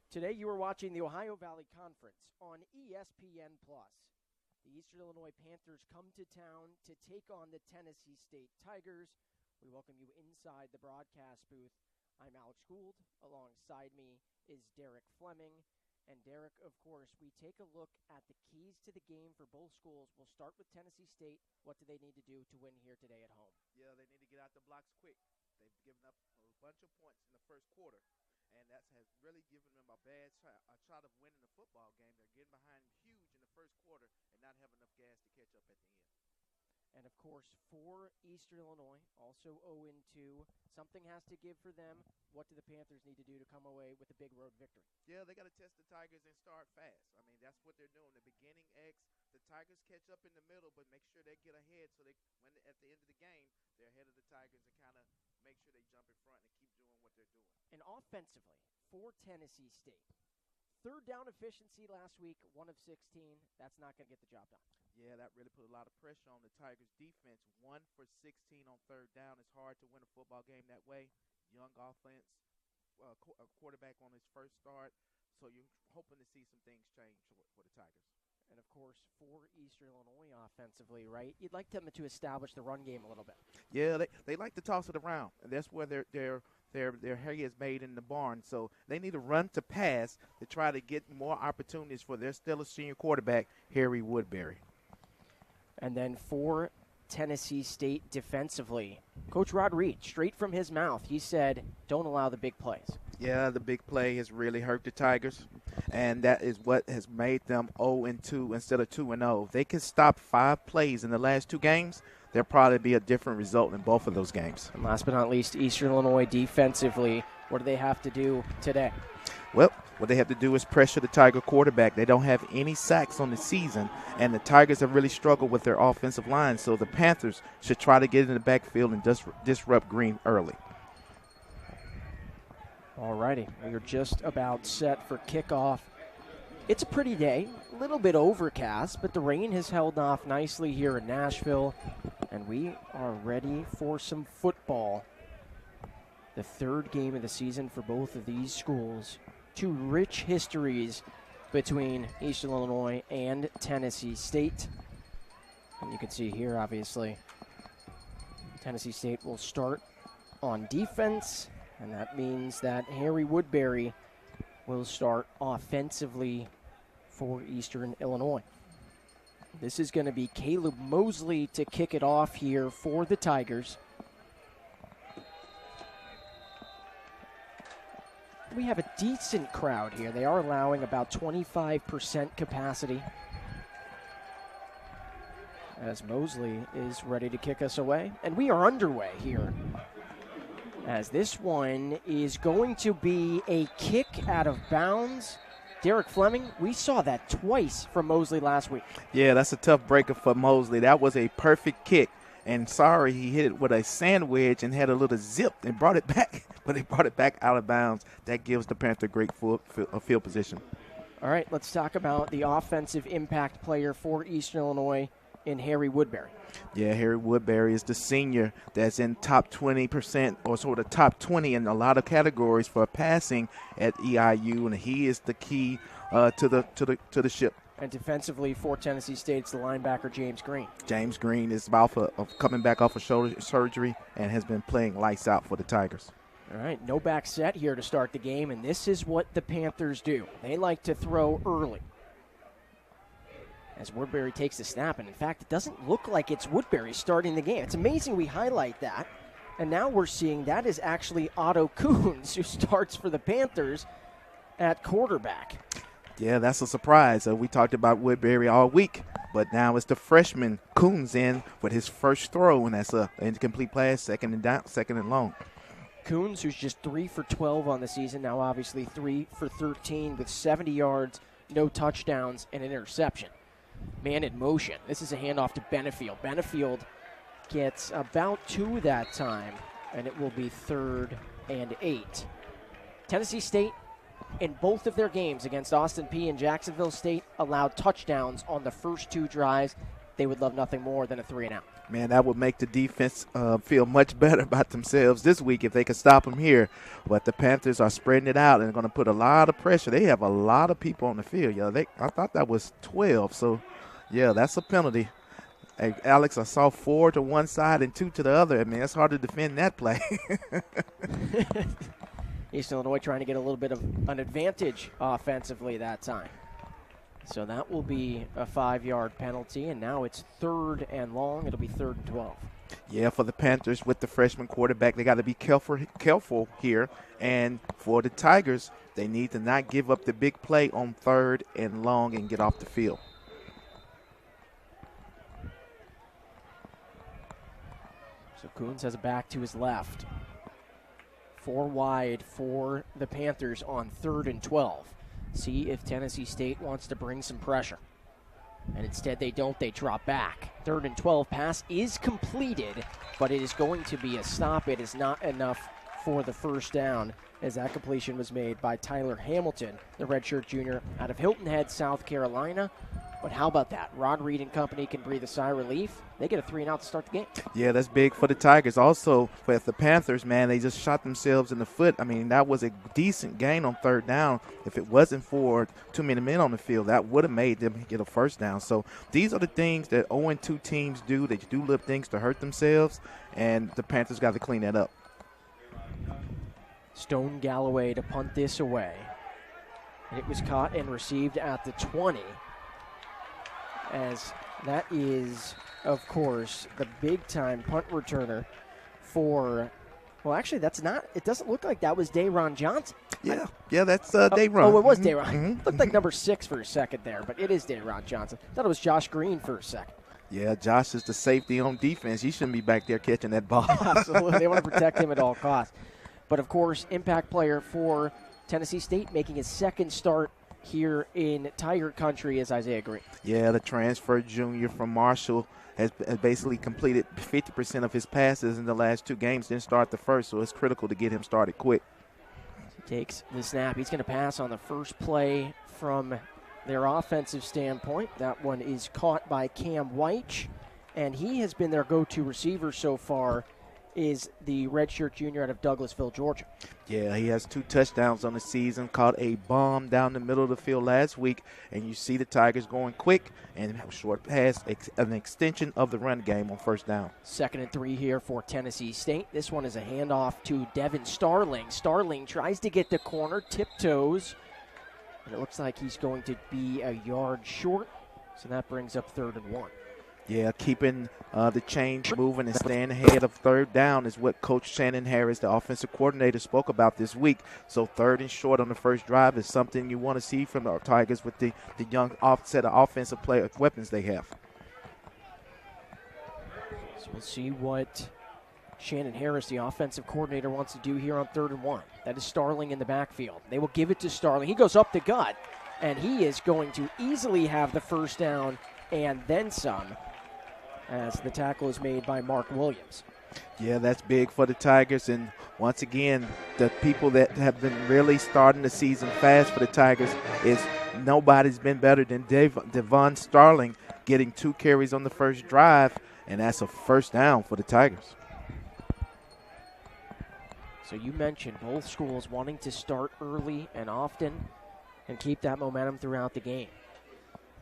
Today you are watching the Ohio Valley Conference on ESPN+. The Eastern Illinois Panthers come to town to take on the Tennessee State Tigers. We welcome you inside the broadcast booth. I'm Alex Gould. Alongside me is Derek Fleming. And Derek, of course, we take a look at the keys to the game for both schools. We'll start with Tennessee State. What do they need to do to win here today at home? Yeah, they need to get out the blocks quick. They've given up a bunch of points in the first quarter, and that has really given them a bad shot of winning the football game. They're getting behind huge in the first quarter and not having enough gas to catch up at the end. And, of course, for Eastern Illinois, also 0-2. Something has to give for them. What do the Panthers need to do to come away with a big road victory? Yeah, they got to test the Tigers and start fast. I mean, that's what they're doing. The beginning X, the Tigers catch up in the middle, but make sure they get ahead so they, when at the end of the game, they're ahead of the Tigers and kind of make sure they jump in front and keep doing what they're doing. And offensively, for Tennessee State, third down efficiency last week, 1 of 16. That's not going to get the job done. Yeah, that really put a lot of pressure on the Tigers' defense. 1 for 16 on third down. It's hard to win a football game that way. Young offense, a quarterback on his first start. So you're hoping to see some things change for the Tigers. And, of course, for Eastern Illinois offensively, right, you'd like them to establish the run game a little bit. Yeah, they like to toss it around, and that's where their hay is made in the barn. So they need to run to pass to try to get more opportunities for their stellar senior quarterback, Harry Woodbury. And then for Tennessee State defensively, Coach Rod Reed, straight from his mouth, he said, don't allow the big plays. Yeah, the big play has really hurt the Tigers, and that is what has made them 0-2 instead of 2-0. If they can stop 5 plays in the last 2 games, there'll probably be a different result in both of those games. And last but not least, Eastern Illinois defensively, what do they have to do today? Well, what they have to do is pressure the Tiger quarterback. They don't have any sacks on the season, and the Tigers have really struggled with their offensive line, so the Panthers should try to get in the backfield and disrupt Green early. All righty, we are just about set for kickoff. It's a pretty day, a little bit overcast, but the rain has held off nicely here in Nashville, and we are ready for some football. The third game of the season for both of these schools. 2 rich histories between Eastern Illinois and Tennessee State. And you can see here, obviously, Tennessee State will start on defense, and that means that Harry Woodbury will start offensively for Eastern Illinois. This is going to be Caleb Mosley to kick it off here for the Tigers. We have a decent crowd here. They are allowing about 25% capacity as Mosley is ready to kick us away. And we are underway here, as this one is going to be a kick out of bounds. Derek Fleming, we saw that twice from Mosley last week. Yeah, that's a tough breaker for Mosley. That was a perfect kick. And sorry, he hit it with a sand wedge and had a little zip and brought it back. But he brought it back out of bounds. That gives the Panther great field position. All right, let's talk about the offensive impact player for Eastern Illinois in Harry Woodbury. Yeah, Harry Woodbury is the senior that's in top 20% or sort of top 20 in a lot of categories for passing at EIU, and he is the key to the ship. And defensively for Tennessee State, it's the linebacker James Green. James Green is about coming back off of shoulder surgery and has been playing lights out for the Tigers. All right, no back set here to start the game, and this is what the Panthers do. They like to throw early. As Woodbury takes the snap, and in fact, it doesn't look like it's Woodbury starting the game. It's amazing we highlight that, and now we're seeing that is actually Otto Coons who starts for the Panthers at quarterback. Yeah, that's a surprise. We talked about Woodbury all week, but now it's the freshman Coons in with his first throw, and that's an incomplete pass, second and long. Coons, who's just 3 for 12 on the season, now obviously 3 for 13 with 70 yards, no touchdowns, and an interception. Man in motion. This is a handoff to Benefield. Benefield gets about 2 that time, and it will be 3rd and 8. Tennessee State, in both of their games against Austin Peay and Jacksonville State, allowed touchdowns on the first 2 drives. They would love nothing more than a 3-and-out. Man, that would make the defense feel much better about themselves this week if they could stop them here. But the Panthers are spreading it out and going to put a lot of pressure. They have a lot of people on the field. I thought that was 12. So, yeah, that's a penalty. Hey, Alex, I saw 4 to one side and 2 to the other. I mean, it's hard to defend that play. East Illinois trying to get a little bit of an advantage offensively that time. So that will be a 5-yard penalty, and now it's 3rd and long. It'll be 3rd and 12. Yeah, for the Panthers with the freshman quarterback, they got to be careful here. And for the Tigers, they need to not give up the big play on 3rd and long and get off the field. So Coons has a back to his left. 4 wide for the Panthers on 3rd and 12. See if Tennessee State wants to bring some pressure. And instead they don't, they drop back. 3rd and 12 pass is completed, but it is going to be a stop. It is not enough for the first down, as that completion was made by Tyler Hamilton, the redshirt junior out of Hilton Head, South Carolina. But how about that? Rod Reed and company can breathe a sigh of relief. They get a 3-and-out to start the game. Yeah, that's big for the Tigers. Also, with the Panthers, man, they just shot themselves in the foot. I mean, that was a decent gain on 3rd down. If it wasn't for too many men on the field, that would have made them get a first down. So these are the things that 0-2 teams do. They do little things to hurt themselves, and the Panthers got to clean that up. Stone Galloway to punt this away. It was caught and received at the 20. As that is, of course, the big-time punt returner for, well, actually, that's not, it doesn't look like that was Dayron Johnson. Yeah, that's Dayron. Oh, it was Dayron. Mm-hmm. Looked like number 6 for a second there, but it is Dayron Johnson. Thought it was Josh Green for a second. Yeah, Josh is the safety on defense. He shouldn't be back there catching that ball. Absolutely. They want to protect him at all costs. But, of course, impact player for Tennessee State, making his second start here in Tiger Country, is Isaiah Green. Yeah, the transfer junior from Marshall has basically completed 50% of his passes in the last 2 games, didn't start the first, so it's critical to get him started quick. He takes the snap. He's going to pass on the first play from their offensive standpoint. That one is caught by Cam White, and he has been their go-to receiver so far, is the redshirt junior out of Douglasville, Georgia. Yeah, he has 2 touchdowns on the season, caught a bomb down the middle of the field last week, and you see the Tigers going quick and have a short pass, an extension of the run game on 1st down. 2nd and 3 here for Tennessee State. This one is a handoff to Devin Starling. Starling tries to get the corner, tiptoes, and it looks like he's going to be a yard short, so that brings up 3rd and 1. Yeah, keeping the change moving and staying ahead of 3rd down is what Coach Shannon Harris, the offensive coordinator, spoke about this week. So 3rd and short on the first drive is something you want to see from the Tigers with the young offset of offensive player weapons they have. So we'll see what Shannon Harris, the offensive coordinator, wants to do here on 3rd and 1. That is Starling in the backfield. They will give it to Starling. He goes up the gut, and he is going to easily have the first down and then some, as the tackle is made by Mark Williams. Yeah, that's big for the Tigers. And once again, the people that have been really starting the season fast for the Tigers is nobody's been better than Devon Starling, getting 2 carries on the first drive, and that's a first down for the Tigers. So you mentioned both schools wanting to start early and often and keep that momentum throughout the game.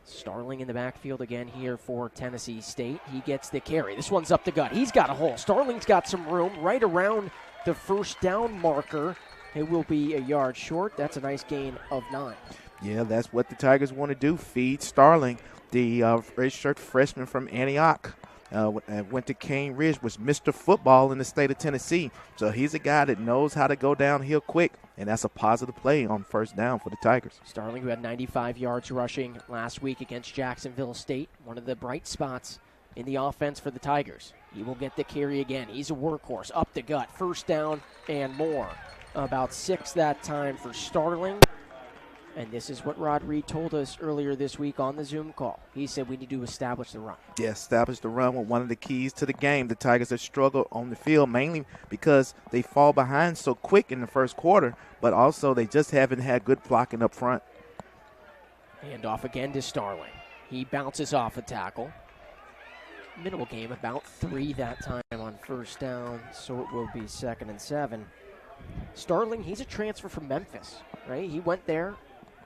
Starling in the backfield again here for Tennessee State. He gets the carry. This one's up the gut. He's got a hole. Starling's got some room right around the first down marker. It will be a yard short. That's a nice gain of 9. Yeah, that's what the Tigers want to do, feed Starling, the redshirt freshman from Antioch. Went to Cane Ridge, was Mr. Football in the state of Tennessee. So he's a guy that knows how to go downhill quick, and that's a positive play on first down for the Tigers. Starling, who had 95 yards rushing last week against Jacksonville State, one of the bright spots in the offense for the Tigers. He will get the carry again. He's a workhorse, up the gut, first down and more. About 6 that time for Starling. And this is what Rod Reed told us earlier this week on the Zoom call. He said we need to establish the run. Yeah, establish the run with one of the keys to the game. The Tigers have struggled on the field mainly because they fall behind so quick in the first quarter, but also they just haven't had good blocking up front. And off again to Starling. He bounces off a tackle. minimal game, about 3 that time on first down, so it will be 2nd and 7. Starling, he's a transfer from Memphis, right? He went there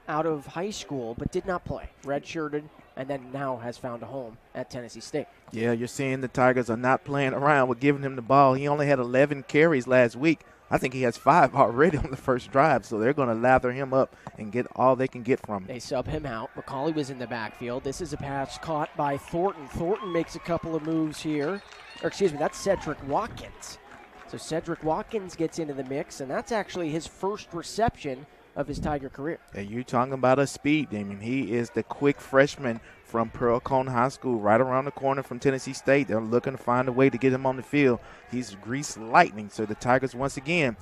out of high school but did not play, redshirted, and then now has found a home at Tennessee State. Yeah, you're seeing the Tigers are not playing around with giving him the ball. He only had 11 carries last week. I think he has 5 already on the first drive, so they're going to lather him up and get all they can get from him. They sub him out. McCauley was in the backfield. This is a pass caught by Thornton. Thornton makes a couple of moves here. That's Cedric Watkins. So Cedric Watkins gets into the mix, and that's actually his first reception of his Tiger career. And you're talking about a speed, Damien. He is the quick freshman from Pearl Cone High School, right around the corner from Tennessee State. They're looking to find a way to get him on the field. He's greased lightning. So the Tigers, once again,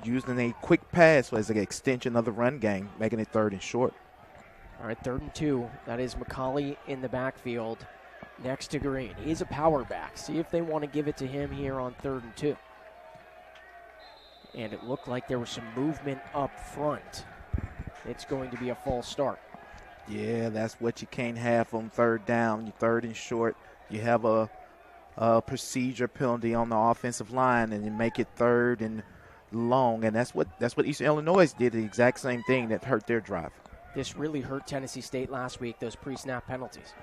using a quick pass as an extension of the run game, making it 3rd and short. All right, 3rd and 2. That is McCauley in the backfield next to Green. He's a power back. See if they want to give it to him here on 3rd and 2. And it looked like there was some movement up front. It's going to be a false start. Yeah, that's what you can't have on 3rd down. You're 3rd and short. You have a procedure penalty on the offensive line, and you make it 3rd and long. And that's what Eastern Illinois did, the exact same thing that hurt their drive. This really hurt Tennessee State last week, those pre-snap penalties.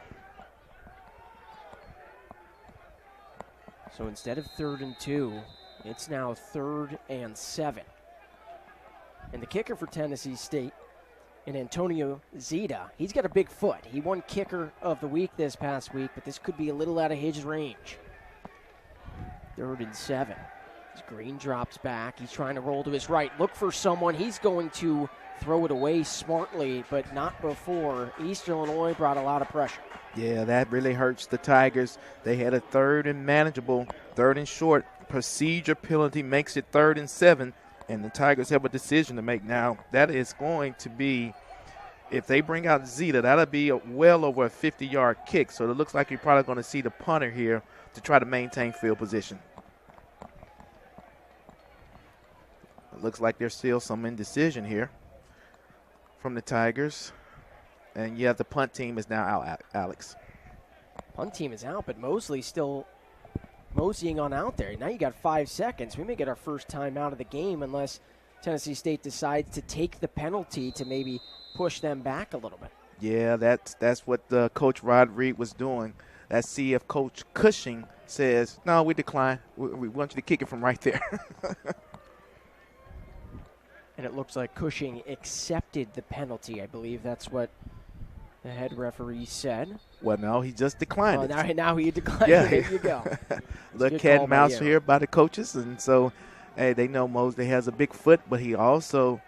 So instead of 3rd and 2, it's now 3rd and 7. And the kicker for Tennessee State, and Antonio Zeta, he's got a big foot. He won kicker of the week this past week, but this could be a little out of his range. 3rd and 7. As Green drops back, he's trying to roll to his right. Look for someone. He's going to throw it away smartly, but not before. Eastern Illinois brought a lot of pressure. Yeah, that really hurts the Tigers. They had a 3rd and manageable, 3rd and short. Procedure penalty makes it 3rd and 7, and the Tigers have a decision to make now. That is going to be, if they bring out Zeta, that'll be well over a 50-yard kick. So it looks like you're probably going to see the punter here to try to maintain field position. It looks like there's still some indecision here from the Tigers. And, yeah, the punt team is now out, Alex. Punt team is out, but Mosley's still moseying on out there. Now you got 5 seconds. We may get our first time out of the game unless Tennessee State decides to take the penalty to maybe push them back a little bit. Yeah, that's what Coach Rod Reed was doing. Let's see if Coach Cushing says, no, we decline. We want you to kick it from right there. And it looks like Cushing accepted the penalty. I believe that's what the head referee said. Well, no, he just declined it. Now he declined yeah. it. There you go. Look, cat and mouse here by the coaches. And so, hey, they know Mosley has a big foot, but he also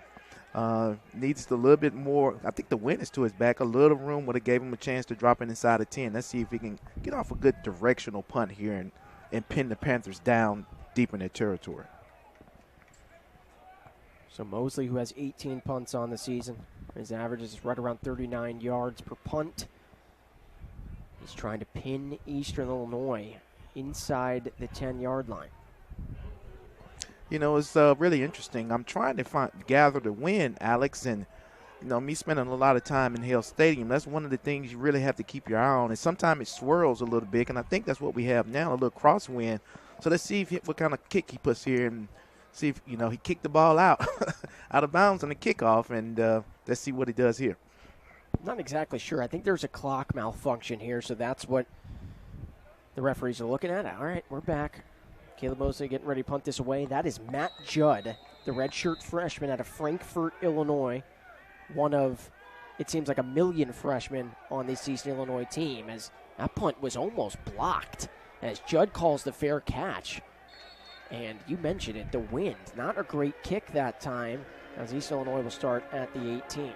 needs a little bit more. I think the wind is to his back. A little room would have gave him a chance to drop it inside of 10. Let's see if he can get off a good directional punt here and pin the Panthers down deep in their territory. So Mosley, who has 18 punts on the season, his average is right around 39 yards per punt. He's trying to pin Eastern Illinois inside the 10-yard line. You know, it's really interesting. I'm trying to gather the wind, Alex, and, you know, me spending a lot of time in Hale Stadium, that's one of the things you really have to keep your eye on. And sometimes it swirls a little bit, and I think that's what we have now, a little crosswind. So let's see what kind of kick he puts here and see if, you know, he kicked the ball out of bounds on the kickoff, and let's see what he does here. Not exactly sure. I think there's a clock malfunction here, so that's what the referees are looking at. All right, we're back. Caleb Mosley getting ready to punt this away. That is Matt Judd, the redshirt freshman out of Frankfort, Illinois. One of, it seems like, a million freshmen on this Eastern Illinois team, as that punt was almost blocked as Judd calls the fair catch. And you mentioned it, the wind. Not a great kick that time, as East Illinois will start at the 18.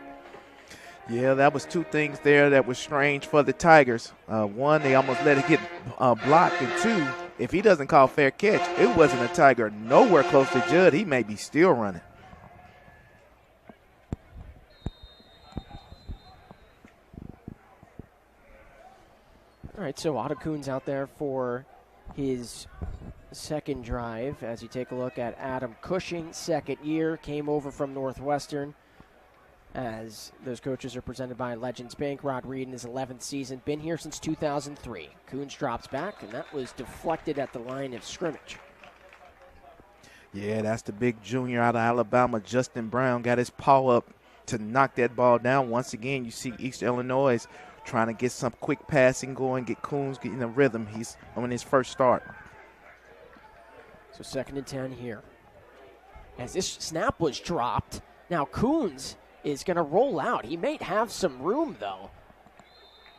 Yeah, that was two things there that was strange for the Tigers. One, they almost let it get blocked. And two, if he doesn't call fair catch, it wasn't a Tiger nowhere close to Judd. He may be still running. All right, so Otto Kuhn's out there for his second drive. As you take a look at Adam Cushing, second year, came over from Northwestern. as those coaches are presented by Legends Bank. Rod Reed in his 11th season, been here since 2003. Coons drops back, and that was deflected at the line of scrimmage. Yeah, that's the big junior out of Alabama. Justin Brown got his paw up to knock that ball down. Once again, you see East Illinois trying to get some quick passing going, get Coons getting a rhythm. He's on his first start. So 2nd and 10 here. As this snap was dropped, now Coons is going to roll out. He may have some room, though.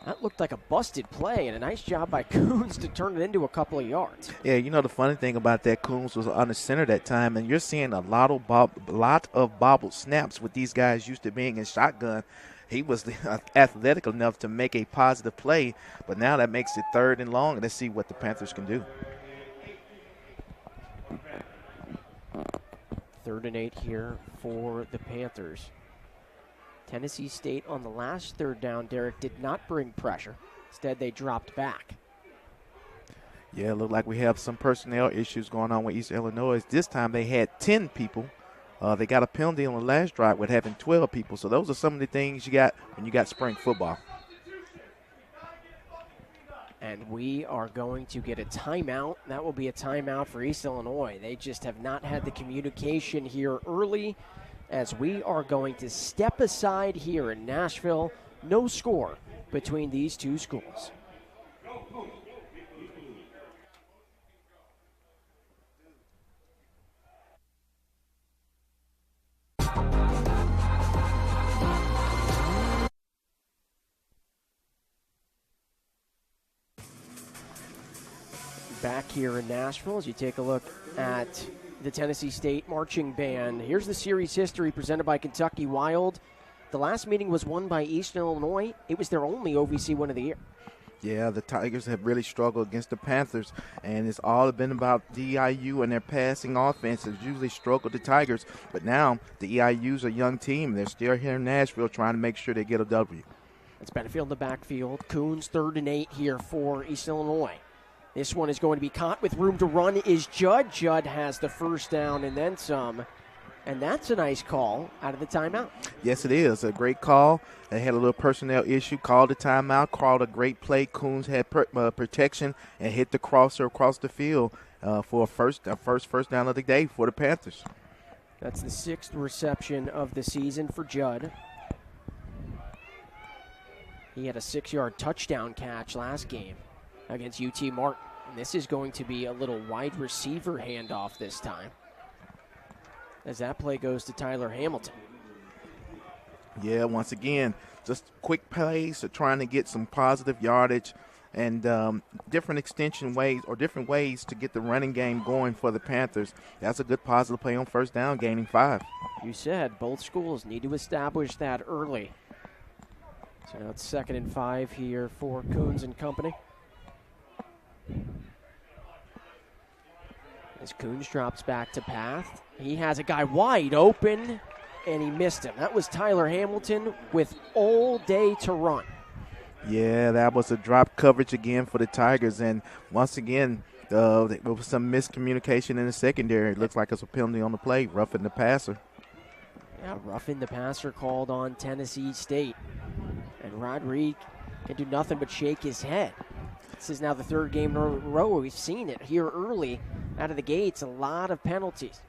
That looked like a busted play, and a nice job by Coons to turn it into a couple of yards. Yeah, you know the funny thing about that, Coons was under center that time, and you're seeing a lot of bobbled snaps with these guys used to being in shotgun. He was athletic enough to make a positive play, but now that makes it 3rd and long, and let's see what the Panthers can do. 3rd and 8 here for the Panthers. Tennessee State on the last 3rd down, Derek, did not bring pressure. Instead, they dropped back. Yeah, it looked like we have some personnel issues going on with East Illinois. This time they had 10 people. They got a penalty on the last drive with having 12 people. So those are some of the things you got when you got spring football. And we are going to get a timeout. That will be a timeout for East Illinois. They just have not had the communication here early, as we are going to step aside here in Nashville. No score between these two schools. Back here in Nashville, as you take a look at the Tennessee State Marching Band. Here's the series history presented by Kentucky Wild. The last meeting was won by Eastern Illinois. It was their only OVC win of the year. Yeah, the Tigers have really struggled against the Panthers, and it's all been about EIU and their passing offense. It's usually struggled the Tigers, but now the EIU's a young team. They're still here in Nashville trying to make sure they get a W. It's Benefield in the backfield. Coons 3rd and 8 here for East Illinois. This one is going to be caught with room to run is Judd. Judd has the first down and then some. And that's a nice call out of the timeout. Yes, it is. A great call. They had a little personnel issue, called the timeout, called a great play. Coons had protection and hit the crosser across the field for a first down of the day for the Panthers. That's the 6th reception of the season for Judd. He had a 6-yard touchdown catch last game against UT Martin. And this is going to be a little wide receiver handoff this time, as that play goes to Tyler Hamilton. Yeah, once again, just quick plays of trying to get some positive yardage and different extension ways or different ways to get the running game going for the Panthers. That's a good positive play on first down, gaining 5. You said both schools need to establish that early. So now it's 2nd and 5 here for Coons and company. As Coons drops back to path, he has a guy wide open, and he missed him. That was Tyler Hamilton with all day to run. Yeah, that was a drop coverage again for the Tigers, and once again, there was some miscommunication in the secondary. It looks like it's a penalty on the play, roughing the passer. Yeah, roughing the passer called on Tennessee State. And Rod Reed can do nothing but shake his head. This is now the 3rd game in a row where we've seen it here early out of the gates. A lot of penalties.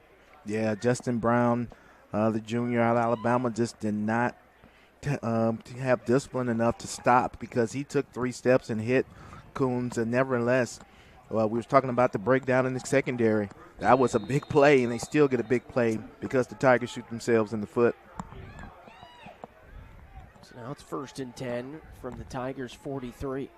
Yeah, Justin Brown, the junior out of Alabama, just did not have discipline enough to stop, because he took 3 steps and hit Coons. And nevertheless, we were talking about the breakdown in the secondary. That was a big play, and they still get a big play because the Tigers shoot themselves in the foot. So now it's 1st and 10 from the Tigers' 43.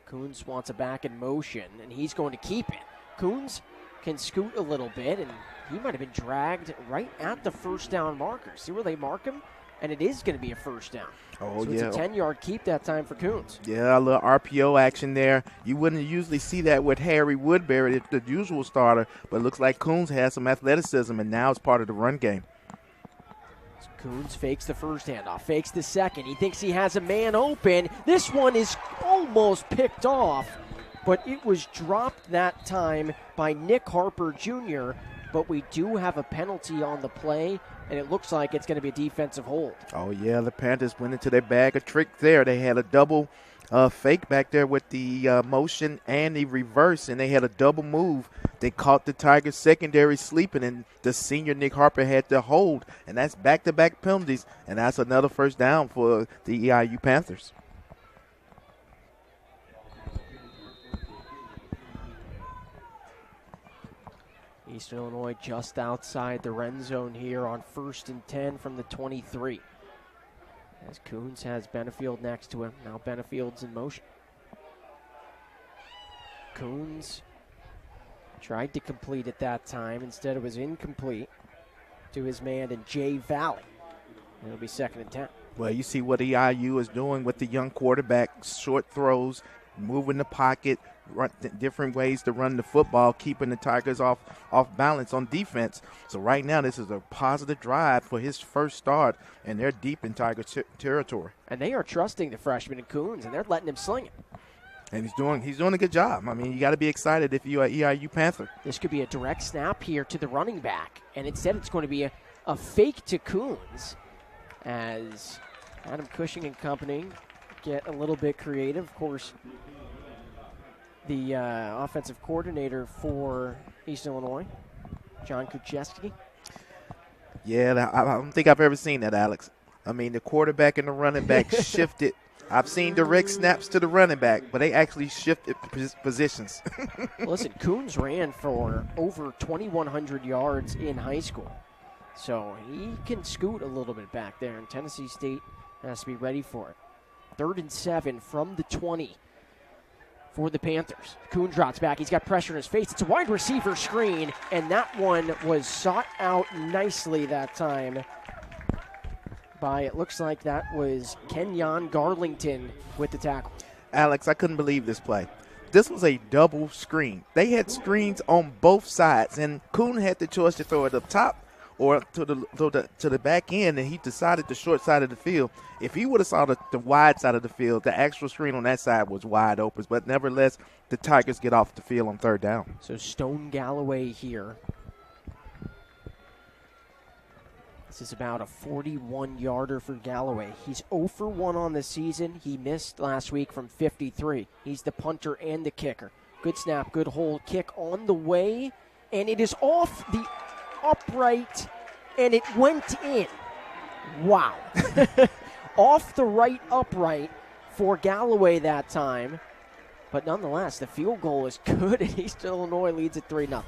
Coons wants a back in motion, and he's going to keep it. Coons can scoot a little bit, and he might have been dragged right at the first down marker. See where they mark him? And it is going to be a first down. Oh, so yeah. It's a 10-yard keep that time for Coons. Yeah, a little RPO action there. You wouldn't usually see that with Harry Woodbury, the usual starter, but it looks like Coons has some athleticism, and now it's part of the run game. Coons fakes the first handoff, fakes the second. He thinks he has a man open. This one is almost picked off, but it was dropped that time by Nick Harper Jr., but we do have a penalty on the play and it looks like it's going to be a defensive hold. Oh, yeah, the Panthers went into their bag of tricks there. They had a double fake back there with the motion and the reverse, and they had a double move. They caught the Tigers secondary sleeping, and the senior Nick Harper had to hold, and that's back-to-back penalties, and that's another first down for the EIU Panthers. Eastern Illinois just outside the red zone here on 1st and 10 from the 23. As Coons has Benefield next to him. Now Benefield's in motion. Coons tried to complete at that time. Instead, it was incomplete to his man in Jay Valley. It'll be 2nd and 10. Well, you see what EIU is doing with the young quarterback, short throws, moving the pocket, different ways to run the football, keeping the Tigers off balance on defense. So right now, this is a positive drive for his first start, and they're deep in Tiger territory. And they are trusting the freshman in Coons, and they're letting him sling it. And he's doing a good job. I mean, you got to be excited if you're an EIU Panther. This could be a direct snap here to the running back, and instead it's going to be a fake to Coons as Adam Cushing and company get a little bit creative. Of course, the offensive coordinator for East Illinois, John Kucheski. Yeah, I don't think I've ever seen that, Alex. I mean, the quarterback and the running back shifted. I've seen direct snaps to the running back, but they actually shifted positions. Listen, Coons ran for over 2,100 yards in high school. So he can scoot a little bit back there, and Tennessee State has to be ready for it. 3rd and 7 from the 20 for the Panthers. Coons drops back. He's got pressure in his face. It's a wide receiver screen, and that one was sought out nicely that time by, it looks like that was Kenyon Garlington with the tackle. Alex, I couldn't believe this play. This was a double screen. They had screens on both sides, and Coon had the choice to throw it up top or to the back end, and he decided the short side of the field. If he would have saw the wide side of the field, the actual screen on that side was wide open. But nevertheless, the Tigers get off the field on 3rd down. So Stone Galloway here. This is about a 41-yarder for Galloway. He's 0 for 1 on the season. He missed last week from 53. He's the punter and the kicker. Good snap, good hold, kick on the way, and it is off the upright, and it went in. Wow. Off the right upright for Galloway that time. But nonetheless, the field goal is good, and East Illinois leads at 3-0.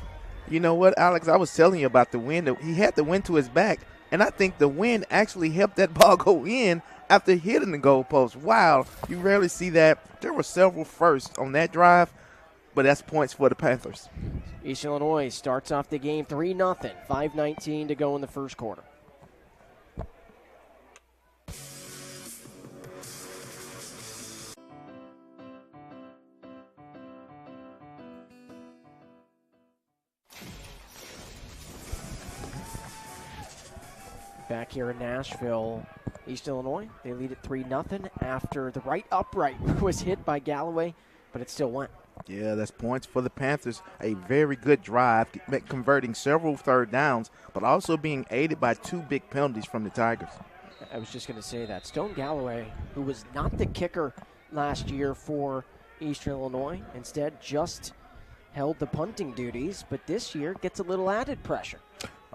You know what, Alex? I was telling you about the wind. He had the wind to his back, and I think the wind actually helped that ball go in after hitting the goalpost. Wow, you rarely see that. There were several firsts on that drive, but that's points for the Panthers. East Illinois starts off the game 3-0, 5:19 to go in the first quarter. Back here in Nashville, East Illinois, they lead at 3-0 after the right upright was hit by Galloway, but it still went. Yeah, that's points for the Panthers. A very good drive, converting several 3rd downs, but also being aided by 2 big penalties from the Tigers. I was just going to say that. Stone Galloway, who was not the kicker last year for Eastern Illinois, instead just held the punting duties, but this year gets a little added pressure.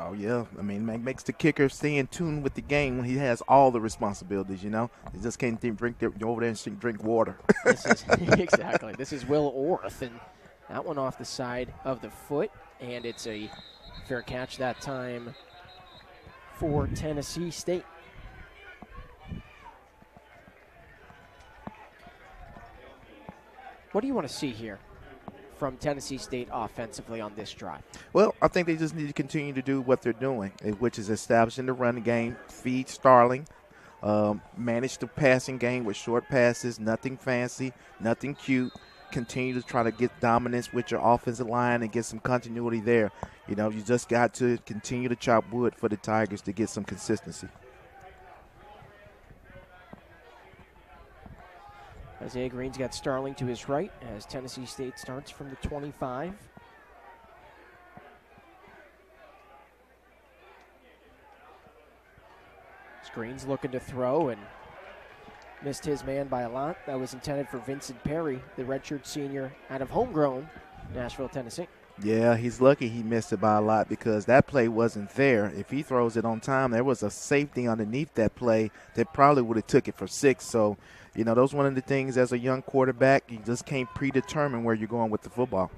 Oh, yeah. I mean, makes the kicker stay in tune with the game when he has all the responsibilities, you know. He just can't go over there and drink water. Exactly. This is Will Orth, and that one off the side of the foot, and it's a fair catch that time for Tennessee State. What do you want to see here from Tennessee State offensively on this drive? Well, I think they just need to continue to do what they're doing, which is establishing the running game, feed Starling, manage the passing game with short passes, nothing fancy, nothing cute. Continue to try to get dominance with your offensive line and get some continuity there. You know, you just got to continue to chop wood for the Tigers to get some consistency. Isaiah Green's got Starling to his right as Tennessee State starts from the 25. Green's looking to throw and missed his man by a lot. That was intended for Vincent Perry, the redshirt senior out of homegrown Nashville, Tennessee. Yeah, he's lucky he missed it by a lot because that play wasn't there. If he throws it on time, there was a safety underneath that play that probably would have took it for 6. So, those one of the things as a young quarterback, you just can't predetermine where you're going with the football.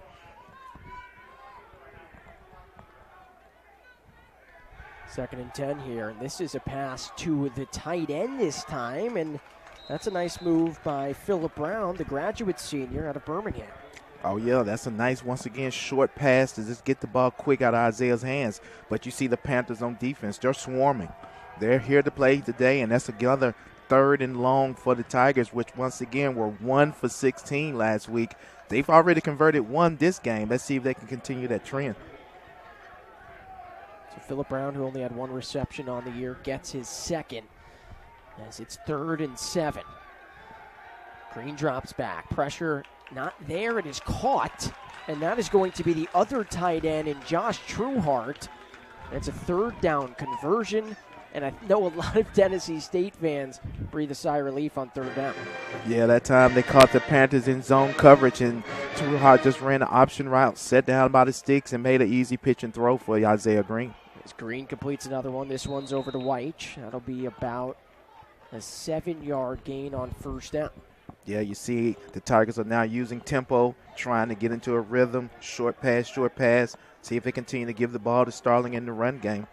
Second and 10 here, and this is a pass to the tight end this time, and that's a nice move by Phillip Brown, the graduate senior out of Birmingham. Oh, yeah, that's a nice, once again, short pass to just get the ball quick out of Isaiah's hands. But you see the Panthers on defense, they're swarming. They're here to play today, and that's another 3rd and long for the Tigers, which once again were 1 for 16 last week. They've already converted 1 this game. Let's see if they can continue that trend. So Phillip Brown, who only had 1 reception on the year, gets his second as it's 3rd and 7. Green drops back. Pressure not there. It is caught, and that is going to be the other tight end in Josh Trueheart. It's a 3rd down conversion, and I know a lot of Tennessee State fans breathe a sigh of relief on 3rd down. Yeah, that time they caught the Panthers in zone coverage, and Trueheart just ran an option route, set down by the sticks, and made an easy pitch and throw for Isaiah Green. As Green completes another one, this one's over to White. That'll be about a 7-yard gain on 1st down. Yeah, you see the Tigers are now using tempo, trying to get into a rhythm, short pass, see if they continue to give the ball to Starling in the run game.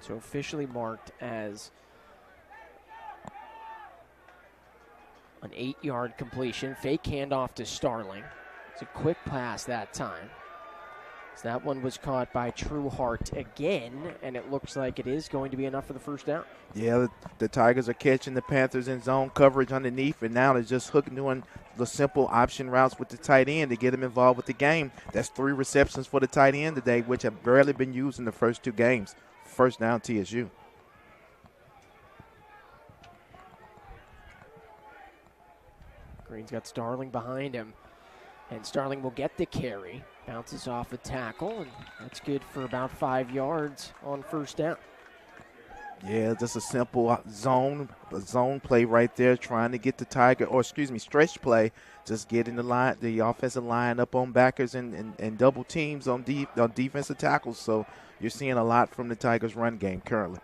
So officially marked as an 8-yard completion. Fake handoff to Starling. It's a quick pass that time. So that one was caught by Trueheart again, and it looks like it is going to be enough for the 1st down. Yeah, the Tigers are catching the Panthers in zone coverage underneath, and now they're just doing the simple option routes with the tight end to get them involved with the game. That's 3 receptions for the tight end today, which have barely been used in the first 2 games. 1st down, TSU. Green's got Starling behind him, and Starling will get the carry. Bounces off a tackle, and that's good for about 5 yards on 1st down. Yeah, just a simple zone play right there, trying to get the stretch play, just getting the offensive line up on backers and double teams on defensive tackles. So you're seeing a lot from the Tigers' run game currently.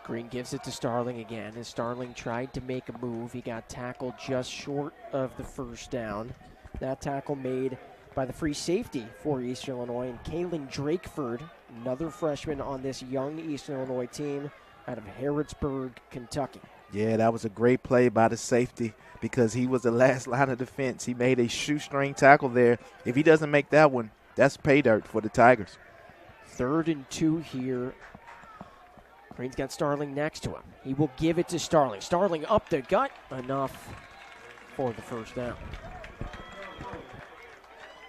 Green gives it to Starling again. As Starling tried to make a move, he got tackled just short of the 1st down. That tackle made by the free safety for Eastern Illinois, and Kalen Drakeford, another freshman on this young Eastern Illinois team out of Harrodsburg, Kentucky. Yeah, that was a great play by the safety because he was the last line of defense. He made a shoestring tackle there. If he doesn't make that one, that's pay dirt for the Tigers. 3rd and 2 here. Green's got Starling next to him. He will give it to Starling. Starling up the gut. Enough for the 1st down.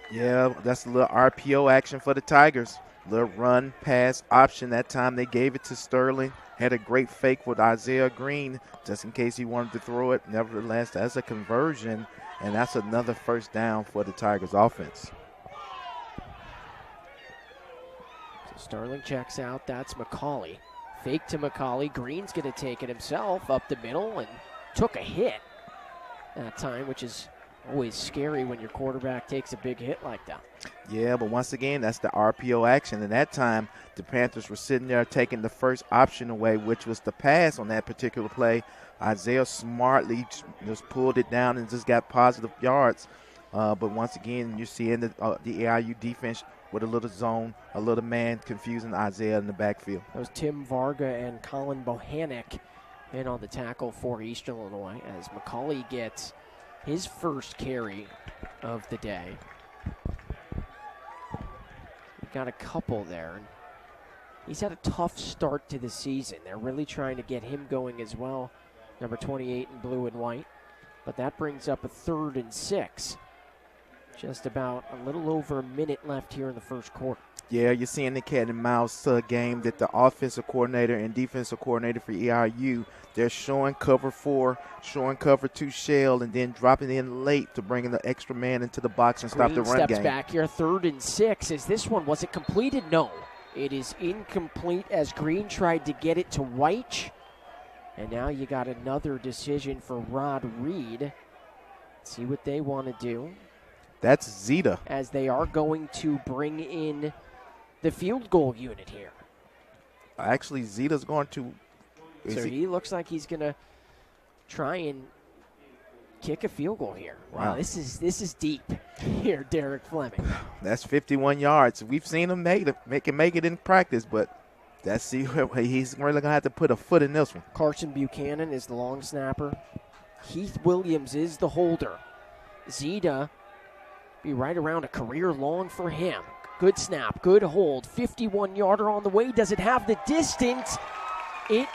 Yeah, that's a little RPO action for the Tigers. Little run, pass, option. That time they gave it to Sterling. Had a great fake with Isaiah Green just in case he wanted to throw it. Nevertheless, that's a conversion, and that's another 1st down for the Tigers offense. So Starling checks out. That's McCauley. Fake to McCauley. Green's going to take it himself up the middle and took a hit that time, which is always scary when your quarterback takes a big hit like that. Yeah, but once again, that's the RPO action. And that time, the Panthers were sitting there taking the first option away, which was the pass on that particular play. Isaiah smartly just pulled it down and just got positive yards. But once again, you're seeing the AIU defense with a little zone, a little man confusing Isaiah in the backfield. That was Tim Varga and Colin Bohannick in on the tackle for Eastern Illinois as McCauley gets his first carry of the day. We've got a couple there. He's had a tough start to the season. They're really trying to get him going as well, number 28 in blue and white. But that brings up a 3rd and 6. Just about a little over a minute left here in the 1st quarter. Yeah, you're seeing the cat and mouse game that the offensive coordinator and defensive coordinator for EIU, they're showing cover 4, showing cover 2 shell, and then dropping in late to bring in the extra man into the box and stop the run steps game. Back here, 3rd and 6. Is this one, was it completed? No. It is incomplete as Green tried to get it to White. And now you got another decision for Rod Reed. See what they want to do. That's Zeta. As they are going to bring in the field goal unit here. Actually, Zeta's going to. So he looks like he's going to try and kick a field goal here. Wow, this is deep here, Derek Fleming. That's 51 yards. We've seen him make it in practice, but he's really going to have to put a foot in this one. Carson Buchanan is the long snapper. Heath Williams is the holder. Zeta be right around a career long for him. Good snap, good hold. 51-yarder on the way. Does it have the distance? It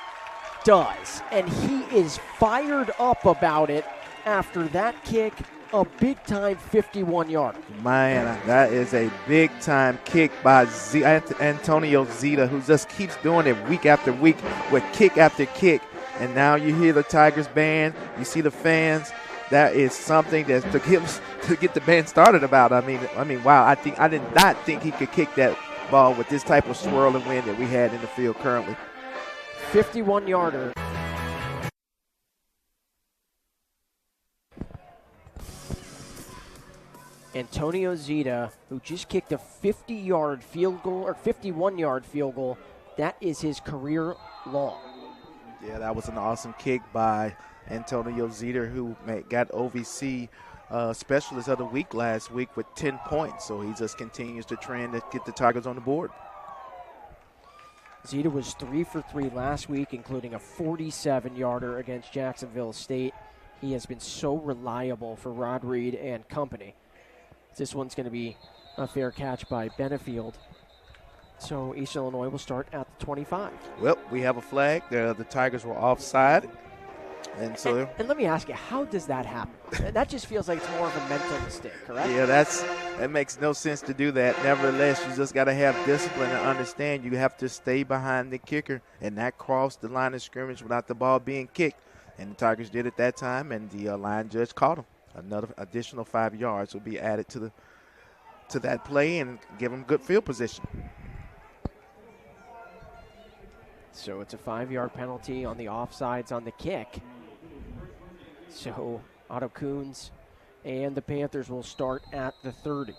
does. And he is fired up about it after that kick. A big-time 51-yarder. Man, that is a big-time kick by Antonio Zeta, who just keeps doing it week after week with kick after kick. And now you hear the Tigers band. You see the fans. That is something that's to get the band started about. I mean, wow! I did not think he could kick that ball with this type of swirling wind that we had in the field currently. 51-yarder. Antonio Zeta, who just kicked a 50-yard field goal or 51-yard field goal. That is his career long. Yeah, that was an awesome kick by Antonio Zeta, who got OVC Specialist of the Week last week with 10 points. So he just continues to trend to get the Tigers on the board. Zeta was 3 for 3 last week, including a 47-yarder against Jacksonville State. He has been so reliable for Rod Reed and company. This one's going to be a fair catch by Benefield. So East Illinois will start at the 25. Well, we have a flag. The Tigers were offside. And let me ask you, how does that happen? That just feels like it's more of a mental mistake, correct? Yeah, that makes no sense to do that. Nevertheless, you just got to have discipline and understand you have to stay behind the kicker and not cross the line of scrimmage without the ball being kicked. And the Tigers did it that time, and the line judge caught him. Another additional 5 yards will be added to that play and give him good field position. So it's a 5-yard penalty on the offsides on the kick. So Otto Kuhns and the Panthers will start at the 30.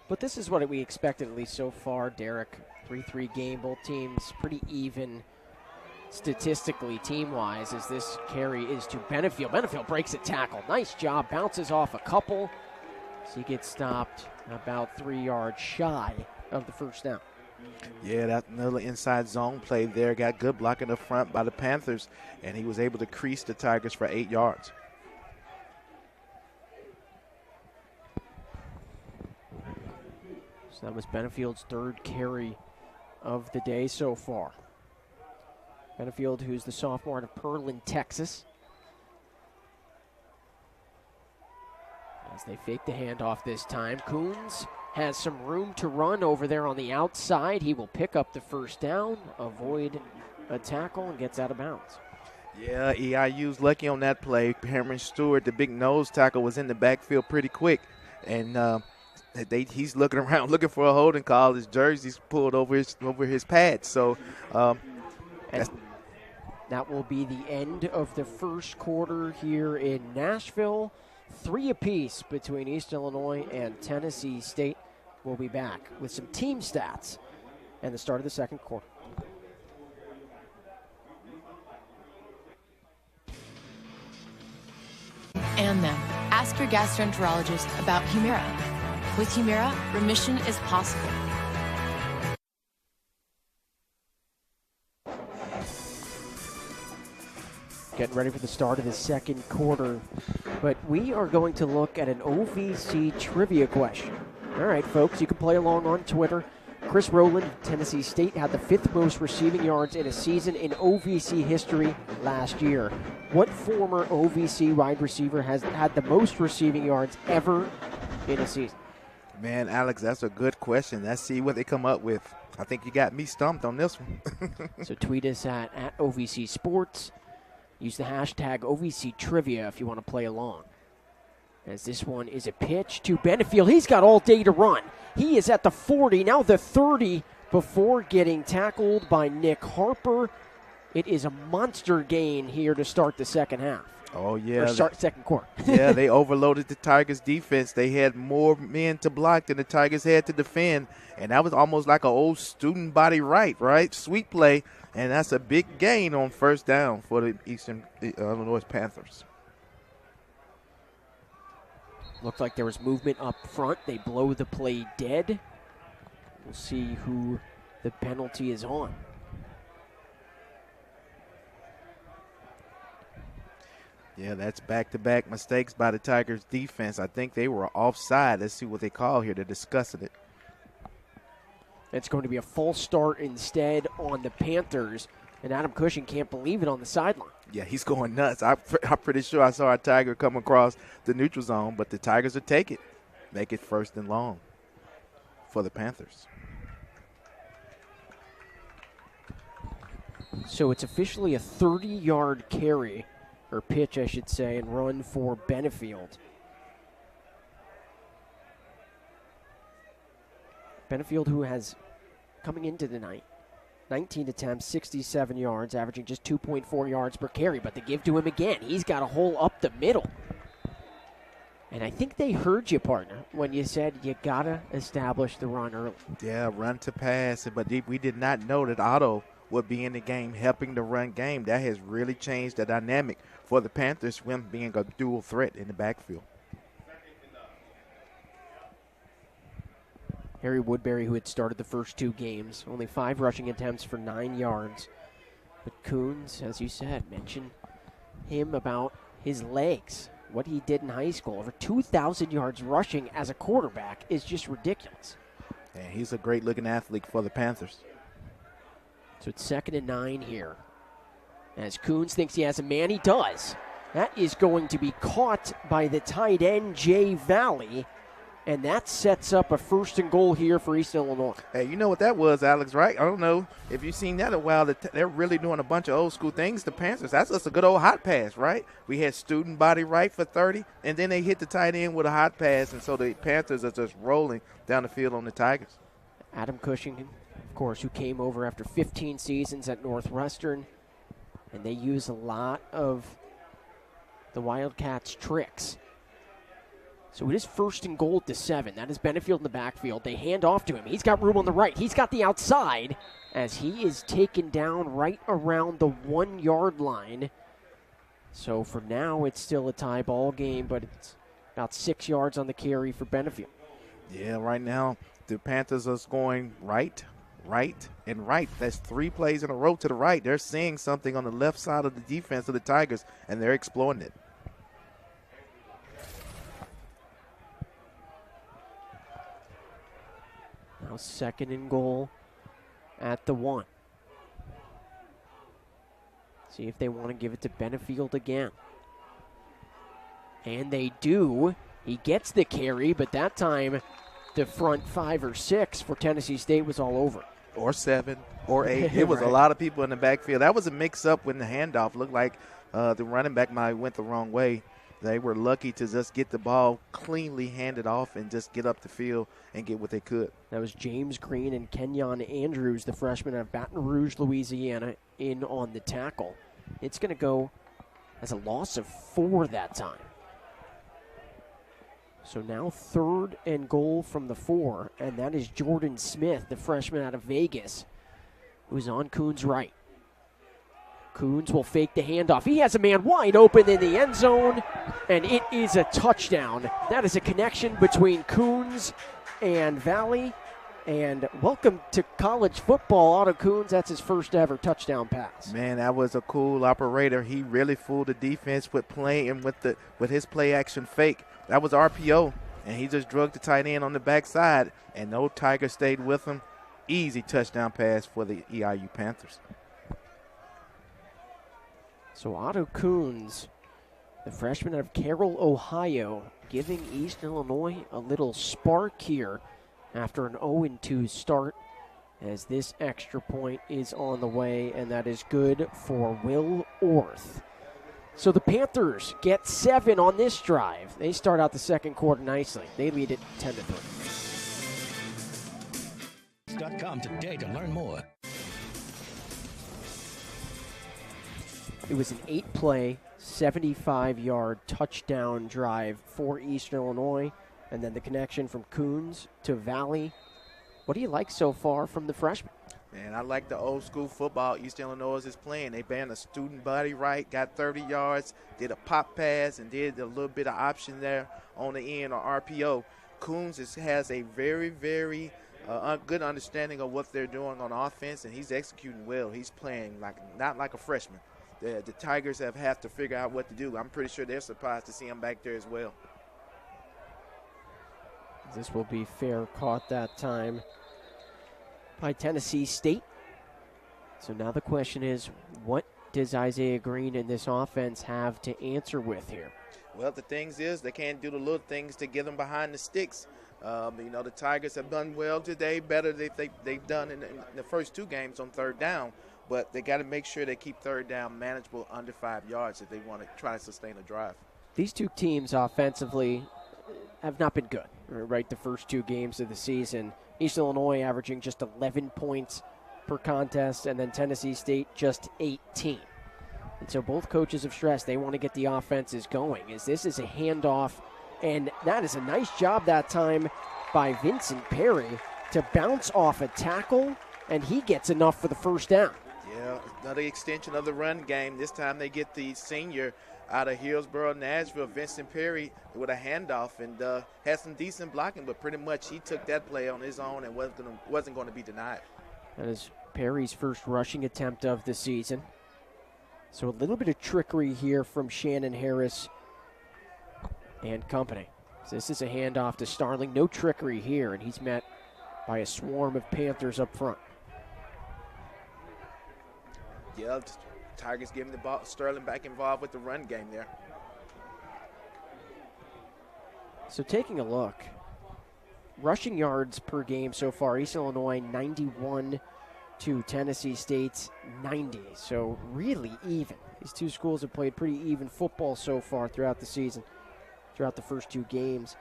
But this is what we expected, at least so far, Derek. 3-3 game, both teams pretty even statistically, team-wise, as this carry is to Benefield. Benefield breaks a tackle. Nice job. Bounces off a couple. So he gets stopped about 3 yards shy of the first down. Yeah, that another inside zone play there. Got good blocking up front by the Panthers, and he was able to crease the Tigers for 8 yards. So that was Benefield's 3rd carry of the day so far. Benefield, who's the sophomore out of Pearland, Texas. As they fake the handoff this time, Kuhns has some room to run over there on the outside. He will pick up the first down, avoid a tackle, and gets out of bounds. Yeah, EIU's lucky on that play. Cameron Stewart, the big nose tackle, was in the backfield pretty quick. And he's looking around, looking for a holding call. His jersey's pulled over his pads. So that will be the end of the first quarter here in Nashville. 3 apiece between East Illinois and Tennessee State. We'll be back with some team stats and the start of the second quarter. And them. Ask your gastroenterologist about Humira. With Humira, remission is possible. Getting ready for the start of the second quarter. But we are going to look at an OVC trivia question. All right, folks, you can play along on Twitter. Chris Rowland, Tennessee State, had the 5th most receiving yards in a season in OVC history last year. What former OVC wide receiver has had the most receiving yards ever in a season? Man, Alex, that's a good question. Let's see what they come up with. I think you got me stumped on this one. So tweet us at OVC Sports. Use the hashtag OVC Trivia if you want to play along. As this one is a pitch to Benefield. He's got all day to run. He is at the 40, now the 30, before getting tackled by Nick Harper. It is a monster gain here to start the second half. Oh, yeah. Or start second quarter. Yeah, they overloaded the Tigers' defense. They had more men to block than the Tigers had to defend, and that was almost like an old student body right? Sweet play, and that's a big gain on first down for the Eastern Illinois Panthers. Looked like there was movement up front. They blow the play dead. We'll see who the penalty is on. Yeah, that's back-to-back mistakes by the Tigers' defense. I think they were offside. Let's see what they call here. They're discussing it. It's going to be a false start instead on the Panthers, and Adam Cushing can't believe it on the sideline. Yeah, he's going nuts. I'm pretty sure I saw a Tiger come across the neutral zone, but the Tigers will take it. Make it first and long for the Panthers. So it's officially a 30-yard carry, or pitch, I should say, and run for Benefield. Benefield, who has, coming into the night, 19 attempts, 67 yards, averaging just 2.4 yards per carry, but they give to him again. He's got a hole up the middle. And I think they heard you, partner, when you said you got to establish the run early. Yeah, run to pass, but we did not know that Otto would be in the game helping the run game. That has really changed the dynamic for the Panthers, him being a dual threat in the backfield. Harry Woodbury, who had started the first two games, only 5 rushing attempts for 9 yards. But Coons, as you said, mentioned him about his legs, what he did in high school. Over 2,000 yards rushing as a quarterback is just ridiculous. And he's a great-looking athlete for the Panthers. So it's 2nd and 9 here. As Coons thinks he has a man, he does. That is going to be caught by the tight end, Jay Valley. And that sets up a 1st and goal here for East Illinois. Hey, you know what that was, Alex, right? I don't know if you've seen that in a while. They're really doing a bunch of old school things, the Panthers. That's just a good old hot pass, right? We had student body right for 30, and then they hit the tight end with a hot pass, and so the Panthers are just rolling down the field on the Tigers. Adam Cushing, of course, who came over after 15 seasons at Northwestern, and they use a lot of the Wildcats' tricks. So it is 1st and goal to 7. That is Benefield in the backfield. They hand off to him. He's got room on the right. He's got the outside as he is taken down right around the 1-yard line. So for now, it's still a tie ball game, but it's about 6 yards on the carry for Benefield. Yeah, right now the Panthers are going right, and right. That's 3 plays in a row to the right. They're seeing something on the left side of the defense of the Tigers, and they're exploiting it. Now 2nd and goal at the 1. See if they want to give it to Benefield again. And they do. He gets the carry, but that time the front 5 or 6 for Tennessee State was all over. Or 7 or 8. It was Right. a lot of people in the backfield. That was a mix-up when the handoff looked like the running back might have went the wrong way. They were lucky to just get the ball cleanly handed off and just get up the field and get what they could. That was James Green and Kenyon Andrews, the freshman out of Baton Rouge, Louisiana, in on the tackle. It's going to go as a loss of 4 that time. So now 3rd and goal from the 4, and that is Jordan Smith, the freshman out of Vegas, who's on Coons' right. Coons will fake the handoff. He has a man wide open in the end zone, and it is a touchdown. That is a connection between Coons and Valley. And welcome to college football, Otto Coons. That's his first ever touchdown pass. Man, that was a cool operator. He really fooled the defense with playing with his play action fake. That was RPO, and he just drugged the tight end on the backside, and no Tiger stayed with him. Easy touchdown pass for the EIU Panthers. So Otto Coons The freshman out of Carroll, Ohio, giving East Illinois a little spark here after an 0-2 start, as this extra point is on the way, and that is good for Will Orth. So the Panthers get 7 on this drive. They start out the second quarter nicely. They lead it 10-3. .com today to learn more. It was an 8-play, 75-yard touchdown drive for Eastern Illinois, and then the connection from Coons to Valley. What do you like so far from the freshman? Man, I like the old school football Eastern Illinois is playing. They ran a student body right, got 30 yards, did a pop pass, and did a little bit of option there on the end or RPO. Coons has a very, very good understanding of what they're doing on offense, and he's executing well. He's playing not like a freshman. The Tigers have to figure out what to do. I'm pretty sure they're surprised to see him back there as well. This will be fair caught that time by Tennessee State. So now the question is, what does Isaiah Green and this offense have to answer with here? Well, the things is they can't do the little things to get them behind the sticks. The Tigers have done well today, better than they've done in the first 2 games on third down. But they got to make sure they keep third down manageable under 5 yards if they want to try to sustain a drive. These two teams offensively have not been good, right? The first 2 games of the season. East Illinois averaging just 11 points per contest, and then Tennessee State just 18. And so both coaches have stressed they want to get the offenses going, as this is a handoff, and that is a nice job that time by Vincent Perry to bounce off a tackle, and he gets enough for the first down. Yeah, another extension of the run game. This time they get the senior out of Hillsborough, Nashville, Vincent Perry, with a handoff, and had some decent blocking, but pretty much he took that play on his own and wasn't going to be denied. That is Perry's first rushing attempt of the season. So a little bit of trickery here from Shannon Harris and company. So this is a handoff to Starling. No trickery here, and he's met by a swarm of Panthers up front. Yeah, Tigers giving the ball, Sterling back involved with the run game there. So taking a look, rushing yards per game so far, East Illinois 91 to Tennessee State's 90. So really even. These two schools have played pretty even football so far throughout the season, throughout the first 2 games.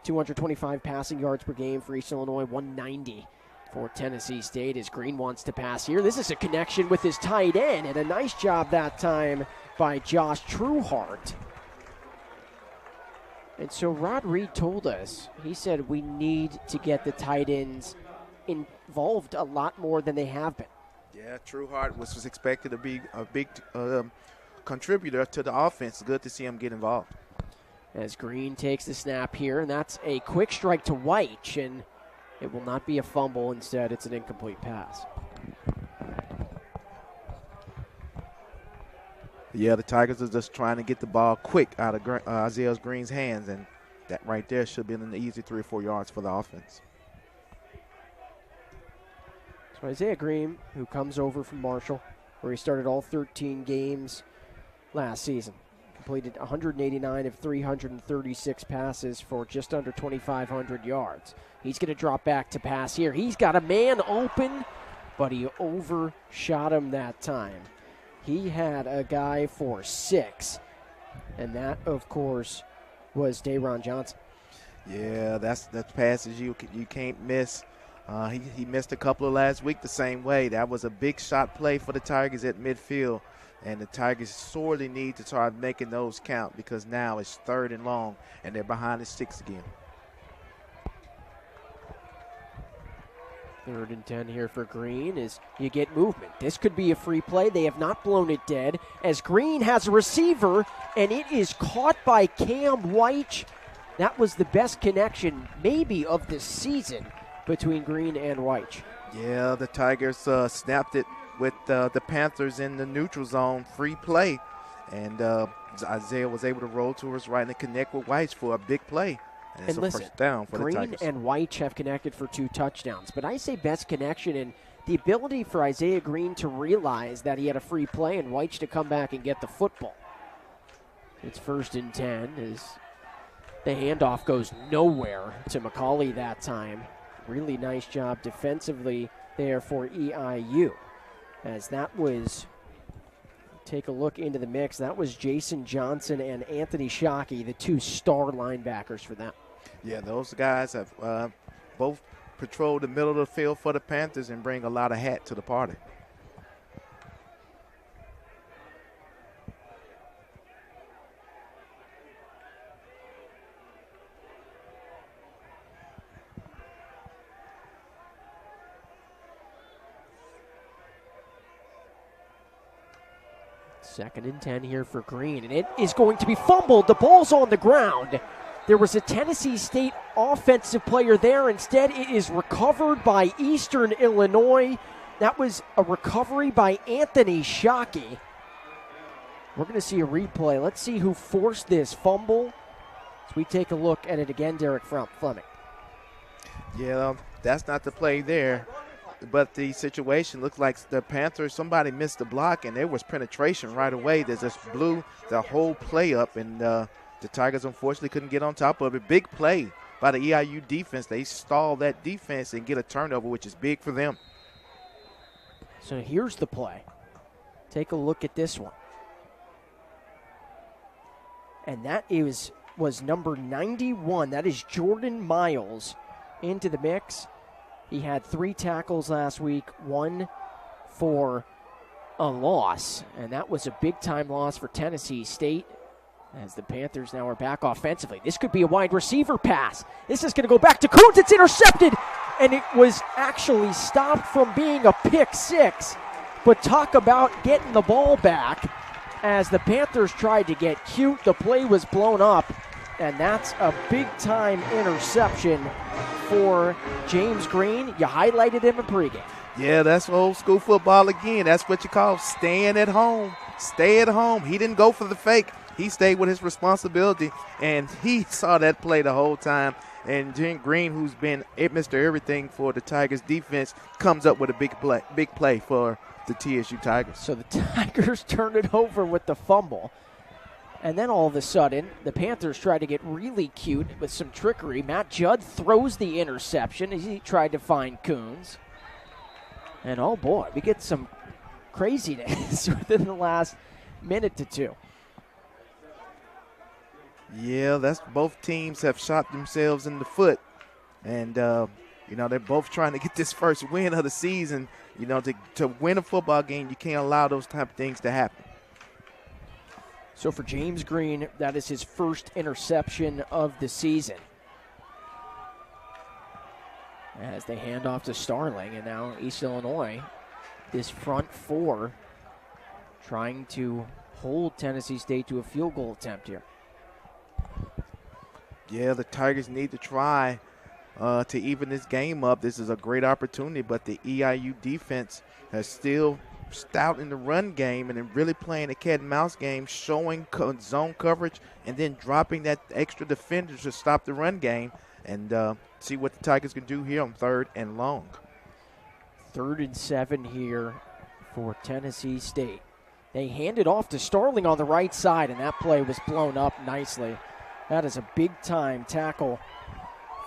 225 passing yards per game for East Illinois, 190 for Tennessee State as Green wants to pass here. This is a connection with his tight end, and a nice job that time by Josh Trueheart. And so Rod Reed told us, he said we need to get the tight ends involved a lot more than they have been. Yeah, Trueheart was expected to be a big contributor to the offense. Good to see him get involved. As Green takes the snap here, and that's a quick strike to White, and it will not be a fumble. Instead, it's an incomplete pass. Yeah, the Tigers are just trying to get the ball quick out of Isaiah Green's hands, and that right there should be an easy 3 or 4 yards for the offense. So Isaiah Green, who comes over from Marshall, where he started all 13 games last season, completed 189 of 336 passes for just under 2,500 yards. He's going to drop back to pass here. He's got a man open, but he overshot him that time. He had a guy for 6, and that, of course, was Dayron Johnson. Yeah, that's passes you can't miss. He missed a couple of last week the same way. That was a big shot play for the Tigers at midfield, and the Tigers sorely need to start making those count because now it's 3rd and long, and they're behind the 6 again. 3rd and 10 here for Green as you get movement. This could be a free play. They have not blown it dead as Green has a receiver, and it is caught by Cam White. That was the best connection maybe of the season between Green and White. Yeah, the Tigers snapped it with the Panthers in the neutral zone, free play. And Isaiah was able to roll to his right and connect with White for a big play. And it's a first down for the Tigers. Green and White have connected for 2 touchdowns. But I say best connection and the ability for Isaiah Green to realize that he had a free play and White to come back and get the football. It's 1st and 10 as the handoff goes nowhere to McCauley that time. Really nice job defensively there for EIU. As that was, take a look into the mix, that was Jason Johnson and Anthony Shockey, the 2 star linebackers for them. Yeah, those guys have both patrolled the middle of the field for the Panthers and bring a lot of hat to the party. Second and 10 here for Green, and it is going to be fumbled. The ball's on the ground. There was a Tennessee State offensive player there. Instead, it is recovered by Eastern Illinois. That was a recovery by Anthony Shockey. We're going to see a replay. Let's see who forced this fumble as we take a look at it again, Derek Fleming. Yeah, that's not the play there. But the situation looks like the Panthers, somebody missed the block, and there was penetration right away that just blew the whole play up, and the Tigers unfortunately couldn't get on top of it. Big play by the EIU defense. They stall that defense and get a turnover, which is big for them. So here's the play. Take a look at this one. And that was number 91. That is Jordan Miles into the mix. He had 3 tackles last week, 1 for a loss, and that was a big-time loss for Tennessee State as the Panthers now are back offensively. This could be a wide receiver pass. This is going to go back to Coons. It's intercepted, and it was actually stopped from being a pick 6. But talk about getting the ball back as the Panthers tried to get cute. The play was blown up, and that's a big-time interception for James Green. You highlighted him in pregame. Yeah, that's old school football again. That's what you call staying at home. Stay at home. He didn't go for the fake. He stayed with his responsibility, and he saw that play the whole time. And James Green, who's been Mr. Everything for the Tigers defense, comes up with a big play for the TSU Tigers. So the Tigers turned it over with the fumble. And then all of a sudden, the Panthers tried to get really cute with some trickery. Matt Judd throws the interception as he tried to find Coons. And oh boy, we get some craziness within the last minute to 2. Yeah, that's both teams have shot themselves in the foot. And, they're both trying to get this first win of the season. To win a football game, you can't allow those type of things to happen. So for James Green, that is his first interception of the season. As they hand off to Starling, and now East Illinois, this front 4, trying to hold Tennessee State to a field goal attempt here. Yeah, the Tigers need to try to even this game up. This is a great opportunity, but the EIU defense has still stout in the run game and then really playing a cat and mouse game, showing zone coverage and then dropping that extra defender to stop the run game and see what the Tigers can do here on 3rd and long. 3rd and 7 here for Tennessee State. They hand it off to Starling on the right side, and that play was blown up nicely. That is a big-time tackle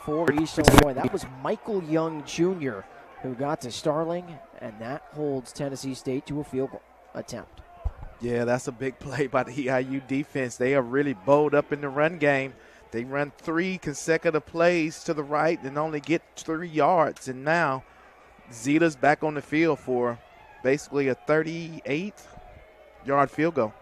for East Illinois. That was Michael Young Jr. who got to Starling, and that holds Tennessee State to a field goal attempt. Yeah, that's a big play by the EIU defense. They are really bowled up in the run game. They run 3 consecutive plays to the right and only get 3 yards. And now Zeta's back on the field for basically a 38-yard field goal.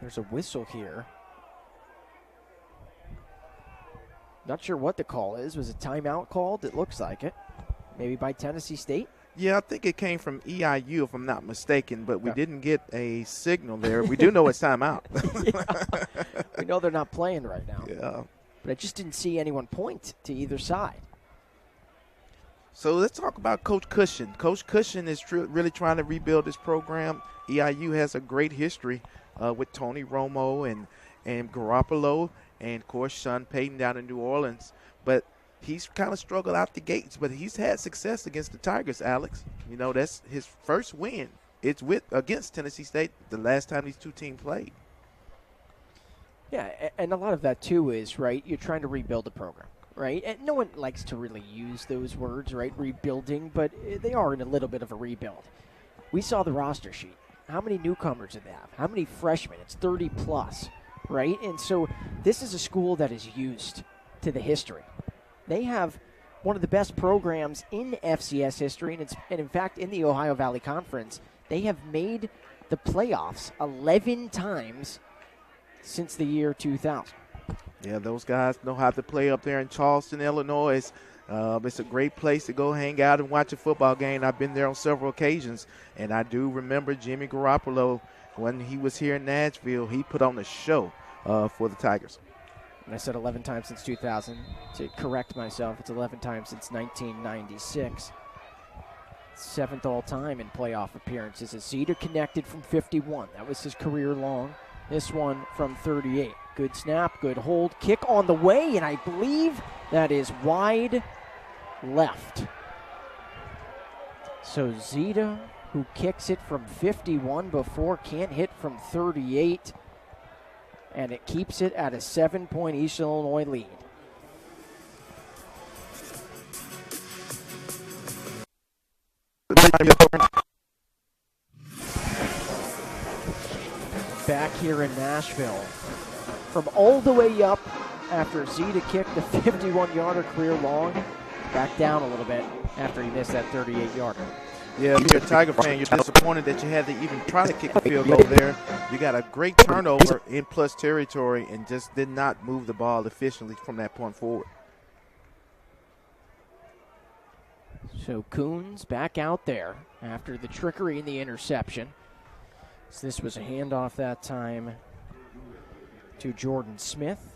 There's a whistle here. Not sure what the call is. Was a timeout called? It looks like it. Maybe by Tennessee State? Yeah, I think it came from EIU, if I'm not mistaken, but we didn't get a signal there. We do know it's timeout. Yeah. We know they're not playing right now. Yeah. But I just didn't see anyone point to either side. So let's talk about Coach Cushion. Coach Cushion is really trying to rebuild this program. EIU has a great history with Tony Romo and Garoppolo and, of course, Sean Payton down in New Orleans. But he's kind of struggled out the gates, but he's had success against the Tigers, Alex. You know, that's his first win. It's against Tennessee State the last time these two teams played. Yeah, and a lot of that, too, is, right, you're trying to rebuild a program, right? And no one likes to really use those words, right, rebuilding, but they are in a little bit of a rebuild. We saw the roster sheet. How many newcomers did they have? How many freshmen? It's 30-plus, right? And so this is a school that is used to the history. They have one of the best programs in FCS history, and in fact, in the Ohio Valley Conference, they have made the playoffs 11 times since the year 2000. Yeah, those guys know how to play up there in Charleston, Illinois. It's a great place to go hang out and watch a football game. I've been there on several occasions, and I do remember Jimmy Garoppolo when he was here in Nashville. He put on a show for the Tigers. And I said 11 times since 2000. To correct myself, it's 11 times since 1996. 7th all-time in playoff appearances. As Zeta connected from 51. That was his career long. This one from 38. Good snap, good hold. Kick on the way, and I believe that is wide left. So Zeta, who kicks it from 51 before, can't hit from 38. And it keeps it at a 7-point East Illinois lead. Back here in Nashville. From all the way up after Zeta kicked the 51-yarder career long, back down a little bit after he missed that 38-yarder. Yeah, if you're a Tiger fan, you're disappointed that you had to even try to kick a field goal there. You got a great turnover in plus territory and just did not move the ball efficiently from that point forward. So Coons back out there after the trickery and the interception. So this was a handoff that time to Jordan Smith,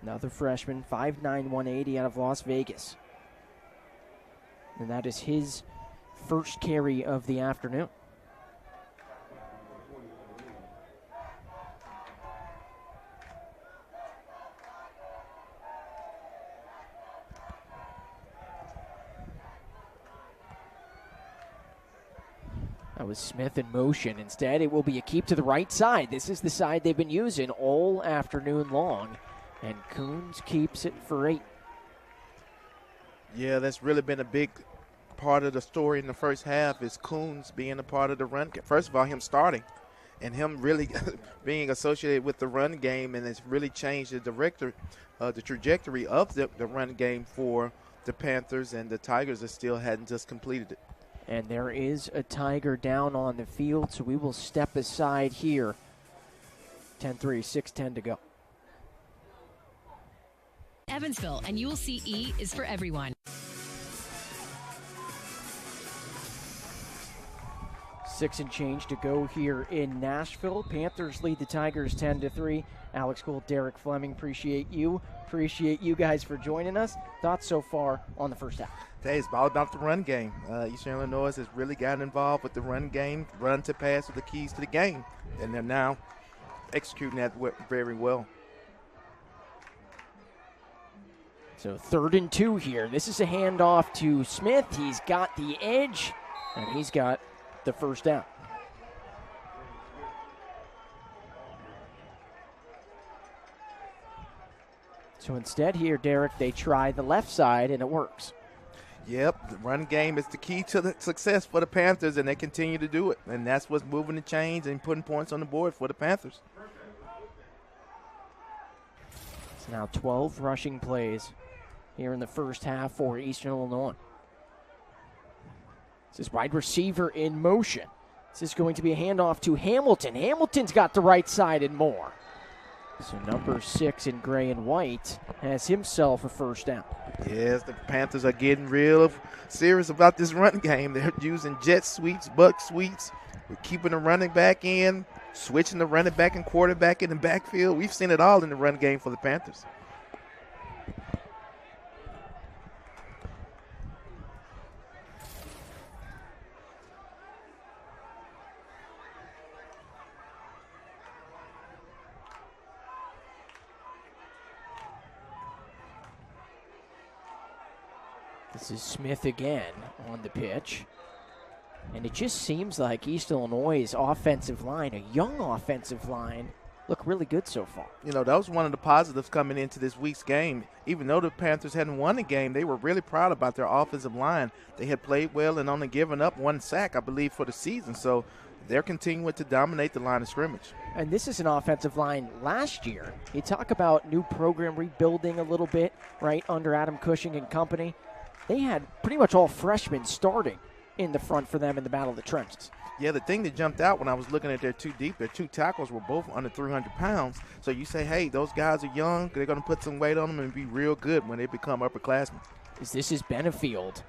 another freshman, 5'9", 180 out of Las Vegas. And that is his first carry of the afternoon. That was Smith in motion. Instead, it will be a keep to the right side. This is the side they've been using all afternoon long. And Coons keeps it for 8. Yeah, that's really been a big part of the story in the first half is Coons being a part of the run game. First of all, him starting and him really being associated with the run game, and it's really changed the trajectory of the run game for the Panthers, and the Tigers still hadn't just completed it. And there is a Tiger down on the field, so we will step aside here. 10-3, 6:10 to go. Evansville, and you will see E is for everyone. 6 and change to go here in Nashville. Panthers lead the Tigers 10-3. Alex Gould, Derek Fleming, appreciate you. Appreciate you guys for joining us. Thoughts so far on the first half? Hey, it's all about the run game. Eastern Illinois has really gotten involved with the run game. Run to pass are the keys to the game, and they're now executing that very well. So 3rd and 2 here. This is a handoff to Smith. He's got the edge, and he's got the first down. So instead here, Derek, they try the left side, and it works. Yep, the run game is the key to the success for the Panthers, and they continue to do it. And that's what's moving the chains and putting points on the board for the Panthers. It's now 12 rushing plays here in the first half for Eastern Illinois. This is wide receiver in motion. This is going to be a handoff to Hamilton. Hamilton's got the right side and more. So number 6 in gray and white has himself a first down. Yes, the Panthers are getting real serious about this run game. They're using jet sweeps, buck sweeps. We're keeping the running back in, switching the running back and quarterback in the backfield. We've seen it all in the run game for the Panthers. This is Smith again on the pitch. And it just seems like East Illinois' offensive line, a young offensive line, look really good so far. You know, that was one of the positives coming into this week's game. Even though the Panthers hadn't won the game, they were really proud about their offensive line. They had played well and only given up 1 sack, I believe, for the season. So they're continuing to dominate the line of scrimmage. And this is an offensive line last year. You talk about new program rebuilding a little bit, right, under Adam Cushing and company. They had pretty much all freshmen starting in the front for them in the battle of the trenches. Yeah, the thing that jumped out when I was looking at their two deep, their two tackles were both under 300 pounds. So you say, hey, those guys are young. They're going to put some weight on them and be real good when they become upperclassmen. This is Benefield,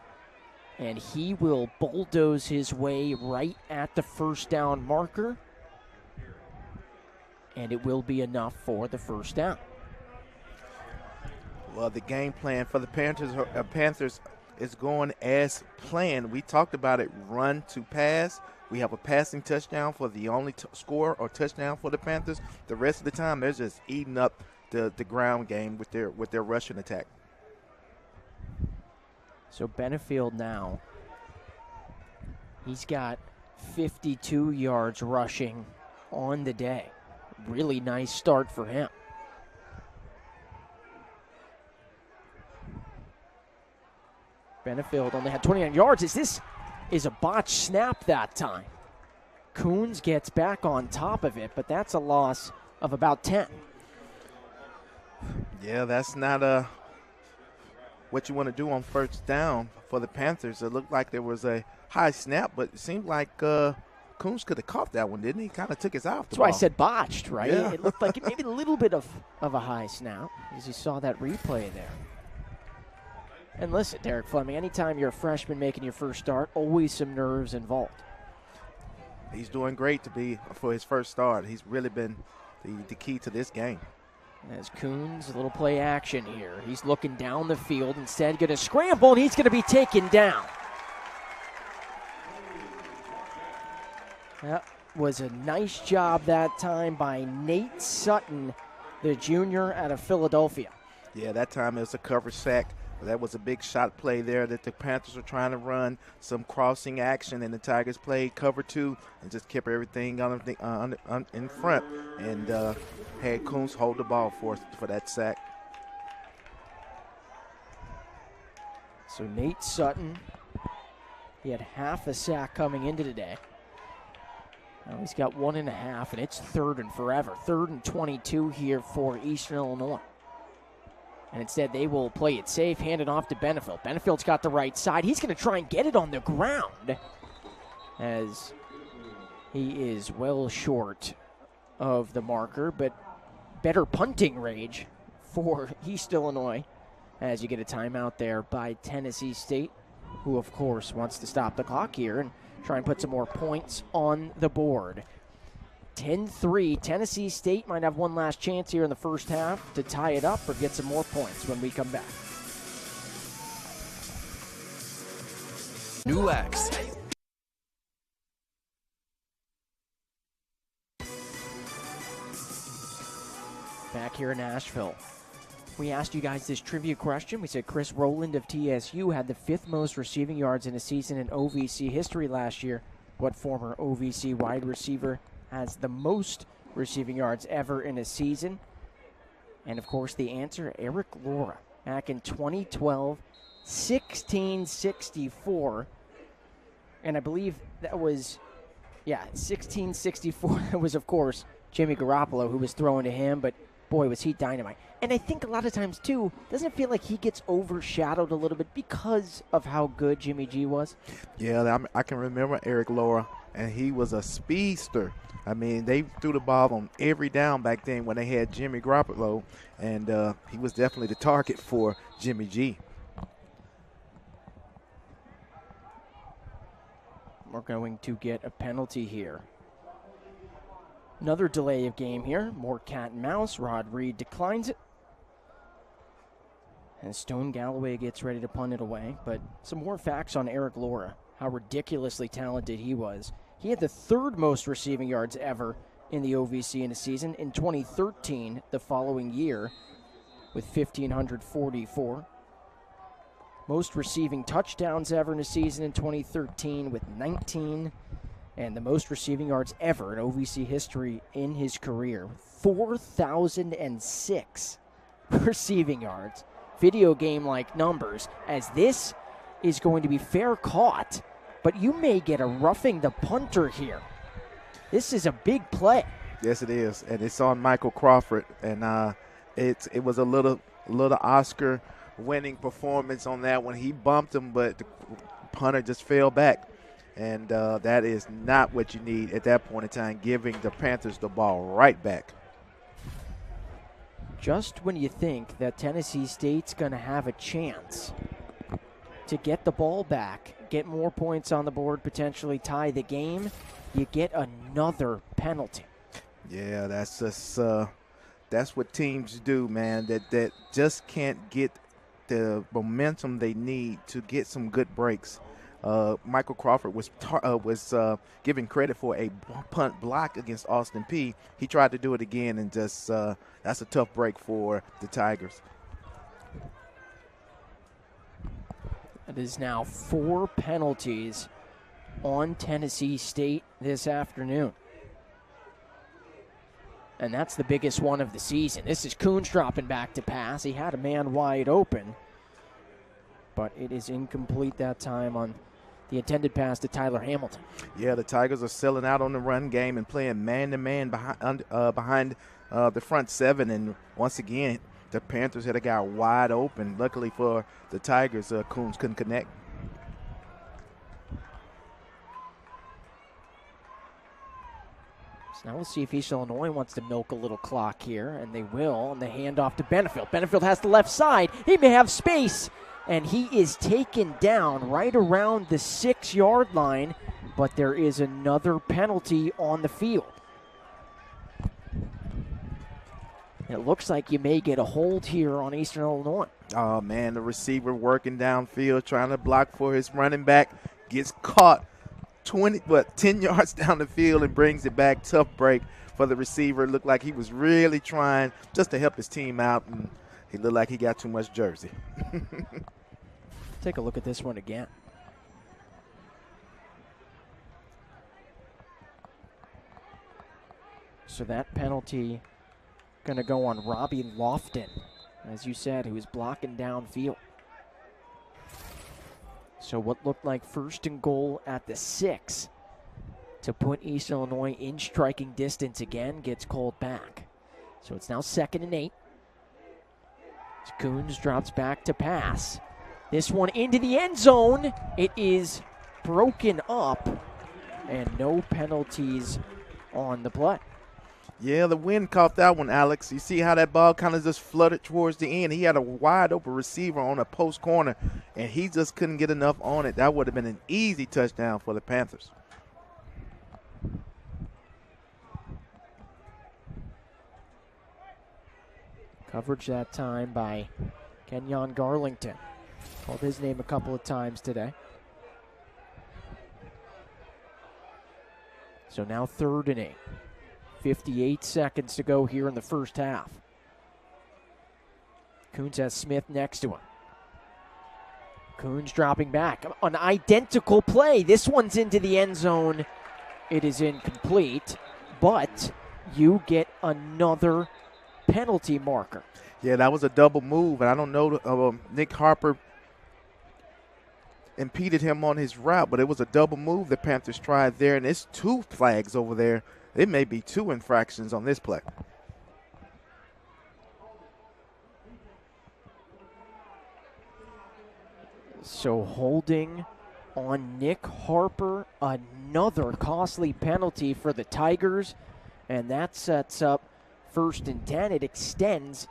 and he will bulldoze his way right at the first down marker, and it will be enough for the first down. Well, the game plan for the Panthers is going as planned. We talked about it, run to pass. We have a passing touchdown for the only score or touchdown for the Panthers. The rest of the time, they're just eating up the ground game with their rushing attack. So Benefield now, he's got 52 yards rushing on the day. Really nice start for him. Benefield only had 29 yards. This is a botched snap that time. Coons gets back on top of it, but that's a loss of about 10. Yeah, that's not what you want to do on first down for the Panthers. It looked like there was a high snap, but it seemed like Coons could have caught that one, didn't he? Kind of took his eye off the ball. That's why I said botched, right? Yeah. It looked like maybe a little bit of a high snap as you saw that replay there. And listen, Derek Fleming, anytime you're a freshman making your first start, always some nerves involved. He's doing great for his first start. He's really been the key to this game. As Coons, a little play action here. He's looking down the field, instead going to scramble, and he's going to be taken down. That was a nice job that time by Nate Sutton, the junior out of Philadelphia. Yeah, that time it was a cover sack. That was a big shot play there that the Panthers were trying to run, some crossing action, and the Tigers played cover 2 and just kept everything in front and had Coons hold the ball for that sack. So Nate Sutton, he had half a sack coming into today. Now he's got 1.5, and it's 3rd and forever. 3rd and 22 here for Eastern Illinois. And instead, they will play it safe, hand it off to Benefield. Benefield's got the right side. He's going to try and get it on the ground as he is well short of the marker, but better punting range for East Illinois as you get a timeout there by Tennessee State, who, of course, wants to stop the clock here and try and put some more points on the board. 10-3. Tennessee State might have one last chance here in the first half to tie it up or get some more points when we come back. New X. Back here in Nashville. We asked you guys this trivia question. We said Chris Rowland of TSU had the 5th most receiving yards in a season in OVC history last year. What former OVC wide receiver has the most receiving yards ever in a season? And, of course, the answer, Eric Laura. Back in 2012, 1664. And I believe that was, 1664. That was, of course, Jimmy Garoppolo who was throwing to him, but boy, was he dynamite. And I think a lot of times, too, doesn't it feel like he gets overshadowed a little bit because of how good Jimmy G was? Yeah, I can remember Eric Laura, and he was a speedster. I mean, they threw the ball on every down back then when they had Jimmy Garoppolo, and he was definitely the target for Jimmy G. We're going to get a penalty here. Another delay of game here. More cat and mouse. Rod Reed declines it. And Stone Galloway gets ready to punt it away. But some more facts on Eric Laura, how ridiculously talented he was. He had the 3rd most receiving yards ever in the OVC in a season. In 2013, the following year, with 1,544. most receiving touchdowns ever in a season in 2013 with 19, and the most receiving yards ever in OVC history in his career, 4,006 receiving yards. Video game-like numbers, as this is going to be fair caught, but you may get a roughing the punter here. This is a big play. Yes, it is, and it's on Michael Crawford, and it was a little Oscar-winning performance on that one. He bumped him, but the punter just fell back, and that is not what you need at that point in time, giving the Panthers the ball right back. Just when you think that Tennessee State's going to have a chance to get the ball back, get more points on the board, potentially tie the game, you get another penalty. Yeah, that's what teams do, man, that just can't get the momentum they need to get some good breaks. Michael Crawford was given credit for a punt block against Austin Peay. He tried to do it again, and just that's a tough break for the Tigers. It is now 4 penalties on Tennessee State this afternoon. And that's the biggest one of the season. This is Coons dropping back to pass. He had a man wide open, but it is incomplete that time on the intended pass to Tyler Hamilton. Yeah, the Tigers are selling out on the run game and playing man-to-man behind the front 7. And once again, the Panthers had a guy wide open. Luckily for the Tigers, Coons couldn't connect. So now we'll see if East Illinois wants to milk a little clock here, and they will, and they hand off to Benefield. Benefield has the left side. He may have space, and he is taken down right around the 6-yard line, but there is another penalty on the field. It looks like you may get a hold here on Eastern Illinois. Oh, man, the receiver working downfield, trying to block for his running back, gets caught 10 yards down the field and brings it back. Tough break for the receiver. Looked like he was really trying just to help his team out, and he looked like he got too much jersey. Take a look at this one again. So that penalty going to go on Robbie Lofton, as you said, who was blocking downfield. So what looked like 1st and goal at the 6 to put East Illinois in striking distance again gets called back. So it's now 2nd and 8. As Coons drops back to pass. This one into the end zone. It is broken up, and no penalties on the play. Yeah, the wind caught that one, Alex. You see how that ball kind of just fluttered towards the end. He had a wide open receiver on a post corner, and he just couldn't get enough on it. That would have been an easy touchdown for the Panthers. Coverage that time by Kenyon Garlington. Called his name a couple of times today. So now 3rd and 8. 58 seconds to go here in the first half. Coons has Smith next to him. Coons dropping back. An identical play. This one's into the end zone. It is incomplete, but you get another penalty marker. Yeah, that was a double move, and I don't know, Nick Harper impeded him on his route, but it was a double move the Panthers tried there, and it's 2 flags over there. It may be 2 infractions on this play. So holding on Nick Harper, another costly penalty for the Tigers, and that sets up 1st and 10. It extends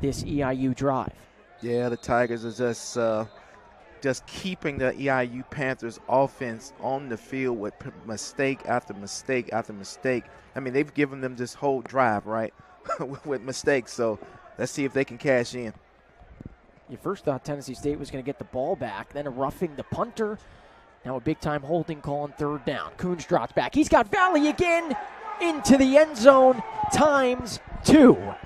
this EIU drive. Yeah, the Tigers are just keeping the EIU Panthers offense on the field with mistake after mistake after mistake. I mean, they've given them this whole drive, right, with mistakes. So let's see if they can cash in. You first thought Tennessee State was going to get the ball back, then a roughing the punter. Now a big-time holding call on 3rd down. Coons drops back. He's got Valley again into the end zone, ×2.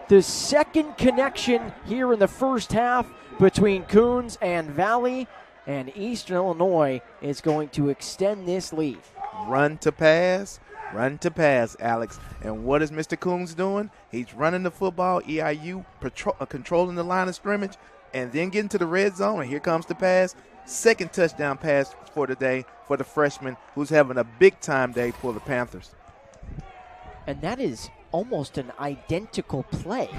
the second connection here in the first half between Coons and Valley, and Eastern Illinois is going to extend this lead. Run to pass, Alex. And what is Mr. Coons doing? He's running the football, EIU controlling the line of scrimmage, and then getting to the red zone, and here comes the pass. Second touchdown pass for the day for the freshman, who's having a big-time day for the Panthers. And that is almost an identical play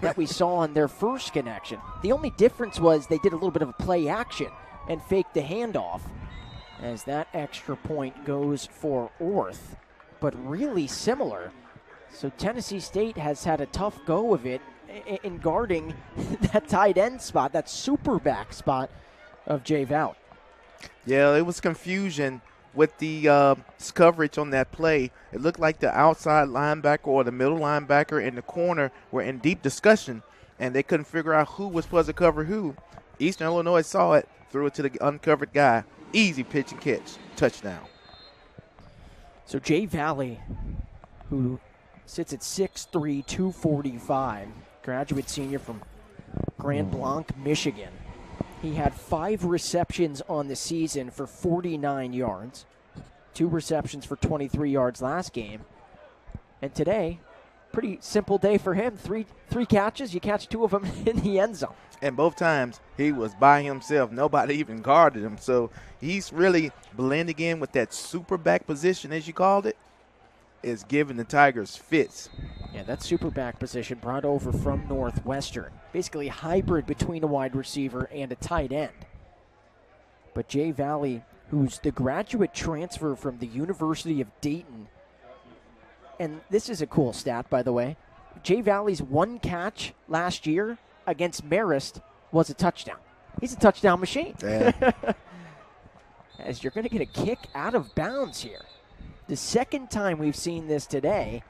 that we saw on their first connection. The only difference was they did a little bit of a play action and faked the handoff, as that extra point goes for Orth, but really similar. So Tennessee State has had a tough go of it in guarding that tight end spot, that super back spot of Jay Valley. Yeah, it was confusion with the coverage on that play. It looked like the outside linebacker or the middle linebacker in the corner were in deep discussion, and they couldn't figure out who was supposed to cover who. Eastern Illinois saw it, threw it to the uncovered guy. Easy pitch and catch. Touchdown. So Jay Valley, who sits at 6'3", 245, graduate senior from Grand Blanc, Michigan. He had 5 receptions on the season for 49 yards, 2 receptions for 23 yards last game. And today, pretty simple day for him. Three catches. You catch 2 of them in the end zone. And both times he was by himself. Nobody even guarded him. So he's really blending in with that super back position, as you called it, is giving the Tigers fits. Yeah, that super back position brought over from Northwestern. Basically hybrid between a wide receiver and a tight end. But Jay Valley, who's the graduate transfer from the University of Dayton, and this is a cool stat, by the way. Jay Valley's 1 catch last year against Marist was a touchdown. He's a touchdown machine. Yeah. As you're going to get a kick out of bounds here. The second time we've seen this today,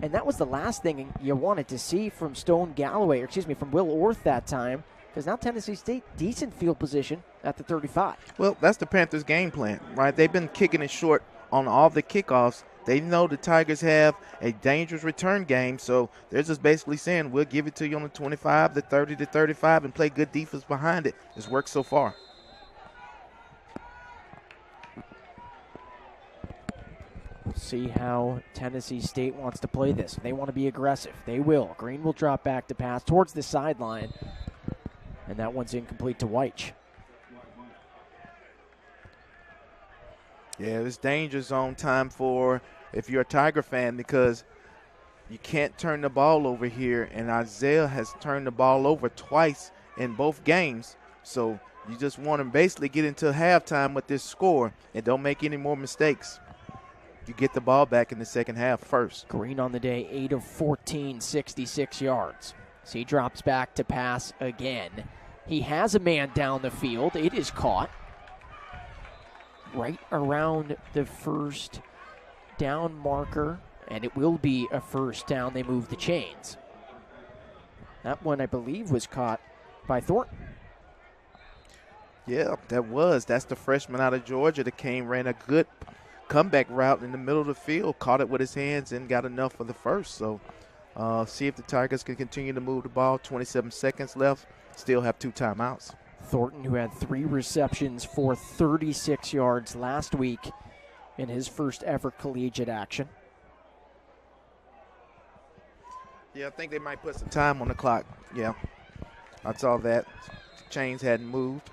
and that was the last thing you wanted to see from from Will Orth that time, because now Tennessee State, decent field position at the 35. Well, that's the Panthers' game plan, right? They've been kicking it short on all the kickoffs. They know the Tigers have a dangerous return game, so they're just basically saying, we'll give it to you on the 25, the 30 to 35, and play good defense behind it. It's worked so far. We'll see how Tennessee State wants to play this. If they want to be aggressive, they will. Green will drop back to pass towards the sideline, and that one's incomplete to Weich. Yeah, it's danger zone time for if you're a Tiger fan, because you can't turn the ball over here, and Isaiah has turned the ball over twice in both games. So you just want to basically get into halftime with this score and don't make any more mistakes. You get the ball back in the second half first. Green on the day, 8 of 14, 66 yards. So he drops back to pass again. He has a man down the field. It is caught right around the first down marker, and it will be a first down. They move the chains. That one, I believe, was caught by Thornton. Yeah, that's the freshman out of Georgia that ran a good comeback route in the middle of the field, caught it with his hands and got enough for the first. So see if the Tigers can continue to move the ball. 27 seconds left, still have 2 timeouts. Thornton, who had 3 receptions for 36 yards last week in his first ever collegiate action. Yeah, I think they might put some time on the clock. Yeah, I saw that. Chains hadn't moved.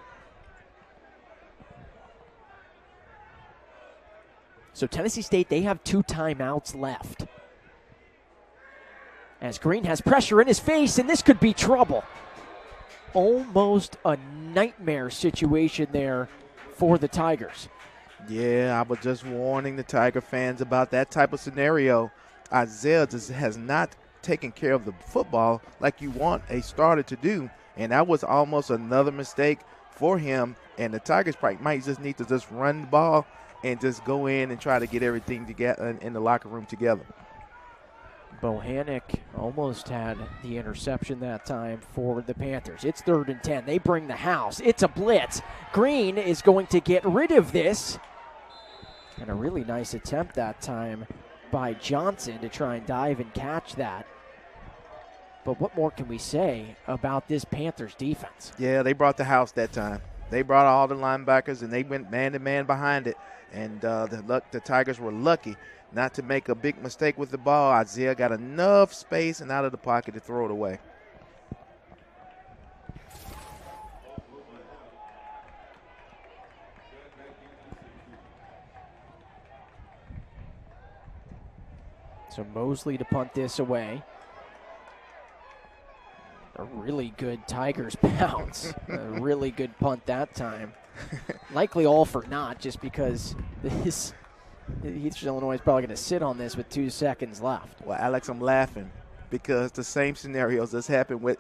So Tennessee State, they have 2 timeouts left. As Green has pressure in his face, and this could be trouble. Almost a nightmare situation there for the Tigers. Yeah, I was just warning the Tiger fans about that type of scenario. Isaiah just has not taken care of the football like you want a starter to do, and that was almost another mistake for him. And the Tigers might just need to just run the ball and just go in and try to get everything together in the locker room together. Bohannon almost had the interception that time for the Panthers. It's 3rd and 10. They bring the house. It's a blitz. Green is going to get rid of this. And a really nice attempt that time by Johnson to try and dive and catch that. But what more can we say about this Panthers defense? Yeah, they brought the house that time. They brought all the linebackers, and they went man-to-man behind it. And the Tigers were lucky not to make a big mistake with the ball. Isaiah got enough space and out of the pocket to throw it away. So Mosley to punt this away. A really good Tigers bounce. A really good punt that time. Likely all for naught, just because Eastern Illinois is probably going to sit on this with 2 seconds left. Well, Alex, I'm laughing because the same scenarios just happened with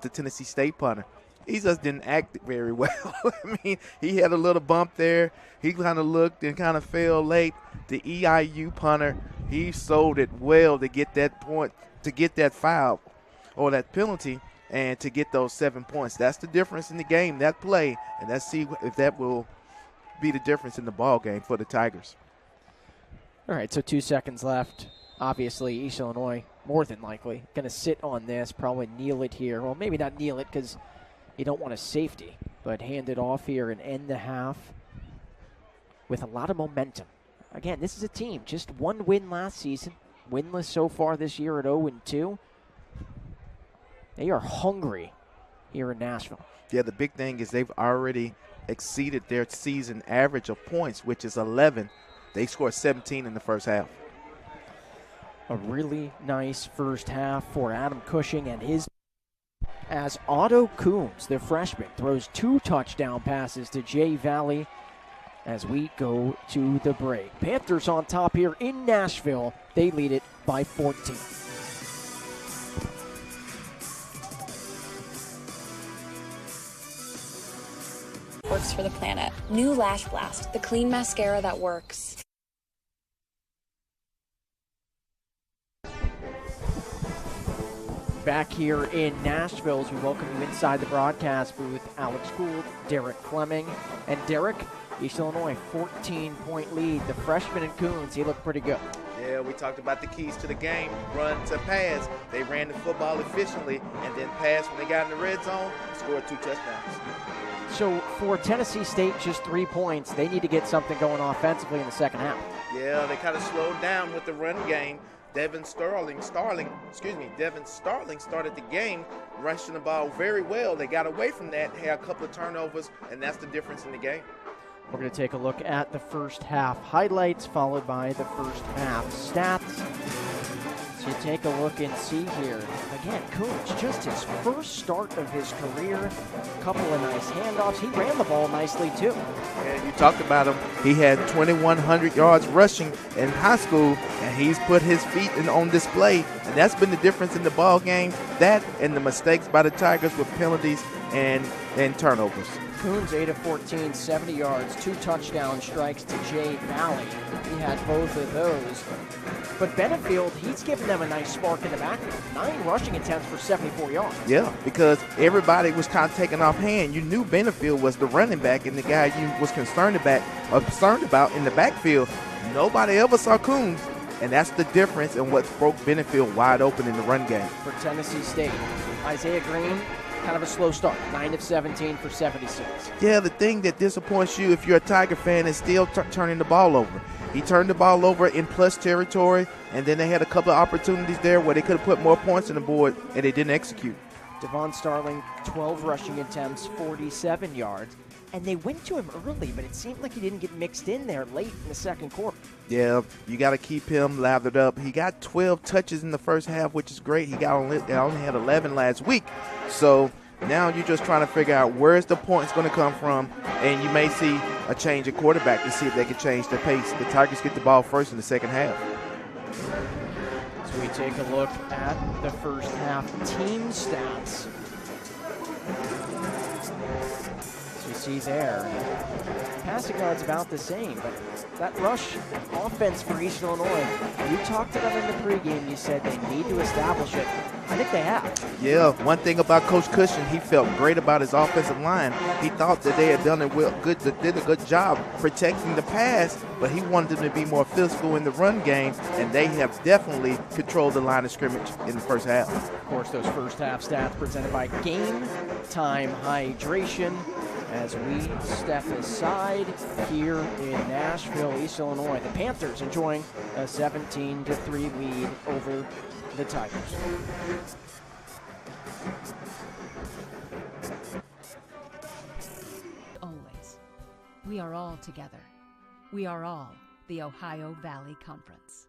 the Tennessee State punter. He just didn't act very well. I mean, he had a little bump there. He kind of looked and kind of fell late. The EIU punter, he sold it well to get that point, to get that foul or that penalty, and to get those 7 points. That's the difference in the game, that play, and let's see if that will be the difference in the ball game for the Tigers. All right, so 2 seconds left. Obviously, East Illinois, more than likely, going to sit on this, probably kneel it here. Well, maybe not kneel it because you don't want a safety, but hand it off here and end the half with a lot of momentum. Again, this is a team, just 1 win last season, winless so far this year at 0-2. They are hungry here in Nashville. Yeah, the big thing is they've already exceeded their season average of points, which is 11. They scored 17 in the first half. A really nice first half for Adam Cushing and his, as Otto Coombs, the freshman, throws 2 touchdown passes to Jay Valley as we go to the break. Panthers on top here in Nashville. They lead it by 14. Works for the planet. New Lash Blast, the clean mascara that works. Back here in Nashville as we welcome you inside the broadcast booth, Alex Gould, Derek Fleming. And Derek, East Illinois, 14-point lead. The freshman and Coons, he looked pretty good. Yeah, we talked about the keys to the game, run to pass. They ran the football efficiently and then passed when they got in the red zone, scored 2 touchdowns. So for Tennessee State, just 3 points. They need to get something going offensively in the second half. Yeah, they kind of slowed down with the run game. Devin Starling started the game, rushing the ball very well. They got away from that, had a couple of turnovers, and that's the difference in the game. We're going to take a look at the first half highlights, followed by the first half stats. So you take a look and see here. Again, Coons, just his first start of his career. A couple of nice handoffs. He ran the ball nicely, too. And you talked about him. He had 2,100 yards rushing in high school, and he's put his feet on display. And that's been the difference in the ball game. That and the mistakes by the Tigers with penalties and turnovers. Coons 8 of 14, 70 yards, 2 touchdown strikes to Jay Valley. He had both of those. But Benefield, he's given them a nice spark in the backfield. 9 rushing attempts for 74 yards. Yeah, because everybody was kind of taking off hand. You knew Benefield was the running back and the guy you was concerned about in the backfield. Nobody ever saw Coons, and that's the difference in what broke Benefield wide open in the run game. For Tennessee State, Isaiah Green, kind of a slow start, 9 of 17 for 76. Yeah, the thing that disappoints you if you're a Tiger fan is still turning the ball over. He turned the ball over in plus territory, and then they had a couple of opportunities there where they could have put more points on the board, and they didn't execute. Devon Starling, 12 rushing attempts, 47 yards. And they went to him early, but it seemed like he didn't get mixed in there late in the second quarter. Yeah, you got to keep him lathered up. He got 12 touches in the first half, which is great. He only had 11 last week. So now you're just trying to figure out where's the points going to come from, and you may see a change of quarterback to see if they can change the pace. The Tigers get the ball first in the second half. So we take a look at the first half team stats. So you see there, passing yards about the same, but that rush offense for East Illinois, you talked to them in the pregame, you said they need to establish it. I think they have. Yeah, one thing about Coach Cushion, he felt great about his offensive line. He thought that they had did a good job protecting the pass, but he wanted them to be more physical in the run game, and they have definitely controlled the line of scrimmage in the first half. Of course, those first half stats presented by Game Time Hydration. As we step aside here in Nashville, East Illinois, the Panthers enjoying a 17-3 lead over the Tigers. Always. We are all together. We are all the Ohio Valley Conference.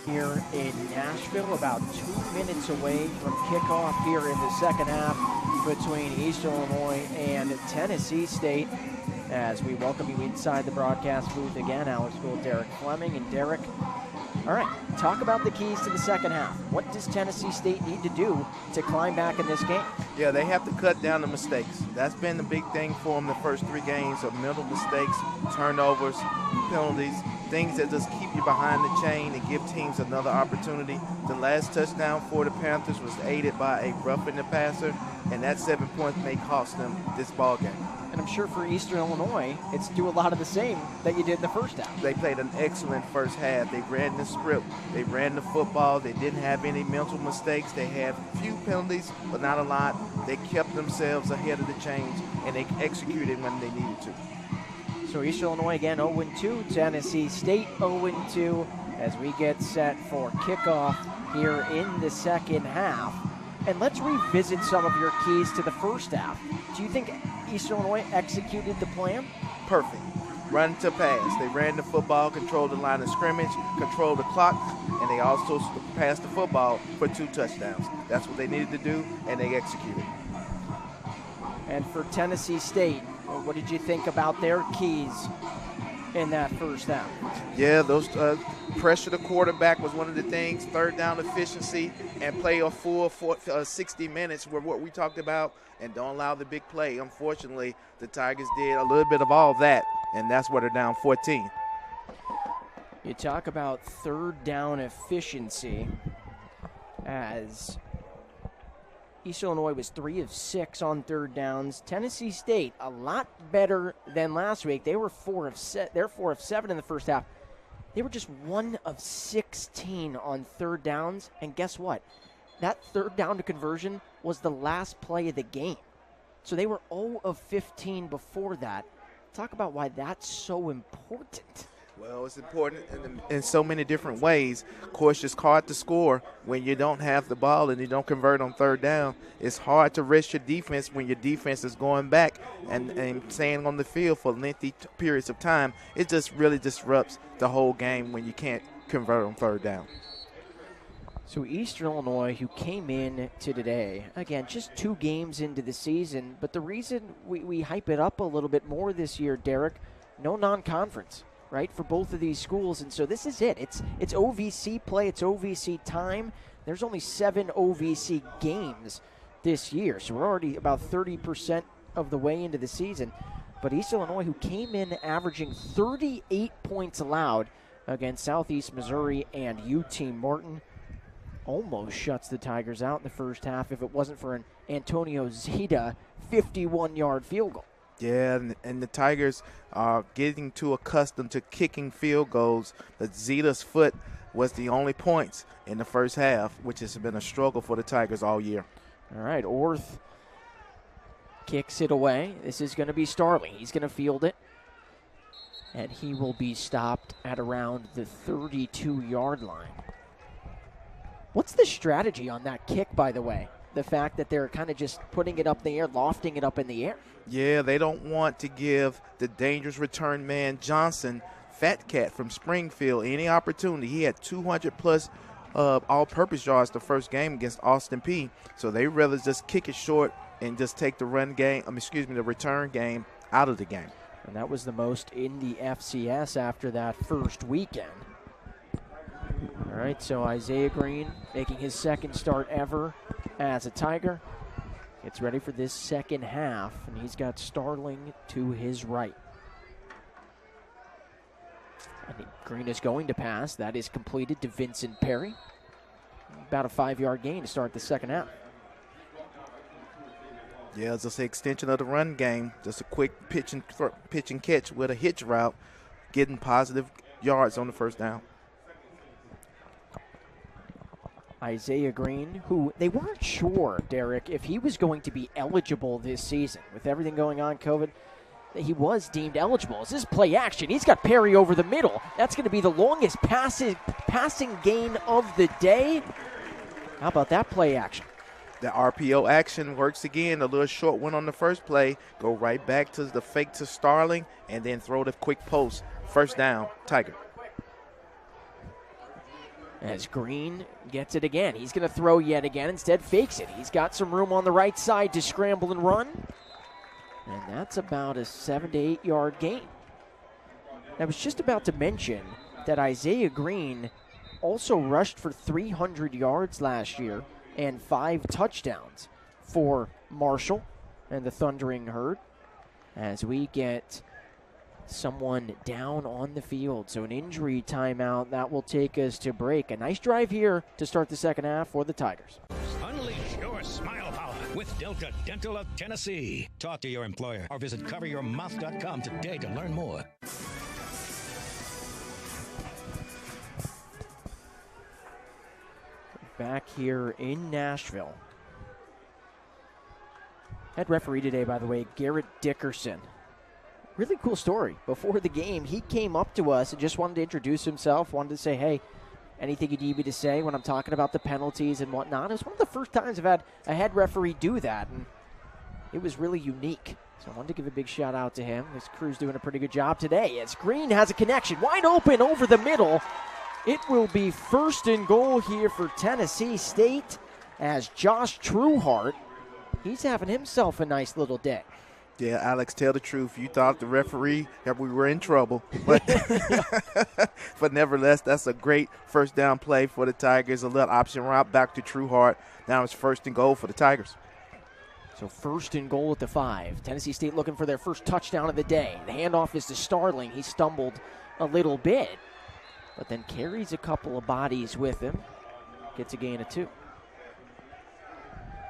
Here in Nashville, about 2 minutes away from kickoff here in the second half between East Illinois and Tennessee State. As we welcome you inside the broadcast booth again, Alex Gould, Derek Fleming, and Derek. All right, talk about the keys to the second half. What does Tennessee State need to do to climb back in this game? Yeah, they have to cut down the mistakes. That's been the big thing for them the first 3 games of mental mistakes, turnovers, penalties, things that just keep you behind the chain and give teams another opportunity. The last touchdown for the Panthers was aided by a roughing the passer, and that 7 points may cost them this ball game. And I'm sure for Eastern Illinois, it's do a lot of the same that you did in the first half. They played an excellent first half. They ran the script. They ran the football. They didn't have any mental mistakes. They had a few penalties, but not a lot. They kept themselves ahead of the chains, and they executed when they needed to. So Eastern Illinois again 0-2, Tennessee State 0-2 as we get set for kickoff here in the second half. And let's revisit some of your keys to the first half. Do you think Eastern Illinois executed the plan? Perfect. Run to pass. They ran the football, controlled the line of scrimmage, controlled the clock, and they also passed the football for 2 touchdowns. That's what they needed to do, and they executed. And for Tennessee State, what did you think about their keys in that first half? Yeah, those pressure the quarterback was one of the things. Third down efficiency and play a full 60 minutes were what we talked about, and don't allow the big play. Unfortunately, the Tigers did a little bit of all that, and that's why they're down 14. You talk about third down efficiency as East Illinois was 3 of 6 on third downs. Tennessee State, a lot better than last week. They were 4 of 7 in the first half. They were just 1 of 16 on third downs. And guess what? That third down to conversion was the last play of the game. So they were 0 of 15 before that. Talk about why that's so important. Well, it's important in so many different ways. Of course, it's hard to score when you don't have the ball and you don't convert on third down. It's hard to rest your defense when your defense is going back and staying on the field for lengthy periods of time. It just really disrupts the whole game when you can't convert on third down. So Eastern Illinois, who came in to today, again, just 2 games into the season, but the reason we hype it up a little bit more this year, Derek, no non-conference, right, for both of these schools. And so this is it. It's OVC play. It's OVC time. There's only 7 OVC games this year, so we're already about 30% of the way into the season. But East Illinois, who came in averaging 38 points allowed against Southeast Missouri and UT Martin, almost shuts the Tigers out in the first half if it wasn't for an Antonio Zeta 51-yard field goal. Yeah, and the Tigers are getting too accustomed to kicking field goals. But Zeta's foot was the only points in the first half, which has been a struggle for the Tigers all year. All right, Orth kicks it away. This is going to be Starling. He's going to field it. And he will be stopped at around the 32-yard line. What's the strategy on that kick, by the way? The fact that they're kind of just putting it up in the air, lofting it up in the air. Yeah, they don't want to give the dangerous return man Johnson, Fat Cat from Springfield, any opportunity. He had 200-plus all-purpose yards the first game against Austin Peay. So they rather just kick it short and just take the the return game out of the game. And that was the most in the FCS after that first weekend. All right, so Isaiah Green making his second start ever as a Tiger. Gets ready for this second half, and he's got Starling to his right. Green is going to pass. That is completed to Vincent Perry. About a 5-yard gain to start the second half. Yeah, as I say, extension of the run game. Just a quick pitch and catch with a hitch route, getting positive yards on the first down. Isaiah Green, who they weren't sure, Derek, if he was going to be eligible this season. With everything going on, COVID, he was deemed eligible. This is play action. He's got Perry over the middle. That's going to be the longest passing gain of the day. How about that play action? The RPO action works again. A little short one on the first play. Go right back to the fake to Starling and then throw the quick post. First down, Tiger. As Green gets it again. He's going to throw yet again. Instead, fakes it. He's got some room on the right side to scramble and run. And that's about a 7 to 8 yard gain. I was just about to mention that Isaiah Green also rushed for 300 yards last year and 5 touchdowns for Marshall and the Thundering Herd. As we get someone down on the field. So an injury timeout that will take us to break. A nice drive here to start the second half for the Tigers. Unleash your smile power with Delta Dental of Tennessee. Talk to your employer or visit coveryourmouth.com today to learn more. Back here in Nashville. Head referee today, by the way, Garrett Dickerson. Really cool story. Before the game, he came up to us and just wanted to introduce himself, wanted to say, hey, anything you need me to say when I'm talking about the penalties and whatnot. It was one of the first times I've had a head referee do that, and it was really unique. So I wanted to give a big shout out to him. His crew's doing a pretty good job today as Green has a connection. Wide open over the middle. It will be first and goal here for Tennessee State as Josh Trueheart, he's having himself a nice little day. Yeah, Alex, tell the truth. You thought the referee that we were in trouble. But, but nevertheless, that's a great first down play for the Tigers. A little option route back to Trueheart. Now it's first and goal for the Tigers. So first and goal at the 5. Tennessee State looking for their first touchdown of the day. The handoff is to Starling. He stumbled a little bit, but then carries a couple of bodies with him. Gets a gain of 2.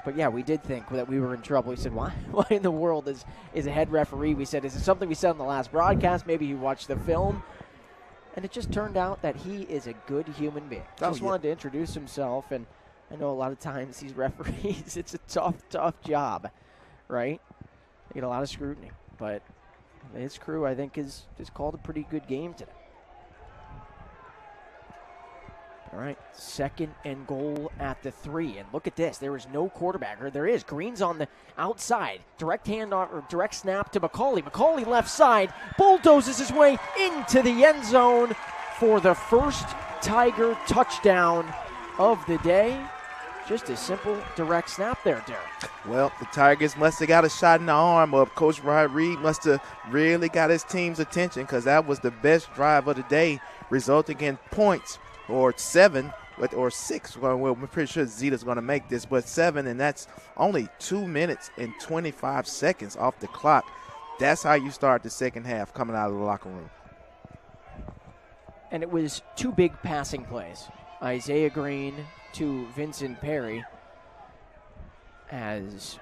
But, yeah, we did think that we were in trouble. We said, why in the world is a head referee? We said, is it something we said on the last broadcast? Maybe you watched the film. And it just turned out that he is a good human being. Just wanted to introduce himself. And I know a lot of times these referees, it's a tough job, right? They get a lot of scrutiny. But his crew, I think, is called a pretty good game today. All right, second and goal at the 3. And look at this. There is no quarterback. Or there is. Green's on the outside. Direct handoff or direct snap to McCauley. McCauley left side. Bulldozes his way into the end zone for the first Tiger touchdown of the day. Just a simple direct snap there, Derek. Well, the Tigers must have got a shot in the arm, or Coach Rod Reed must have really got his team's attention, because that was the best drive of the day, resulting in points. Or 7, or 6. Well, we're pretty sure Zeta's going to make this, but 7, and that's only 2 minutes and 25 seconds off the clock. That's how you start the second half coming out of the locker room. And it was 2 big passing plays. Isaiah Green to Vincent Perry as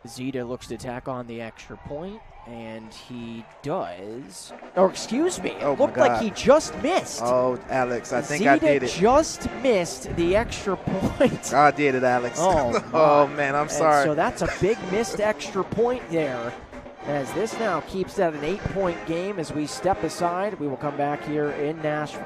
Zeta looks to tack on the extra point. And he does. Or excuse me, it looked like he just missed. Oh, Alex, I think I did it. Zeta just missed the extra point. I did it, Alex. Oh, oh man, I'm sorry. So that's a big missed extra point there. As this now keeps that an 8-point game as we step aside. We will come back here in Nashville.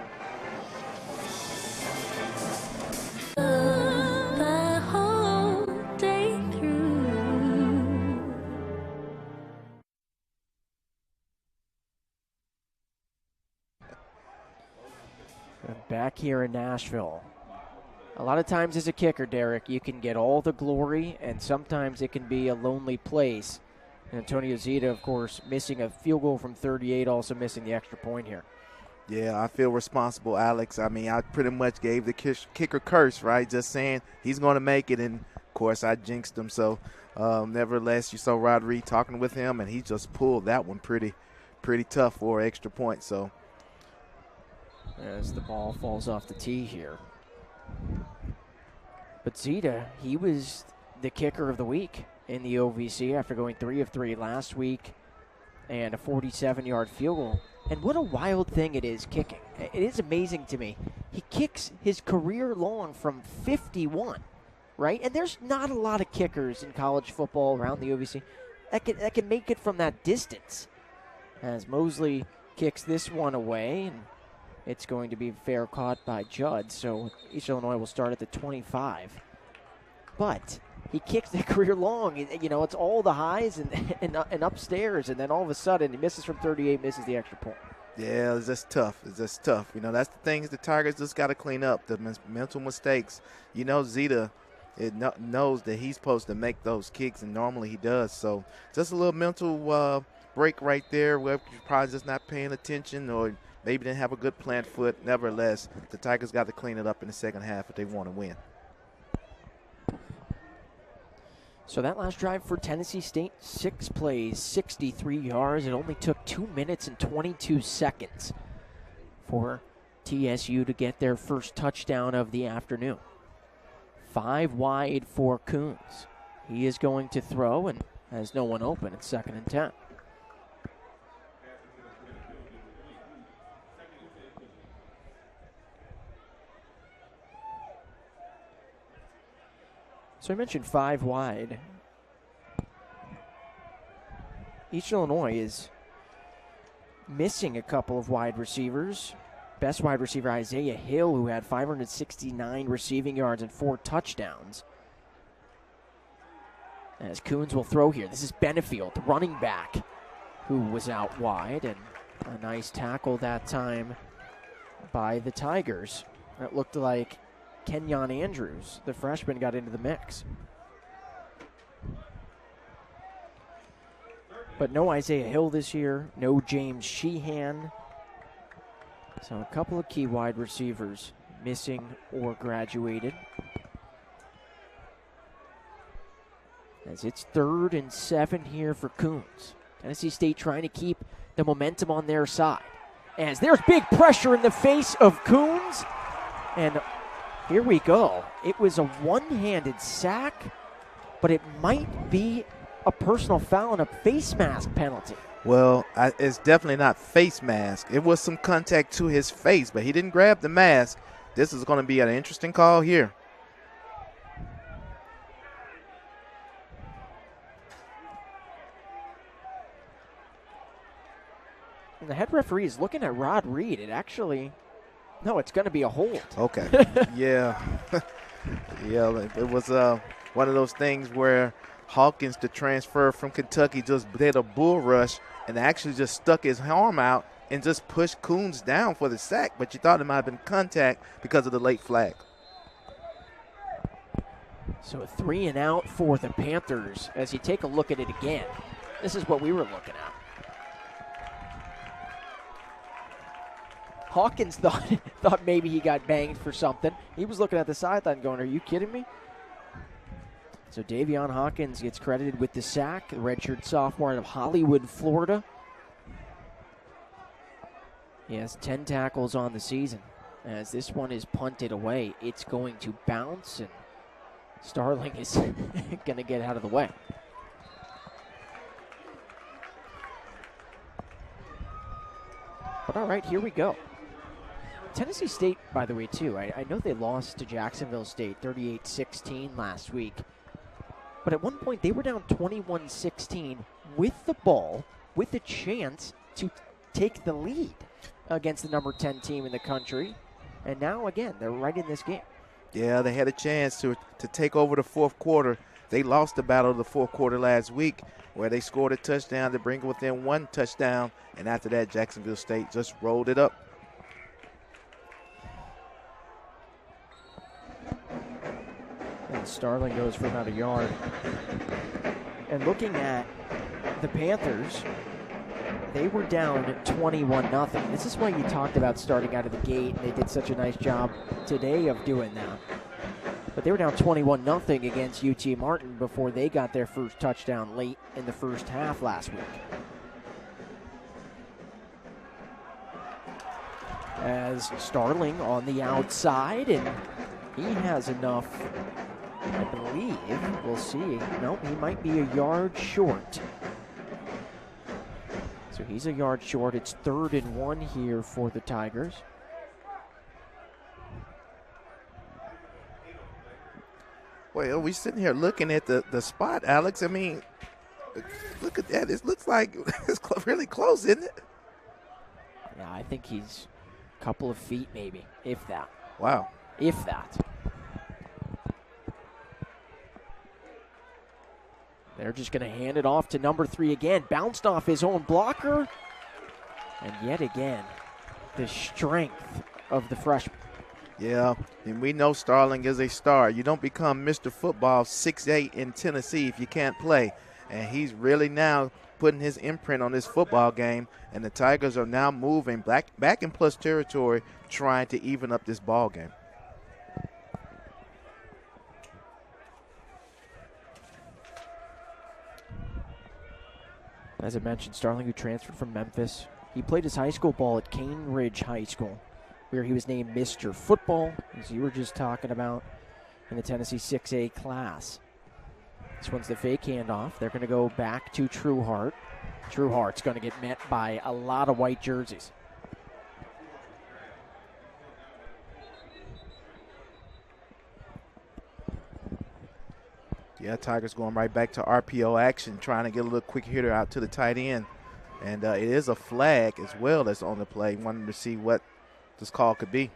Back here in Nashville. A lot of times as a kicker, Derek, you can get all the glory, and sometimes it can be a lonely place. And Antonio Zeta, of course, missing a field goal from 38, also missing the extra point here. Yeah, I feel responsible, Alex. I mean, I pretty much gave the kicker curse, right? Just saying he's going to make it, and, of course, I jinxed him. So, nevertheless, you saw Rod Reed talking with him, and he just pulled that one pretty tough for an extra point. So, as the ball falls off the tee here. But Zita, he was the kicker of the week in the OVC after going 3 of 3 last week and a 47-yard field goal. And what a wild thing it is kicking. It is amazing to me. He kicks his career long from 51, right? And there's not a lot of kickers in college football around the OVC that can make it from that distance. As Mosley kicks this one away, and it's going to be fair caught by Judd, so East Illinois will start at the 25. But he kicks the career long. You know, it's all the highs and upstairs, and then all of a sudden he misses from 38, misses the extra point. Yeah, it's just tough. It's just tough. You know, that's the things the Tigers just got to clean up, the mental mistakes. You know, Zita knows that he's supposed to make those kicks, and normally he does. So just a little mental break right there where you're probably just not paying attention or maybe didn't have a good plant foot. Nevertheless, the Tigers got to clean it up in the second half if they want to win. So that last drive for Tennessee State, 6 plays, 63 yards. It only took 2 minutes and 22 seconds for TSU to get their first touchdown of the afternoon. 5 wide for Coons. He is going to throw and has no one open. It's 2nd and 10. So I mentioned 5 wide. East Illinois is missing a couple of wide receivers. Best wide receiver Isaiah Hill, who had 569 receiving yards and 4 touchdowns. As Coons will throw here. This is Benefield, the running back, who was out wide. And a nice tackle that time by the Tigers. It looked like Kenyon Andrews, the freshman, got into the mix. But no Isaiah Hill this year, no James Sheehan. So a couple of key wide receivers missing or graduated. As it's 3rd and 7 here for Coons. Tennessee State trying to keep the momentum on their side. As there's big pressure in the face of Coons. And here we go. It was a one-handed sack, but it might be a personal foul and a face mask penalty. Well, it's definitely not face mask. It was some contact to his face, but he didn't grab the mask. This is going to be an interesting call here. And the head referee is looking at Rod Reed. No, it's going to be a hold. Okay. Yeah. Yeah, it was one of those things where Hawkins, the transfer from Kentucky, just did a bull rush and actually just stuck his arm out and just pushed Coons down for the sack. But you thought it might have been contact because of the late flag. So a 3 and out for the Panthers. As you take a look at it again, this is what we were looking at. Hawkins thought maybe he got banged for something. He was looking at the sideline going, are you kidding me? So Davion Hawkins gets credited with the sack, the redshirt sophomore out of Hollywood, Florida. He has 10 tackles on the season. As this one is punted away, it's going to bounce, and Starling is going to get out of the way. But all right, here we go. Tennessee State, by the way, too, I know they lost to Jacksonville State 38-16 last week. But at one point, they were down 21-16 with the ball, with a chance to take the lead against the number 10 team in the country. And now, again, they're right in this game. Yeah, they had a chance to take over the fourth quarter. They lost the battle of the fourth quarter last week where they scored a touchdown to bring it within 1 touchdown. And after that, Jacksonville State just rolled it up. And Starling goes for about a yard. And looking at the Panthers, they were down 21-0. This is why you talked about starting out of the gate. They did such a nice job today of doing that. But they were down 21-0 against UT Martin before they got their first touchdown late in the first half last week. as Starling on the outside, and he has enough, I believe. We'll see. Nope, he might be a yard short. So he's a yard short. It's 3rd and 1 here for the Tigers. Well, we sitting here looking at the spot, Alex. I mean, look at that. It looks like it's really close, isn't it? Yeah, I think he's a couple of feet maybe, if that. Wow. If that. They're just going to hand it off to number 3 again. Bounced off his own blocker. And yet again, the strength of the freshman. Yeah, and we know Starling is a star. You don't become Mr. Football 6'8" in Tennessee if you can't play. And he's really now putting his imprint on this football game. And the Tigers are now moving back in plus territory, trying to even up this ball game. As I mentioned, Starling, who transferred from Memphis, he played his high school ball at Cane Ridge High School, where he was named Mr. Football, as you were just talking about, in the Tennessee 6A class. This one's the fake handoff. They're going to go back to Trueheart. Trueheart's going to get met by a lot of white jerseys. Yeah, Tigers going right back to RPO action, trying to get a little quick hitter out to the tight end. And it is a flag as well that's on the play, wanting to see what this call could be.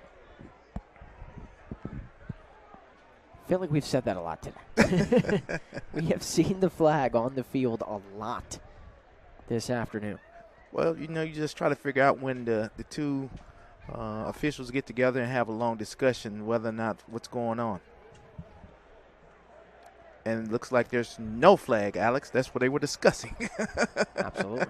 I feel like we've said that a lot today. We have seen the flag on the field a lot this afternoon. Well, you know, you just try to figure out when the two officials get together and have a long discussion whether or not what's going on. And it looks like there's no flag, Alex. That's what they were discussing. Absolutely.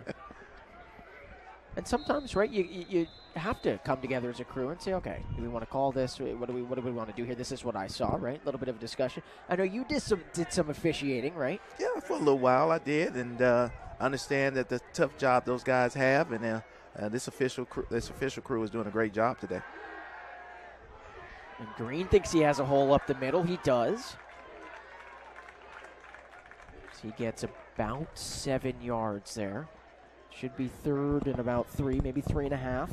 And sometimes, right, you have to come together as a crew and say, okay, do we want to call this? What do we want to do here? This is what I saw, right? A little bit of a discussion. I know you did some officiating, right? Yeah, for a little while I did, and I understand that the tough job those guys have, and this official crew is doing a great job today. And Green thinks he has a hole up the middle. He does. He gets about 7 yards there. Should be 3rd and about 3, maybe 3.5.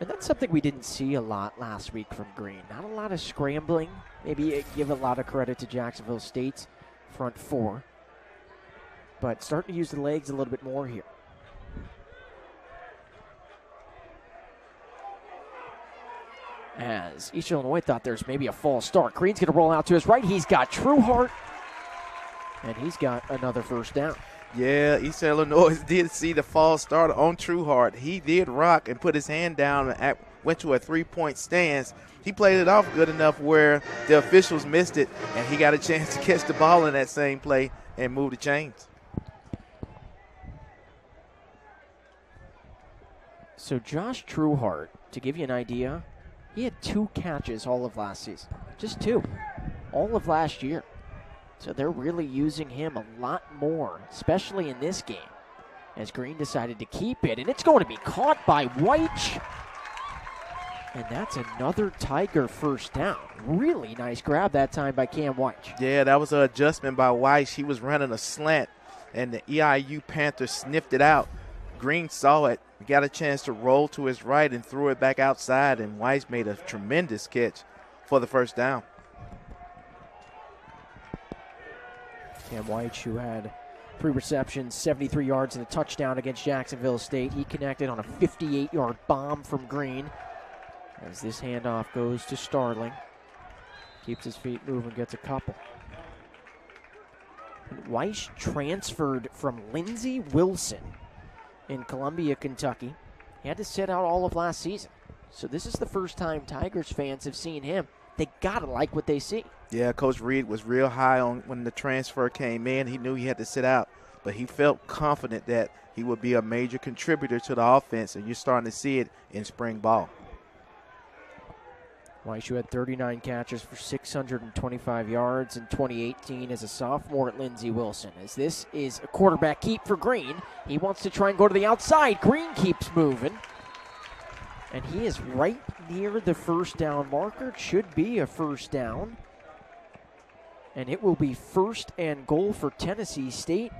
And that's something we didn't see a lot last week from Green. Not a lot of scrambling. Maybe give a lot of credit to Jacksonville State's front 4. But starting to use the legs a little bit more here. As East Illinois thought there's maybe a false start. Green's going to roll out to his right. He's got Trueheart, and he's got another first down. Yeah, East Illinois did see the false start on Trueheart. He did rock and put his hand down and went to a 3-point stance. He played it off good enough where the officials missed it, and he got a chance to catch the ball in that same play and move the chains. So Josh Trueheart, to give you an idea, he had 2 catches all of last season. Just 2. All of last year. So they're really using him a lot more, especially in this game, as Green decided to keep it. And it's going to be caught by White. And that's another Tiger first down. Really nice grab that time by Cam White. Yeah, that was an adjustment by White. He was running a slant, and the EIU Panthers sniffed it out. Green saw it, got a chance to roll to his right and threw it back outside, and Weiss made a tremendous catch for the first down. Cam White, who had 3 receptions, 73 yards, and a touchdown against Jacksonville State. He connected on a 58-yard bomb from Green. As this handoff goes to Starling. Keeps his feet moving, gets a couple. Weiss transferred from Lindsey Wilson in Columbia, Kentucky. He had to sit out all of last season. So this is the first time Tigers fans have seen him. They gotta like what they see. Yeah, Coach Reed was real high on when the transfer came in. He knew he had to sit out, but he felt confident that he would be a major contributor to the offense, and you're starting to see it in spring ball. Weiss, who had 39 catches for 625 yards in 2018 as a sophomore at Lindsey Wilson. As this is a quarterback keep for Green. He wants to try and go to the outside. Green keeps moving. And he is right near the first down marker. It should be a first down. And it will be 1st and goal for Tennessee State.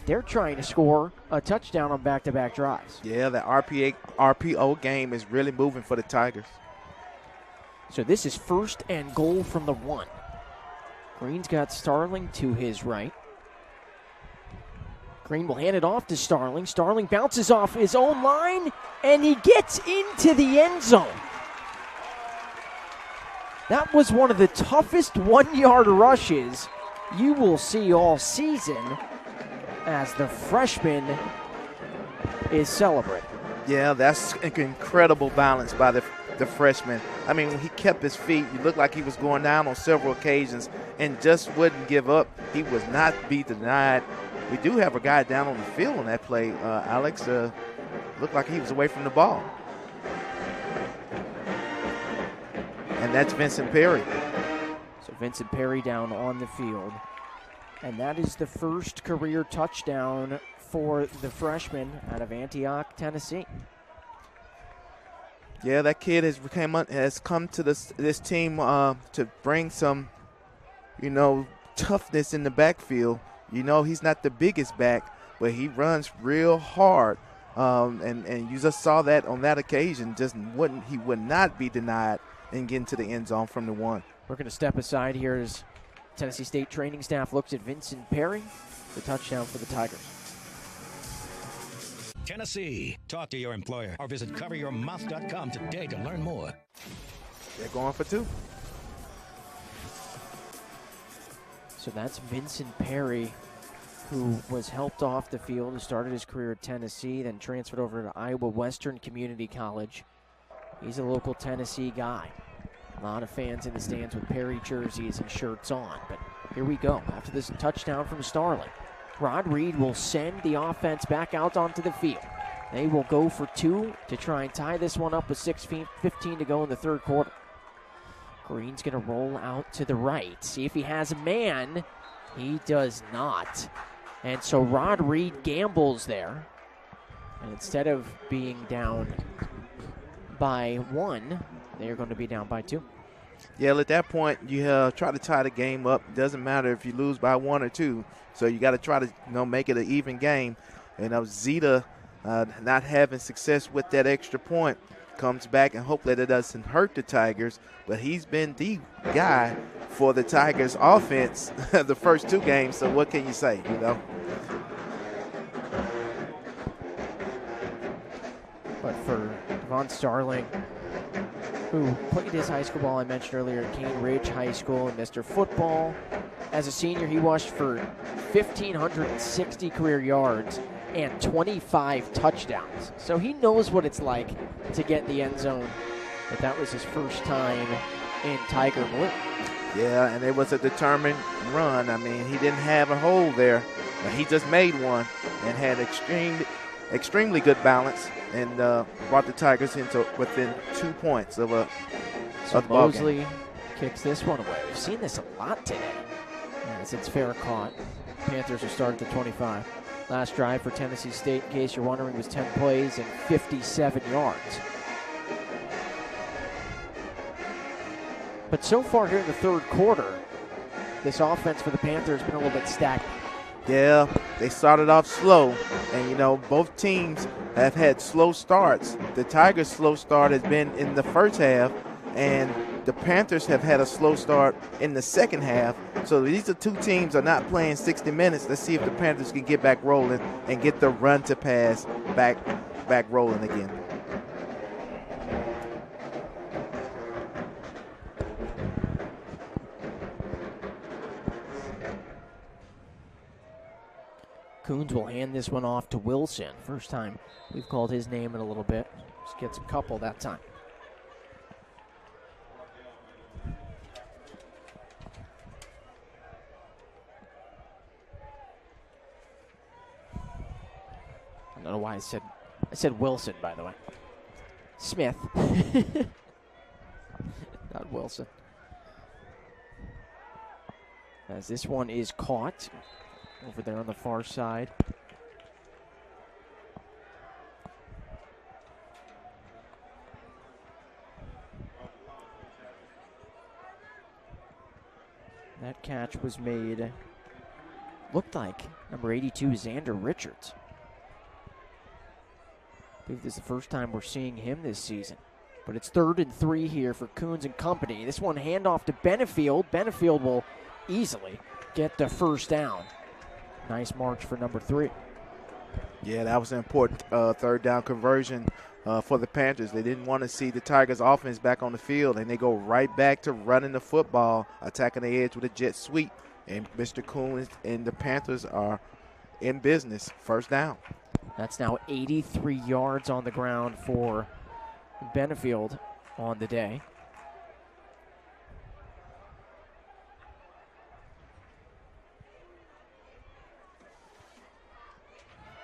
They're trying to score a touchdown on back-to-back drives. Yeah, the RPO game is really moving for the Tigers. So this is 1st and goal from the 1. Green's got Starling to his right. Green will hand it off to Starling. Starling bounces off his own line, and he gets into the end zone. That was one of the toughest 1-yard rushes you will see all season as the freshman is celebrating. Yeah, that's an incredible balance by the freshman. I mean, he kept his feet. He looked like he was going down on several occasions and just wouldn't give up. He was not be denied. We do have a guy down on the field on that play. Alex looked like he was away from the ball. And that's Vincent Perry. So Vincent Perry down on the field. And that is the first career touchdown for the freshman out of Antioch, Tennessee. Yeah, that kid has come to this team to bring some, toughness in the backfield. He's not the biggest back, but he runs real hard. And you just saw that on that occasion. He would not be denied in getting to the end zone from the 1. We're going to step aside here as Tennessee State training staff looks at Vincent Perry, the touchdown for the Tigers. Tennessee. Talk to your employer or visit coveryourmouth.com today to learn more. They're going for 2. So that's Vincent Perry, who was helped off the field, who started his career at Tennessee, then transferred over to Iowa Western Community College. He's a local Tennessee guy. A lot of fans in the stands with Perry jerseys and shirts on. But here we go. After this touchdown from Starling, Rod Reed will send the offense back out onto the field. They will go for 2 to try and tie this one up with 6:15 to go in the third quarter. Green's going to roll out to the right. See if he has a man. He does not. And so Rod Reed gambles there. And instead of being down by 1, they're going to be down by 2. Yeah, at that point, you try to tie the game up. It doesn't matter if you lose by 1 or 2. So you got to try to make it an even game. And Zeta not having success with that extra point comes back and hope that it doesn't hurt the Tigers. But he's been the guy for the Tigers offense the first 2 games. So what can you say, But for Devon Starling, who played his high school ball I mentioned earlier at Cane Ridge High School and Mr. Football. As a senior, he rushed for 1,560 career yards and 25 touchdowns. So he knows what it's like to get in the end zone. But that was his first time in Tiger blue. Yeah, and it was a determined run. I mean, he didn't have a hole there, but he just made one and had extremely good balance and brought the Tigers into within 2 points of the ball game. Mosley kicks this one away. We've seen this a lot today. As it's fair caught. Panthers will start at the 25. Last drive for Tennessee State, in case you're wondering, was 10 plays and 57 yards. But so far here in the third quarter, this offense for the Panthers has been a little bit stagnant. Yeah, they started off slow, and both teams have had slow starts. The Tigers' slow start has been in the first half, and the Panthers have had a slow start in the second half. So these are 2 teams are not playing 60 minutes. Let's see if the Panthers can get back rolling and get the run to pass back rolling again. Coons will hand this one off to Wilson. First time we've called his name in a little bit. Just gets a couple that time. I don't know why I said Wilson, by the way. Smith. Got Wilson. As this one is caught over there on the far side. That catch was made, looked like number 82, Xander Richards. I believe this is the first time we're seeing him this season. But it's 3rd and 3 here for Coons and company. This one handoff to Benefield. Benefield will easily get the first down. Nice march for number 3. Yeah, that was an important 3rd down conversion for the Panthers. They didn't want to see the Tigers offense back on the field, and they go right back to running the football, attacking the edge with a jet sweep. And Mr. Coons and the Panthers are in business. First down. That's now 83 yards on the ground for Benefield on the day.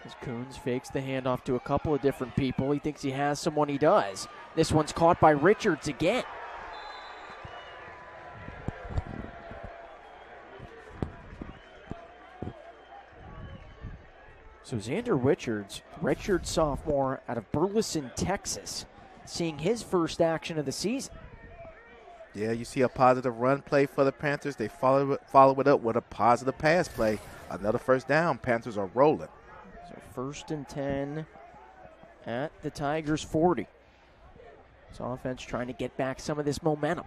As Coons fakes the handoff to a couple of different people. He thinks he has someone, he does. This one's caught by Richards again. So Xander Richards, redshirt sophomore out of Burleson, Texas, seeing his first action of the season. Yeah, you see a positive run play for the Panthers. They follow it up with a positive pass play. Another first down. Panthers are rolling. So 1st and 10 at the Tigers' 40. So offense trying to get back some of this momentum.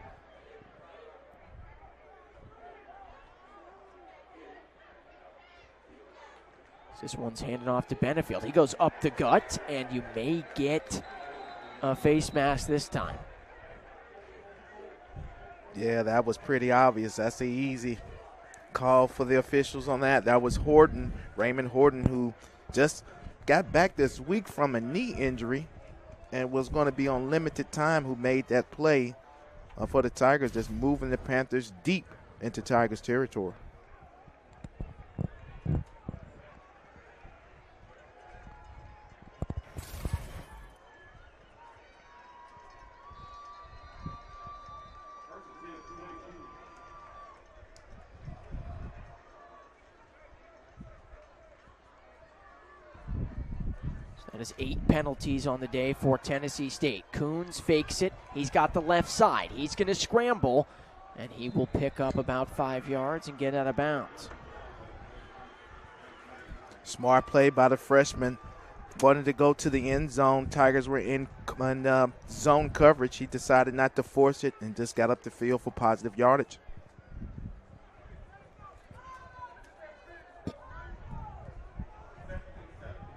This one's handed off to Benefield. He goes up the gut, and you may get a face mask this time. Yeah, that was pretty obvious. That's the easy call for the officials on that. That was Horton, Raymond Horton, who just got back this week from a knee injury and was going to be on limited time, who made that play for the Tigers, just moving the Panthers deep into Tigers territory. That is 8 penalties on the day for Tennessee State. Coons fakes it. He's got the left side. He's going to scramble, and he will pick up about 5 yards and get out of bounds. Smart play by the freshman. Wanted to go to the end zone. Tigers were in zone coverage. He decided not to force it and just got up the field for positive yardage.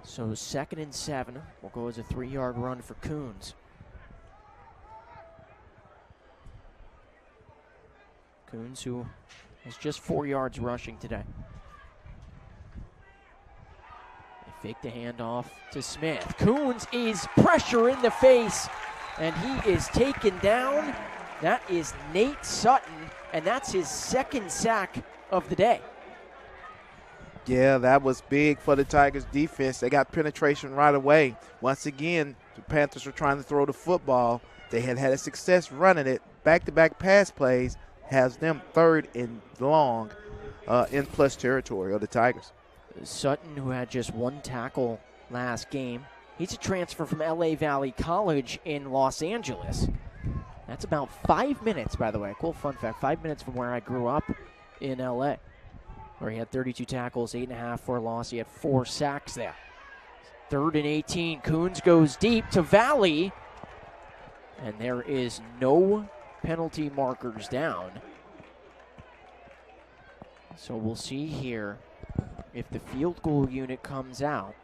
So 2nd and 7 will go as a 3-yard run for Coons. Coons, who has just 4 yards rushing today. They fake the handoff to Smith. Coons is pressure in the face, and he is taken down. That is Nate Sutton, and that's his 2nd sack of the day. Yeah, that was big for the Tigers defense. They got penetration right away. Once again, the Panthers were trying to throw the football. They had a success running it. Back-to-back pass plays has them 3rd and long in plus territory of the Tigers. Sutton, who had just 1 tackle last game. He's a transfer from LA Valley College in Los Angeles. That's about 5 minutes, by the way. Cool fun fact, 5 minutes from where I grew up in LA, where he had 32 tackles, 8.5 for a loss. He had 4 sacks there. 3rd and 18. Coons goes deep to Valley, and there is no penalty markers down. So we'll see here if the field goal unit comes out.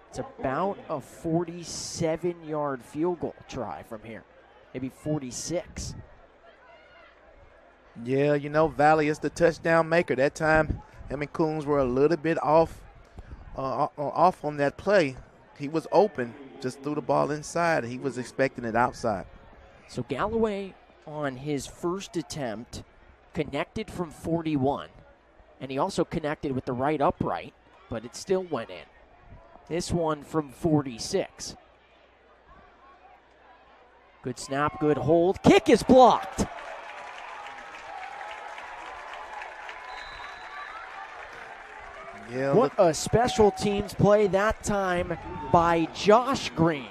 It's about a 47-yard field goal try from here, maybe 46. Yeah, you know, Valley is the touchdown maker. That time, him and Coons were a little bit off on that play. He was open, just threw the ball inside. He was expecting it outside. So Galloway, on his first attempt, connected from 41, and he also connected with the right upright, but it still went in. This one from 46. Good snap, good hold. Kick is blocked. Yeah, what a special teams play that time by Josh Green.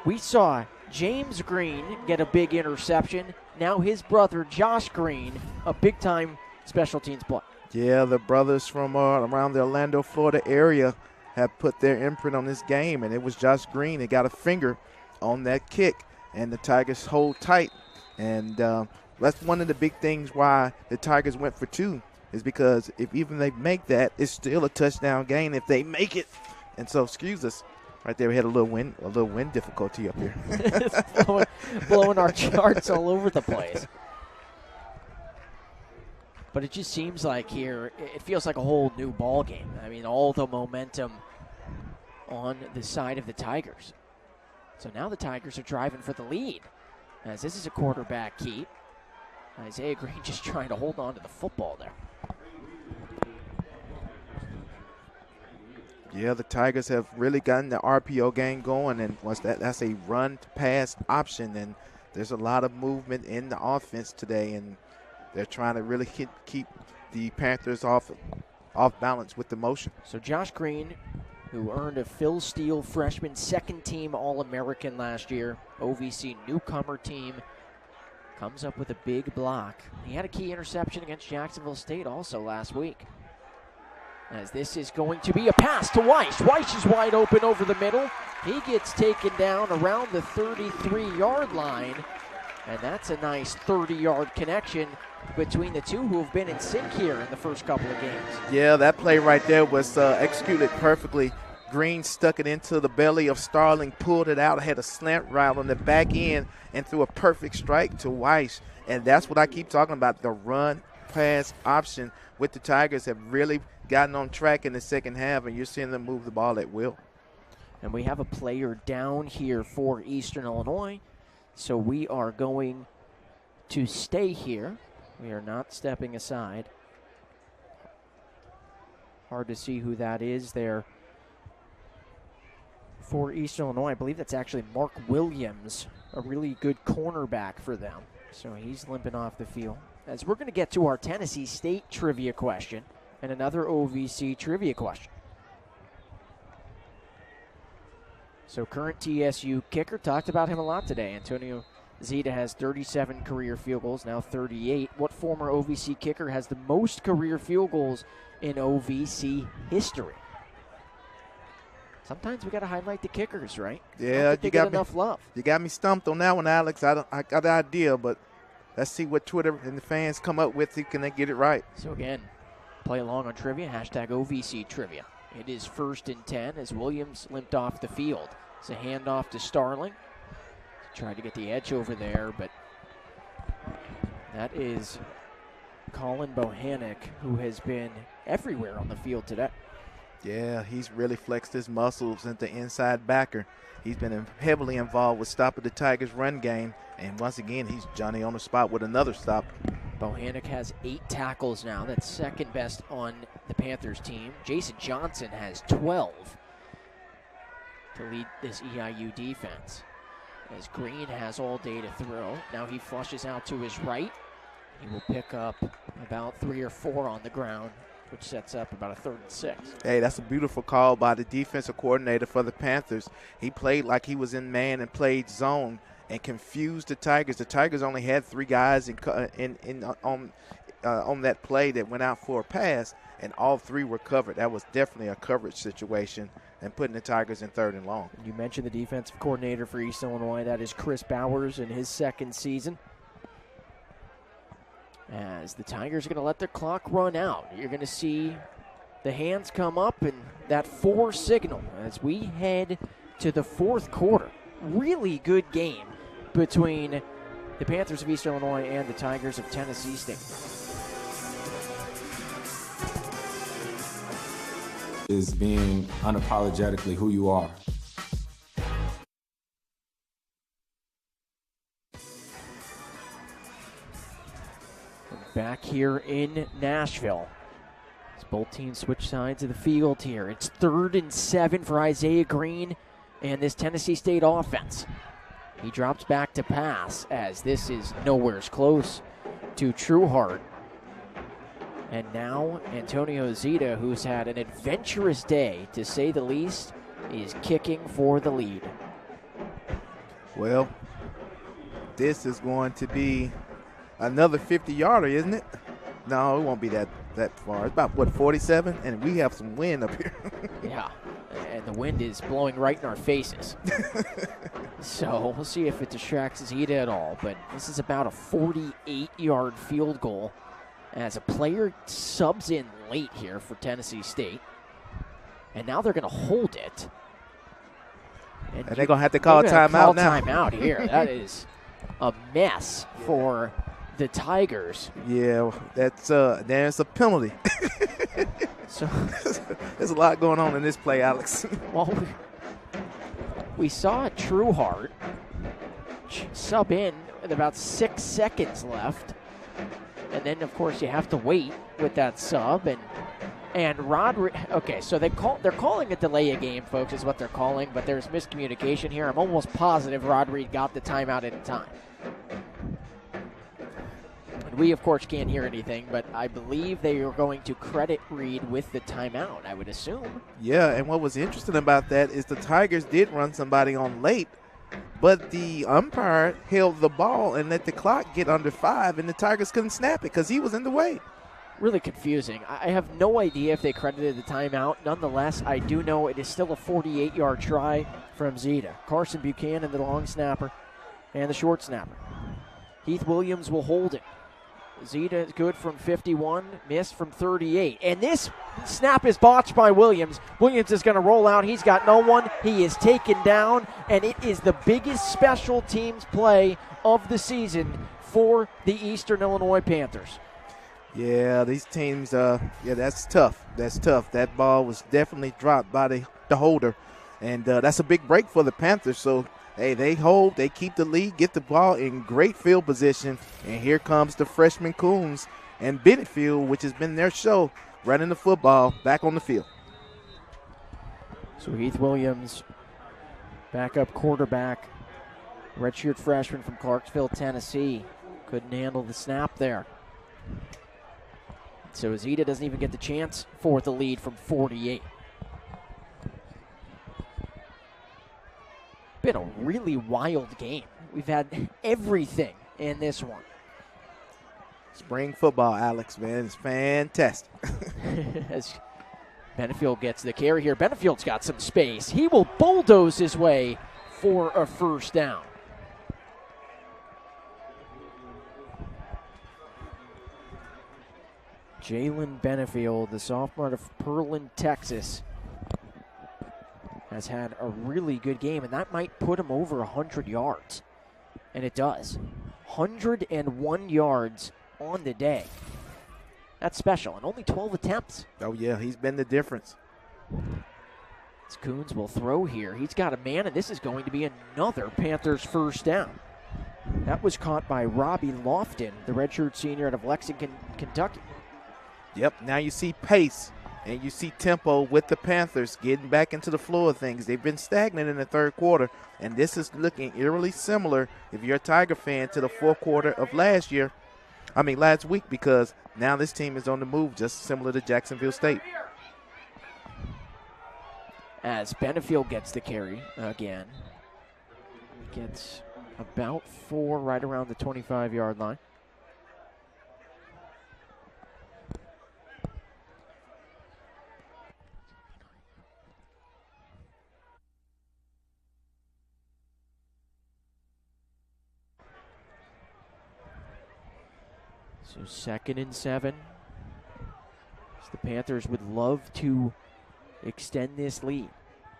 We saw James Green get a big interception. Now his brother Josh Green, a big-time special teams play. Yeah, the brothers from around the Orlando, Florida area have put their imprint on this game, and it was Josh Green that got a finger on that kick, and the Tigers hold tight. And that's one of the big things why the Tigers went for 2, is because if even they make that, it's still a touchdown gain if they make it. And so, excuse us, right there we had a little wind difficulty up here. It's blowing our charts all over the place. But it just seems like here, it feels like a whole new ball game. I mean, all the momentum on the side of the Tigers. So now the Tigers are driving for the lead, as this is a quarterback keep. Isaiah Green just trying to hold on to the football there. Yeah, the Tigers have really gotten the RPO game going, and that's a run-to-pass option, and there's a lot of movement in the offense today, and they're trying to really keep the Panthers off balance with the motion. So Josh Green, who earned a Phil Steele freshman second-team All-American last year, OVC newcomer team, comes up with a big block. He had a key interception against Jacksonville State also last week. As this is going to be a pass to Weiss. Weiss is wide open over the middle. He gets taken down around the 33-yard line. And that's a nice 30-yard connection between the two who have been in sync here in the first couple of games. Yeah, that play right there was executed perfectly. Green stuck it into the belly of Starling, pulled it out, had a slant route on the back end, and threw a perfect strike to Weiss. And that's what I keep talking about, the run-pass option with the Tigers have really gotten on track in the second half, and you're seeing them move the ball at will. And we have a player down here for Eastern Illinois, so we are going to stay here. We are not stepping aside. Hard to see who that is there for Eastern Illinois. I believe that's actually Mark Williams, a really good cornerback for them. So he's limping off the field. As we're going to get to our Tennessee State trivia question and another OVC trivia question. So current TSU kicker, talked about him a lot today. Antonio Zita has 37 career field goals, now 38. What former OVC kicker has the most career field goals in OVC history? Sometimes we got to highlight the kickers, right? Yeah, you got enough love. You got me stumped on that one, Alex. I got the idea, but let's see what Twitter and the fans come up with. Can they get it right? So again, play along on trivia, hashtag OVC trivia. It is 1st and 10 as Williams limped off the field. It's a handoff to Starling. Tried to get the edge over there, but that is Colin Bohannon, who has been everywhere on the field today. Yeah, he's really flexed his muscles into inside backer. He's been heavily involved with stopping the Tigers' run game, and once again, he's Johnny on the spot with another stop. Bohannon has 8 tackles now. That's second best on the Panthers team. Jason Johnson has 12 to lead this EIU defense. As Green has all day to throw. Now he flushes out to his right. He will pick up about 3 or 4 on the ground, which sets up about a 3rd and 6. Hey, that's a beautiful call by the defensive coordinator for the Panthers. He played like he was in man and played zone and confused the Tigers. The Tigers only had 3 guys on that play that went out for a pass, and all 3 were covered. That was definitely a coverage situation and putting the Tigers in 3rd and long. You mentioned the defensive coordinator for East Illinois. That is Chris Bowers in his 2nd season. As the Tigers are going to let their clock run out. You're going to see the hands come up and that 4 signal as we head to the 4th quarter. Really good game between the Panthers of East Illinois and the Tigers of Tennessee State. Is being unapologetically who you are. Back here in Nashville, as both teams switch sides of the field here. It's 3rd and 7 for Isaiah Green and this Tennessee State offense. He drops back to pass as this is nowhere close to Trueheart. And now Antonio Zita, who's had an adventurous day, to say the least, is kicking for the lead. Well, this is going to be another 50-yarder, isn't it? No, it won't be that far. It's about, 47? And we have some wind up here. Yeah, and the wind is blowing right in our faces. So we'll see if it distracts Zita at all. But this is about a 48-yard field goal as a player subs in late here for Tennessee State. And now they're going to hold it. And they're going to have to call a timeout now. Timeout here. That is a mess for the Tigers. Yeah, there's a penalty. So there's a lot going on in this play, Alex. Well, we saw Trueheart sub in with about 6 seconds left. And then, of course, you have to wait with that sub. And okay, so they're calling a delay a game, folks, is what they're calling. But there's miscommunication here. I'm almost positive Rod Reed got the timeout in time. And we, of course, can't hear anything, but I believe they are going to credit Reed with the timeout, I would assume. Yeah, and what was interesting about that is the Tigers did run somebody on late, but the umpire held the ball and let the clock get under 5, and the Tigers couldn't snap it because he was in the way. Really confusing. I have no idea if they credited the timeout. Nonetheless, I do know it is still a 48-yard try from Zita. Carson Buchanan, the long snapper, and the short snapper. Heath Williams will hold it. Zita is good from 51, missed from 38. And this snap is botched by Williams. Williams is going to roll out. He's got no one. He is taken down, and it is the biggest special teams play of the season for the Eastern Illinois Panthers. Yeah, these teams, that's tough. That's tough. That ball was definitely dropped by the holder, and that's a big break for the Panthers. So, hey, they hold, they keep the lead, get the ball in great field position, and here comes the freshman Coons and Benefield, which has been their show, running the football back on the field. So Heath Williams, backup quarterback, redshirt freshman from Clarksville, Tennessee, couldn't handle the snap there. So Zita doesn't even get the chance for the lead from 48. Been a really wild game. We've had everything in this one. Spring football, Alex, man, it's fantastic. As Benefield gets the carry here. Benefield's got some space. He will bulldoze his way for a first down. Jalen Benefield, the sophomore out of Pearland, Texas, has had a really good game, and that might put him over 100 yards. And it does. 101 yards on the day. That's special, and only 12 attempts. Oh, yeah, he's been the difference. As Coons will throw here. He's got a man, and this is going to be another Panthers first down. That was caught by Robbie Lofton, the redshirt senior out of Lexington, Kentucky. Yep, now you see pace and you see tempo with the Panthers getting back into the flow of things. They've been stagnant in the third quarter, and this is looking eerily similar, if you're a Tiger fan, to the fourth quarter of last week, because now this team is on the move, just similar to Jacksonville State. As Benefield gets the carry again. Gets about 4 right around the 25-yard line. So 2nd and 7. So the Panthers would love to extend this lead.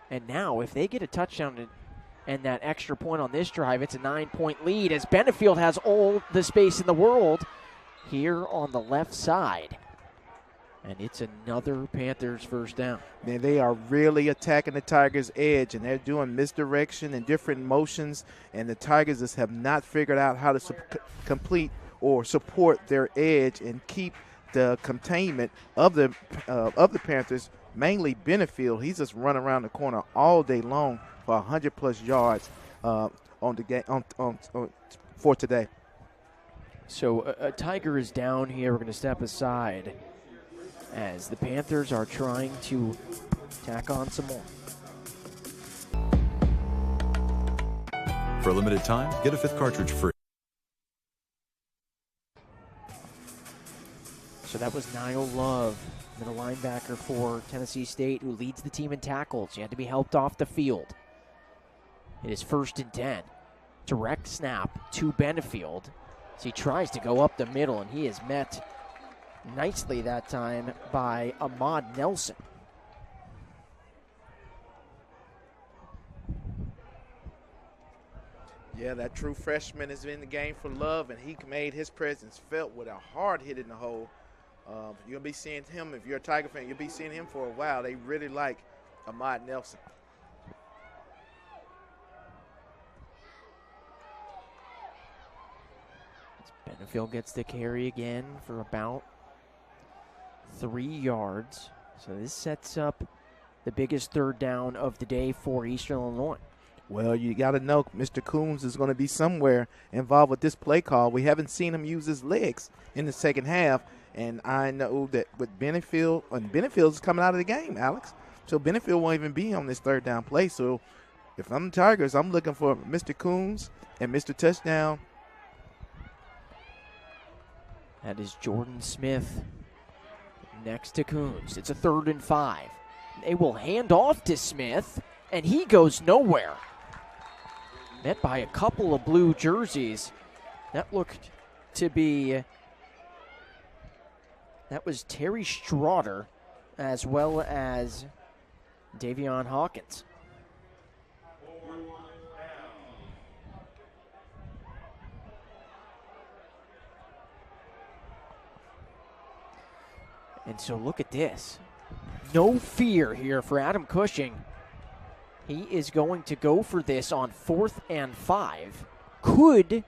And now if they get a touchdown and that extra point on this drive, it's a 9-point lead as Benefield has all the space in the world here on the left side. And it's another Panthers first down. Man, they are really attacking the Tigers' edge, and they're doing misdirection and different motions, and the Tigers just have not figured out how to complete or support their edge and keep the containment of the Panthers, mainly Benefield. He's just running around the corner all day long for 100-plus yards on the game for today. So a Tiger is down here. We're going to step aside. as the Panthers are trying to tack on some more. For a limited time, get a 5th cartridge free. So that was Niall Love, middle linebacker for Tennessee State, who leads the team in tackles. He had to be helped off the field. It is 1st and 10. Direct snap to Benefield as he tries to go up the middle, and he is met nicely that time by Ahmad Nelson. Yeah, that true freshman is in the game for Love, and he made his presence felt with a hard hit in the hole. You'll be seeing him, if you're a Tiger fan, you'll be seeing him for a while. They really like Ahmad Nelson. Benefield gets the carry again for about 3 yards. So this sets up the biggest 3rd down of the day for Eastern Illinois. Well, you got to know Mr. Coombs is going to be somewhere involved with this play call. We haven't seen him use his legs in the second half, and I know that with Benefield, and Benefield's coming out of the game, Alex. So Benefield won't even be on this 3rd down play. So if I'm the Tigers, I'm looking for Mr. Coombs and Mr. Touchdown. That is Jordan Smith next to Coons. It's a 3rd and 5. They will hand off to Smith, and he goes nowhere. Met by a couple of blue jerseys. That looked to be, that was Terry Straughter as well as Davion Hawkins. And so look at this. No fear here for Adam Cushing. He is going to go for this on 4th and 5. Could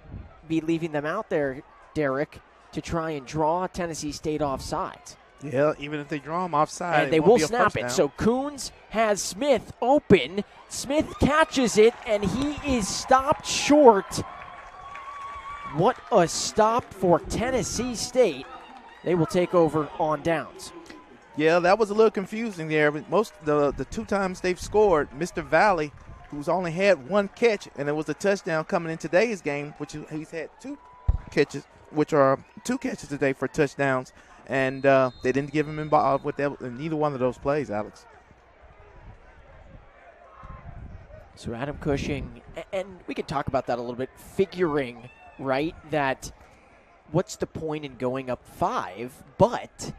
be leaving them out there, Derek, to try and draw Tennessee State offsides. Yeah, even if they draw him offside, and they will snap it. So Coons has Smith open. Smith catches it, and he is stopped short. What a stop for Tennessee State. They will take over on downs. Yeah, that was a little confusing there. But most of the 2 times they've scored, Mr. Valley, who's only had 1 catch, and it was a touchdown coming in today's game, which he's had 2 catches, which are 2 catches today for touchdowns, and they didn't give him involved with that in either one of those plays, Alex. So Adam Cushing, and we can talk about that a little bit, figuring, right, that what's the point in going up 5, but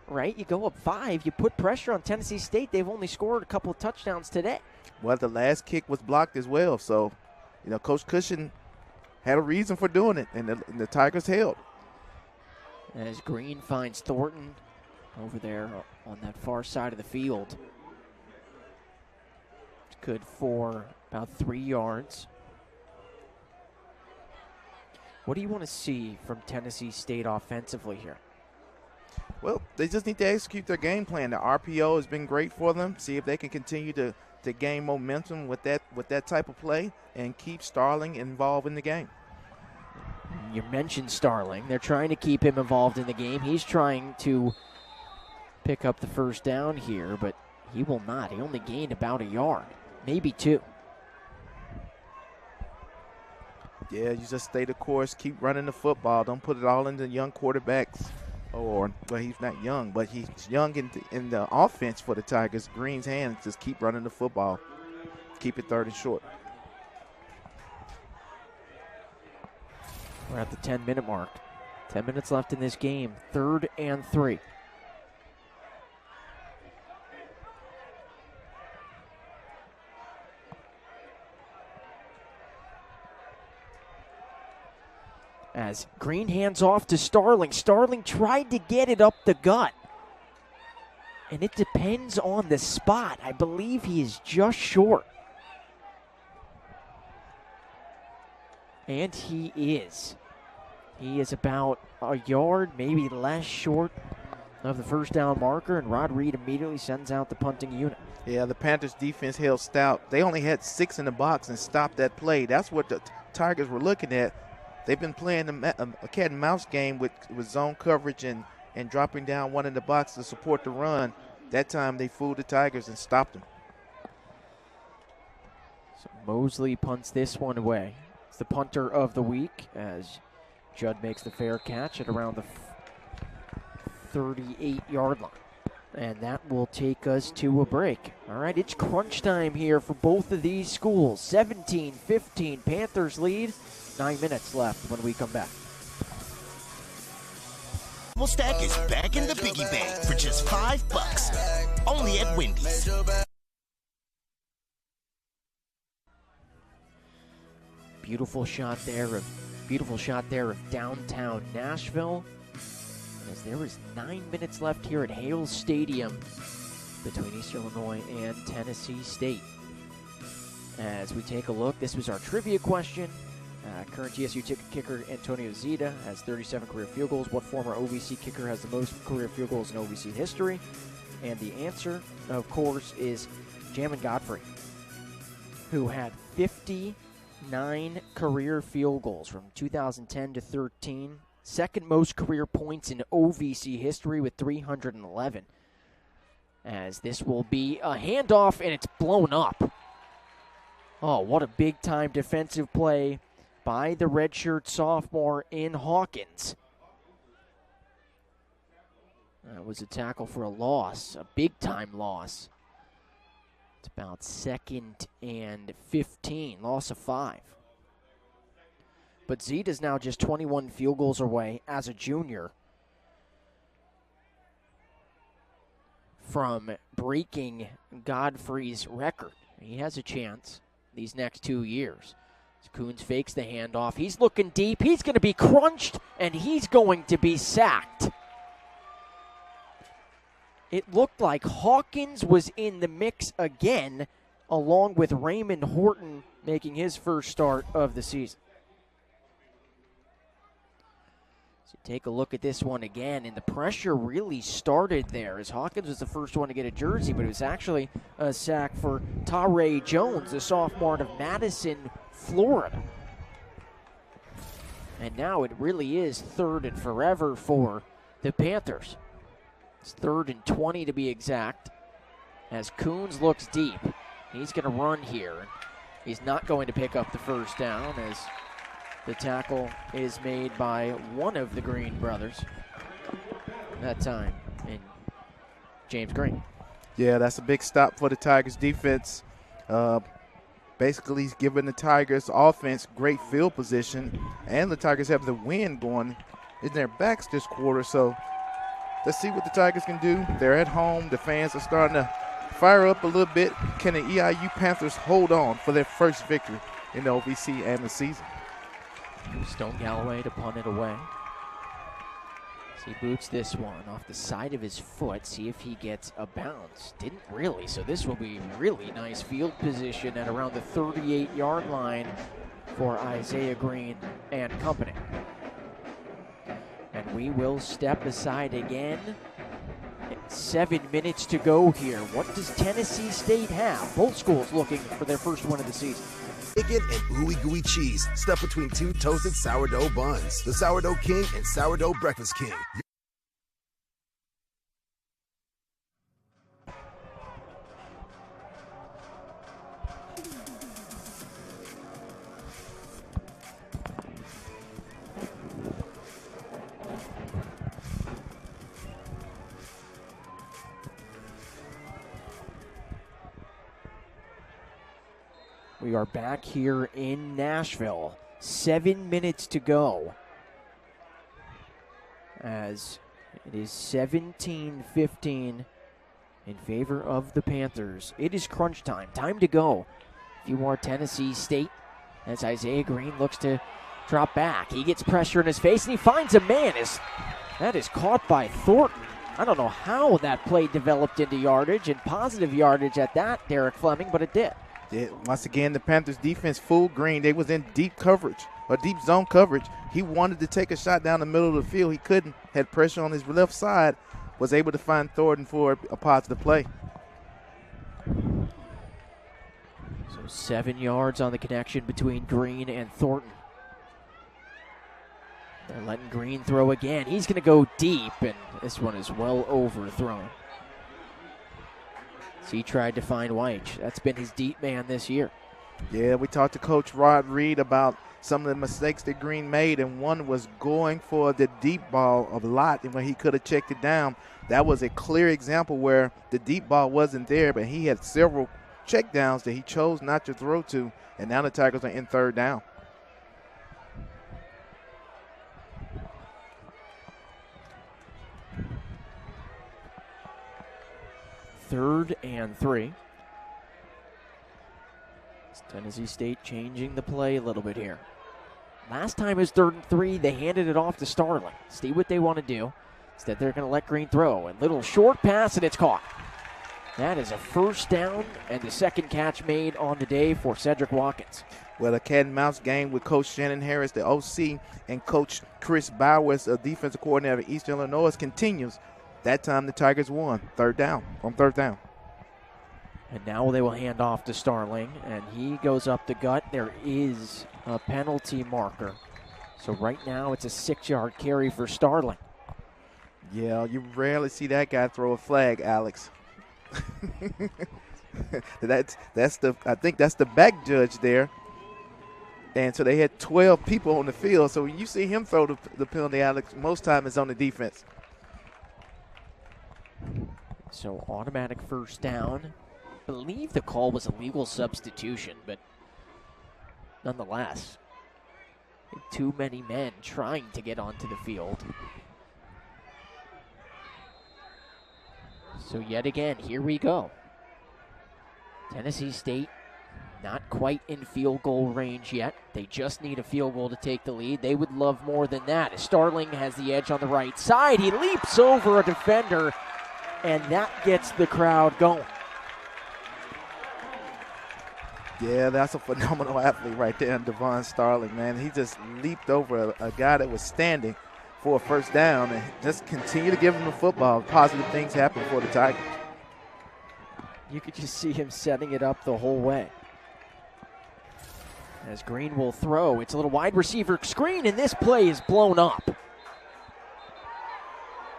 right? You go up 5, you put pressure on Tennessee State. They've only scored a couple of touchdowns today. Well, the last kick was blocked as well. So, Coach Cushing had a reason for doing it, and the Tigers held. As Green finds Thornton over there on that far side of the field. Good for about 3 yards. What do you want to see from Tennessee State offensively here? Well, they just need to execute their game plan. The RPO has been great for them. See if they can continue to gain momentum with that type of play and keep Starling involved in the game. You mentioned Starling. They're trying to keep him involved in the game. He's trying to pick up the 1st down here, but he will not. He only gained about 1 yard, maybe 2. Yeah, you just stay the course, keep running the football. Don't put it all into young quarterbacks. Well, he's not young, but he's young in the offense for the Tigers. Green's hands, just keep running the football. Keep it 3rd and short. We're at the 10-minute mark. 10 minutes left in this game. 3rd and 3. As Green hands off to Starling. Starling tried to get it up the gut. And it depends on the spot. I believe he is just short. And he is. He is about 1 yard, maybe less short of the 1st down marker, and Rod Reed immediately sends out the punting unit. Yeah, the Panthers defense held stout. They only had 6 in the box and stopped that play. That's what the Tigers were looking at. They've been playing a cat and mouse game with zone coverage and and dropping down one in the box to support the run. That time they fooled the Tigers and stopped them. So Mosley punts this one away. It's the punter of the week as Judd makes the fair catch at around the 38-yard line. And that will take us to a break. All right, it's crunch time here for both of these schools. 17-15, Panthers lead. 9 minutes left when we come back. Double Stack is back in the Biggie Bag for just $5. Only at Wendy's. Beautiful shot there of downtown Nashville. As there is 9 minutes left here at Hale Stadium between Eastern Illinois and Tennessee State. As we take a look, this was our trivia question. Current TSU kicker Antonio Zita has 37 career field goals. What former OVC kicker has the most career field goals in OVC history? And the answer, of course, is Jamin Godfrey, who had 59 career field goals from 2010 to 13. Second most career points in OVC history with 311. As this will be a handoff, and it's blown up. Oh, what a big-time defensive play by the redshirt sophomore in Hawkins. That was a tackle for a loss, a big-time loss. It's about 2nd and 15, loss of 5. But Zita's now just 21 field goals away as a junior from breaking Godfrey's record. He has a chance these next 2 years. As Coons fakes the handoff. He's looking deep. He's going to be crunched, and he's going to be sacked. It looked like Hawkins was in the mix again, along with Raymond Horton making his first start of the season. So take a look at this one again, and the pressure really started there as Hawkins was the first one to get a jersey, but it was actually a sack for Tare Jones, the sophomore out of Madison, Florida. And now it really is 3rd and forever for the Panthers. It's 3rd and 20 to be exact, as Coons looks deep. He's going to run here. He's not going to pick up the first down as the tackle is made by one of the Green brothers. That time in James Green. Yeah, that's a big stop for the Tigers defense. Basically, he's giving the Tigers offense great field position, and the Tigers have the wind going in their backs this quarter. So let's see what the Tigers can do. They're at home. The fans are starting to fire up a little bit. Can the EIU Panthers hold on for their first victory in the OVC and the season? Stone Galloway to punt it away. So he boots this one off the side of his foot, see if he gets a bounce. Didn't really, so this will be really nice field position at around the 38-yard line for Isaiah Green and company. And we will step aside again. 7 minutes to go here. What does Tennessee State have? Both schools looking for their first win of the season. Bacon and ooey gooey cheese stuffed between 2 toasted sourdough buns. The Sourdough King and Sourdough Breakfast King. We are back here in Nashville. 7 minutes to go. As it is 17-15 in favor of the Panthers. It is crunch time. Time to go. If you are Tennessee State, as Isaiah Green looks to drop back. He gets pressure in his face, and he finds a man. That is caught by Thornton. I don't know how that play developed into yardage, and positive yardage at that, Derek Fleming, but it did. Once again, the Panthers defense fooled Green. They was in deep coverage, or deep zone coverage. He wanted to take a shot down the middle of the field. He couldn't. Had pressure on his left side. Was able to find Thornton for a positive play. So 7 yards on the connection between Green and Thornton. They're letting Green throw again. He's going to go deep, and this one is well overthrown. So he tried to find Weich. That's been his deep man this year. Yeah, we talked to Coach Rod Reed about some of the mistakes that Green made, and one was going for the deep ball a lot, and when he could have checked it down. That was a clear example where the deep ball wasn't there, but he had several checkdowns that he chose not to throw to, and now the Tigers are in third down. Third and 3. It's Tennessee State changing the play a little bit here. Last time it was 3rd and 3. They handed it off to Starling. See what they want to do. Instead, they're going to let Green throw. A little short pass, and it's caught. That is a first down and the second catch made on the day for Cedric Watkins. Well, a cat and mouse game with Coach Shannon Harris, the OC, and Coach Chris Bowers, a defensive coordinator of East Illinois, continues. That time the Tigers won. Third down. And now they will hand off to Starling, and he goes up the gut. There is a penalty marker. So right now it's a 6-yard carry for Starling. Yeah, you rarely see that guy throw a flag, Alex. I think that's the back judge there. And so they had 12 people on the field. So when you see him throw the penalty, Alex, most time it's on the defense. So automatic first down. I believe the call was a legal substitution, but nonetheless, too many men trying to get onto the field. So yet again, here we go. Tennessee State not quite in field goal range yet. They just need a field goal to take the lead. They would love more than that. Starling has the edge on the right side. He leaps over a defender, and that gets the crowd going. Yeah, that's a phenomenal athlete right there, Devon Starling, man. He just leaped over a guy that was standing for a first down and just continue to give him the football. Positive things happen for the Tigers. You could just see him setting it up the whole way. As Green will throw, it's a little wide receiver screen, and this play is blown up.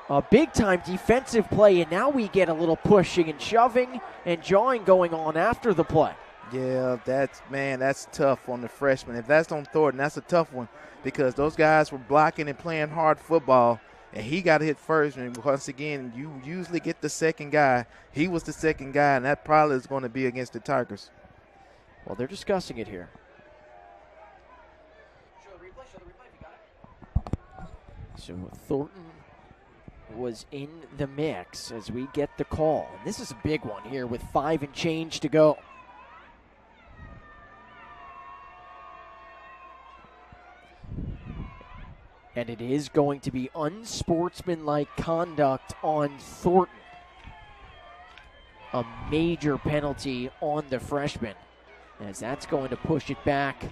A big-time defensive play, and now we get a little pushing and shoving and jawing going on after the play. Yeah, that's tough on the freshman. If that's on Thornton, that's a tough one because those guys were blocking and playing hard football, and he got hit first. And once again, you usually get the second guy. He was the second guy, and that probably is going to be against the Tigers. Well, they're discussing it here. So Thornton was in the mix as we get the call. And this is a big one here with 5 and change to go. And it is going to be unsportsmanlike conduct on Thornton. A major penalty on the freshman, as that's going to push it back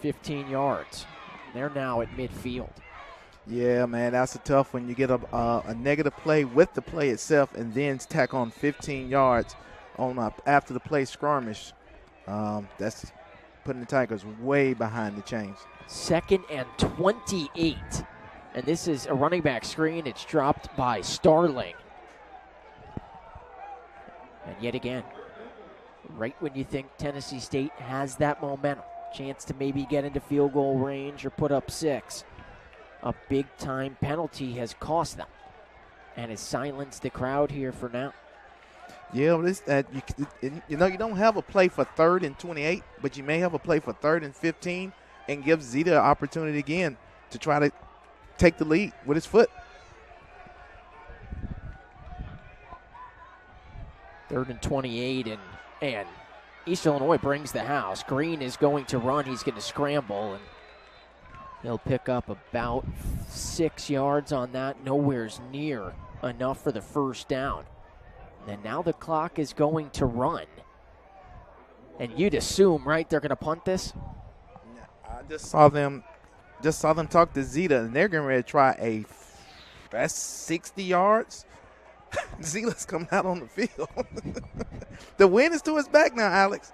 15 yards. They're now at midfield. Yeah, man, that's a tough one. You get a negative play with the play itself and then tack on 15 yards on after the play skirmish. That's putting the Tigers way behind the chains. 2nd and 28. And this is a running back screen. It's dropped by Starling. And yet again, right when you think Tennessee State has that momentum, chance to maybe get into field goal range or put up 6, a big-time penalty has cost them and has silenced the crowd here for now. Yeah, you don't have a play for 3rd and 28, but you may have a play for 3rd and 15 and give Zeta an opportunity again to try to take the lead with his foot. 3rd and 28, and East Illinois brings the house. Green is going to run. He's going to scramble, and he'll pick up about 6 yards on that. Nowhere's near enough for the first down. And now the clock is going to run. And you'd assume, right, they're going to punt this? I just saw them talk to Zeta, and they're getting ready to try that's 60 yards. Zeta's coming out on the field. The wind is to his back now, Alex.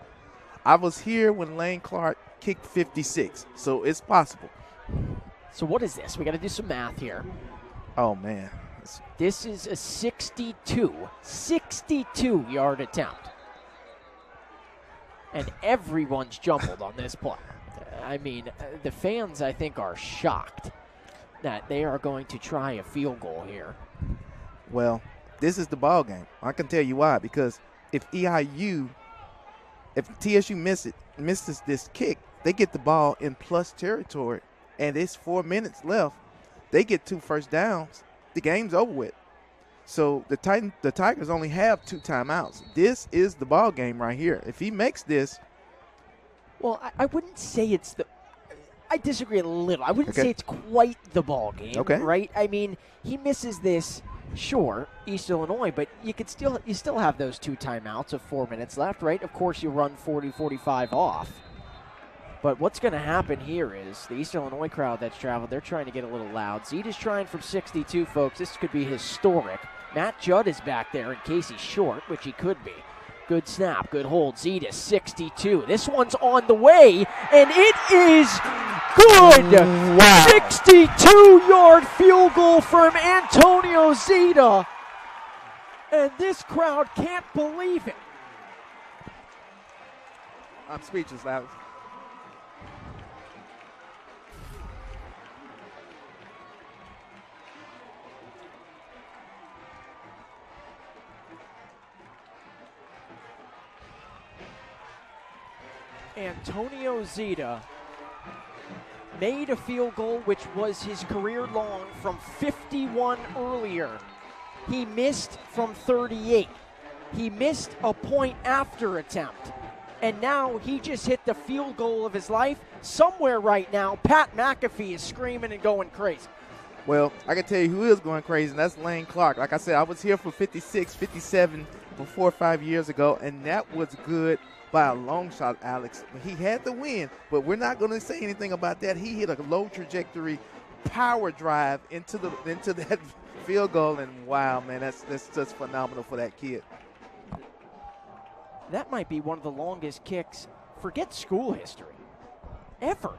I was here when Lane Clark kicked 56, so it's possible. So what is this? We got to do some math here. Oh, man. This is a 62-yard attempt. And everyone's jumbled on this play. I mean, the fans, I think, are shocked that they are going to try a field goal here. Well, this is the ball game. I can tell you why. Because if TSU misses this kick, they get the ball in plus territory, and it's 4 minutes left. They get 2 first downs. The game's over with. So the Tigers only have 2 timeouts. This is the ball game right here. If he makes this. Well, I wouldn't say it's the – I disagree a little. I wouldn't say it's quite the ball game, right? I mean, he misses this, sure, East Illinois, but you still have those 2 timeouts of 4 minutes left, right? Of course, you run 40-45 off. But what's going to happen here is the East Illinois crowd that's traveled, they're trying to get a little loud. Zita's trying from 62, folks. This could be historic. Matt Judd is back there in case he's short, which he could be. Good snap, good hold. Zita, 62. This one's on the way, and it is good. Wow. 62-yard field goal from Antonio Zita. And this crowd can't believe it. I'm speechless, Alex. Antonio Zita made a field goal which was his career long from 51 earlier. He missed from 38. He missed a point after attempt. And now he just hit the field goal of his life. Somewhere right now, Pat McAfee is screaming and going crazy. Well, I can tell you who is going crazy, and that's Lane Clark. Like I said, I was here for 56, 57 4 or 5 years ago, and that was good by a long shot, Alex. He had the win, but we're not going to say anything about that. He hit a low trajectory power drive into that field goal, and wow, man, that's just phenomenal for that kid. That might be one of the longest kicks, forget school history, ever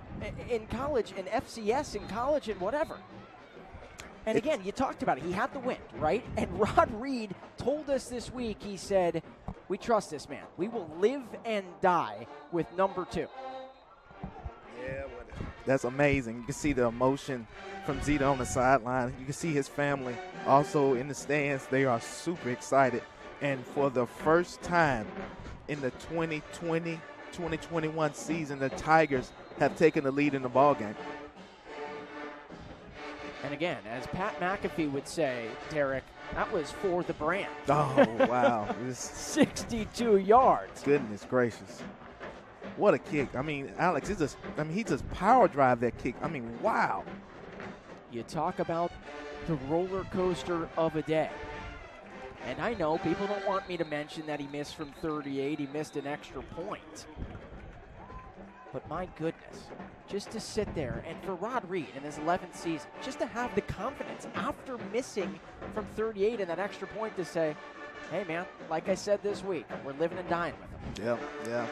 in college, in FCS, in college, and whatever. And again, you talked about it. He had the win, right? And Rod Reed told us this week, he said, we trust this man. We will live and die with number 2. Yeah, that's amazing. You can see the emotion from Zita on the sideline. You can see his family also in the stands. They are super excited. And for the first time in the 2020-2021 season, the Tigers have taken the lead in the ballgame. And again, as Pat McAfee would say, Derek, that was for the brand. Oh, wow. 62 yards. Goodness gracious. What a kick. I mean, Alex, he just power drive that kick. I mean, wow. You talk about the roller coaster of a day. And I know people don't want me to mention that he missed from 38. He missed an extra point. But my goodness, just to sit there, and for Rod Reed in his 11th season, just to have the confidence after missing from 38 and that extra point to say, hey, man, like I said this week, we're living and dying with him. Yeah.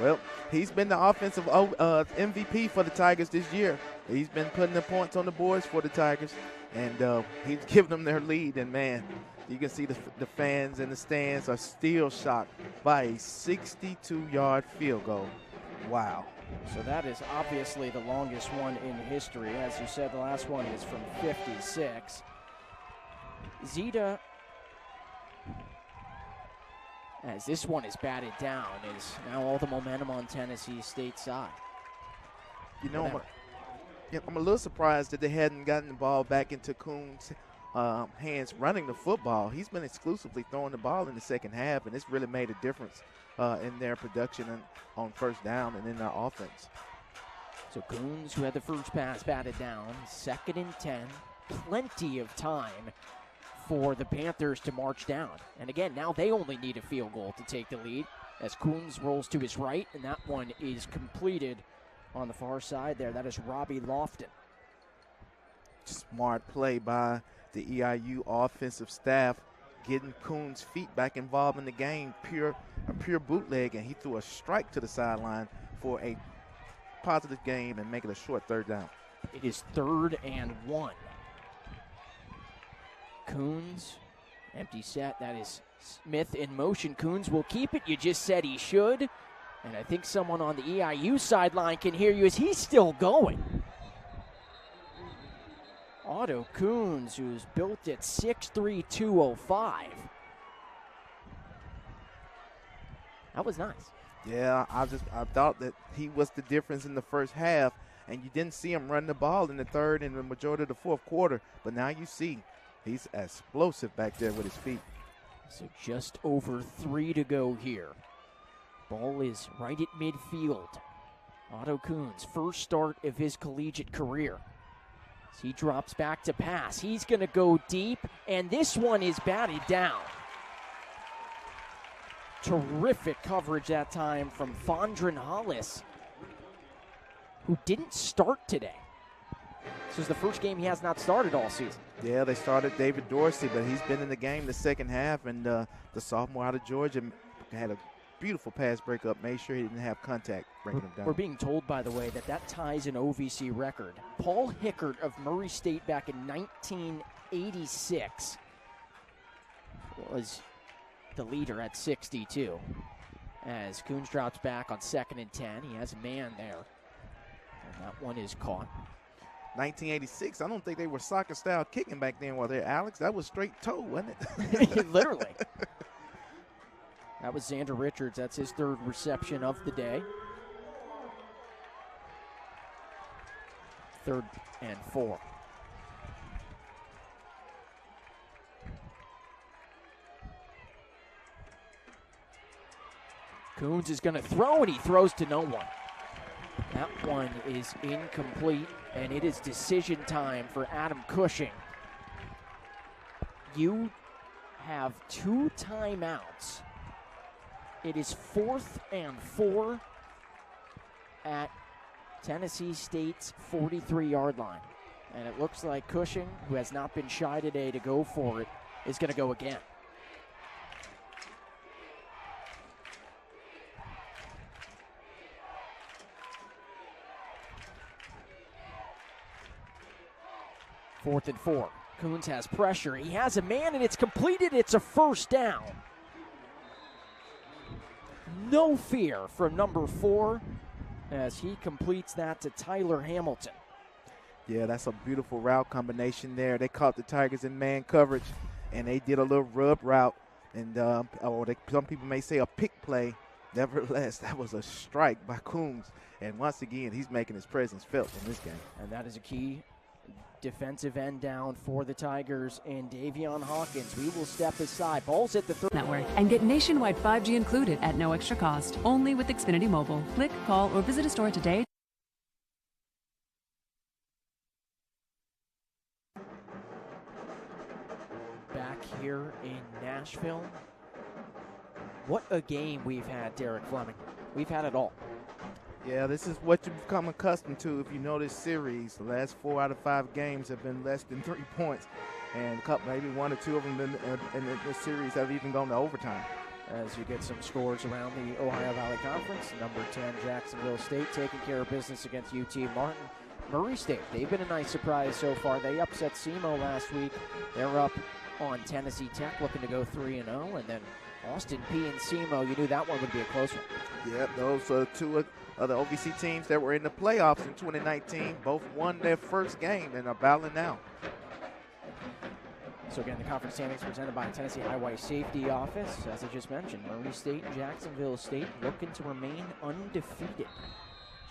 Well, he's been the offensive MVP for the Tigers this year. He's been putting the points on the boards for the Tigers, and he's giving them their lead. And, man, you can see the fans in the stands are still shocked by a 62-yard field goal. Wow. So that is obviously the longest one in history. As you said, the last one is from 56. Zita, as this one is batted down, is now all the momentum on Tennessee State's side. You know, I'm a little surprised that they hadn't gotten the ball back into Coons' hands running the football. He's been exclusively throwing the ball in the second half, and it's really made a difference in their production and on first down and in their offense. So Coons, who had the first pass, batted down. 2nd and 10. Plenty of time for the Panthers to march down. And again, now they only need a field goal to take the lead as Coons rolls to his right, and that one is completed on the far side there. That is Robbie Lofton. Smart play by the EIU offensive staff, getting Coons' feet back involved in the game, a pure bootleg, and he threw a strike to the sideline for a positive gain and make it a short 3rd down. It is 3rd and 1. Coons, empty set. That is Smith in motion. Coons will keep it. You just said he should. And I think someone on the EIU sideline can hear you as he's still going. Otto Coons, who's built at 6'3", 205. That was nice. Yeah, I thought that he was the difference in the first half, and you didn't see him run the ball in the third and the majority of the fourth quarter. But now you see he's explosive back there with his feet. So just over 3 to go here. Ball is right at midfield. Otto Coons, first start of his collegiate career. As he drops back to pass. He's going to go deep, and this one is batted down. Terrific coverage that time from Fondren Hollis, who didn't start today. This is the first game he has not started all season. Yeah, they started David Dorsey, but he's been in the game the second half, and the sophomore out of Georgia had a beautiful pass breakup, made sure he didn't have contact bringing him down. We're being told, by the way, that ties an OVC record. Paul Hickert of Murray State back in 1986 was the leader at 62. As Coons drops back on 2nd and 10, he has a man there, and that one is caught. 1986, I don't think they were soccer-style kicking back then, were they, Alex? That was straight toe, wasn't it? Literally. That was Xander Richards. That's his 3rd reception of the day. 3rd and 4. Coons is going to throw, and he throws to no one. That one is incomplete, and it is decision time for Adam Cushing. You have 2 timeouts. It is 4th and 4 at Tennessee State's 43-yard line. And it looks like Cushing, who has not been shy today to go for it, is going to go again. Fourth and 4. Coons has pressure. He has a man, and it's completed. It's a first down. No fear from number 4 as he completes that to Tyler Hamilton. Yeah, that's a beautiful route combination there. They caught the Tigers in man coverage, and they did a little rub route. And some people may say a pick play. Nevertheless, that was a strike by Coons. And once again, he's making his presence felt in this game. And that is a key defensive end down for the Tigers and Davion Hawkins. We will step aside. Ball's at the third. Network and get nationwide 5G included at no extra cost. Only with Xfinity Mobile. Click, call, or visit a store today. Back here in Nashville. What a game we've had, Derek Fleming. We've had it all. Yeah, this is what you've become accustomed to if you know this series. The last 4 out of 5 games have been less than 3 points, and maybe 1 or 2 of them in the series have even gone to overtime. As you get some scores around the Ohio Valley Conference, number 10 Jacksonville State taking care of business against UT Martin. Murray State, they've been a nice surprise so far. They upset SEMO last week. They're up on Tennessee Tech, looking to go 3-0, and then Austin P and SEMO, you knew that one would be a close one. Yep, those are 2 of the OVC teams that were in the playoffs in 2019. Both won their first game and are battling now. So again, the conference standings presented by the Tennessee Highway Safety Office. As I just mentioned, Murray State and Jacksonville State looking to remain undefeated.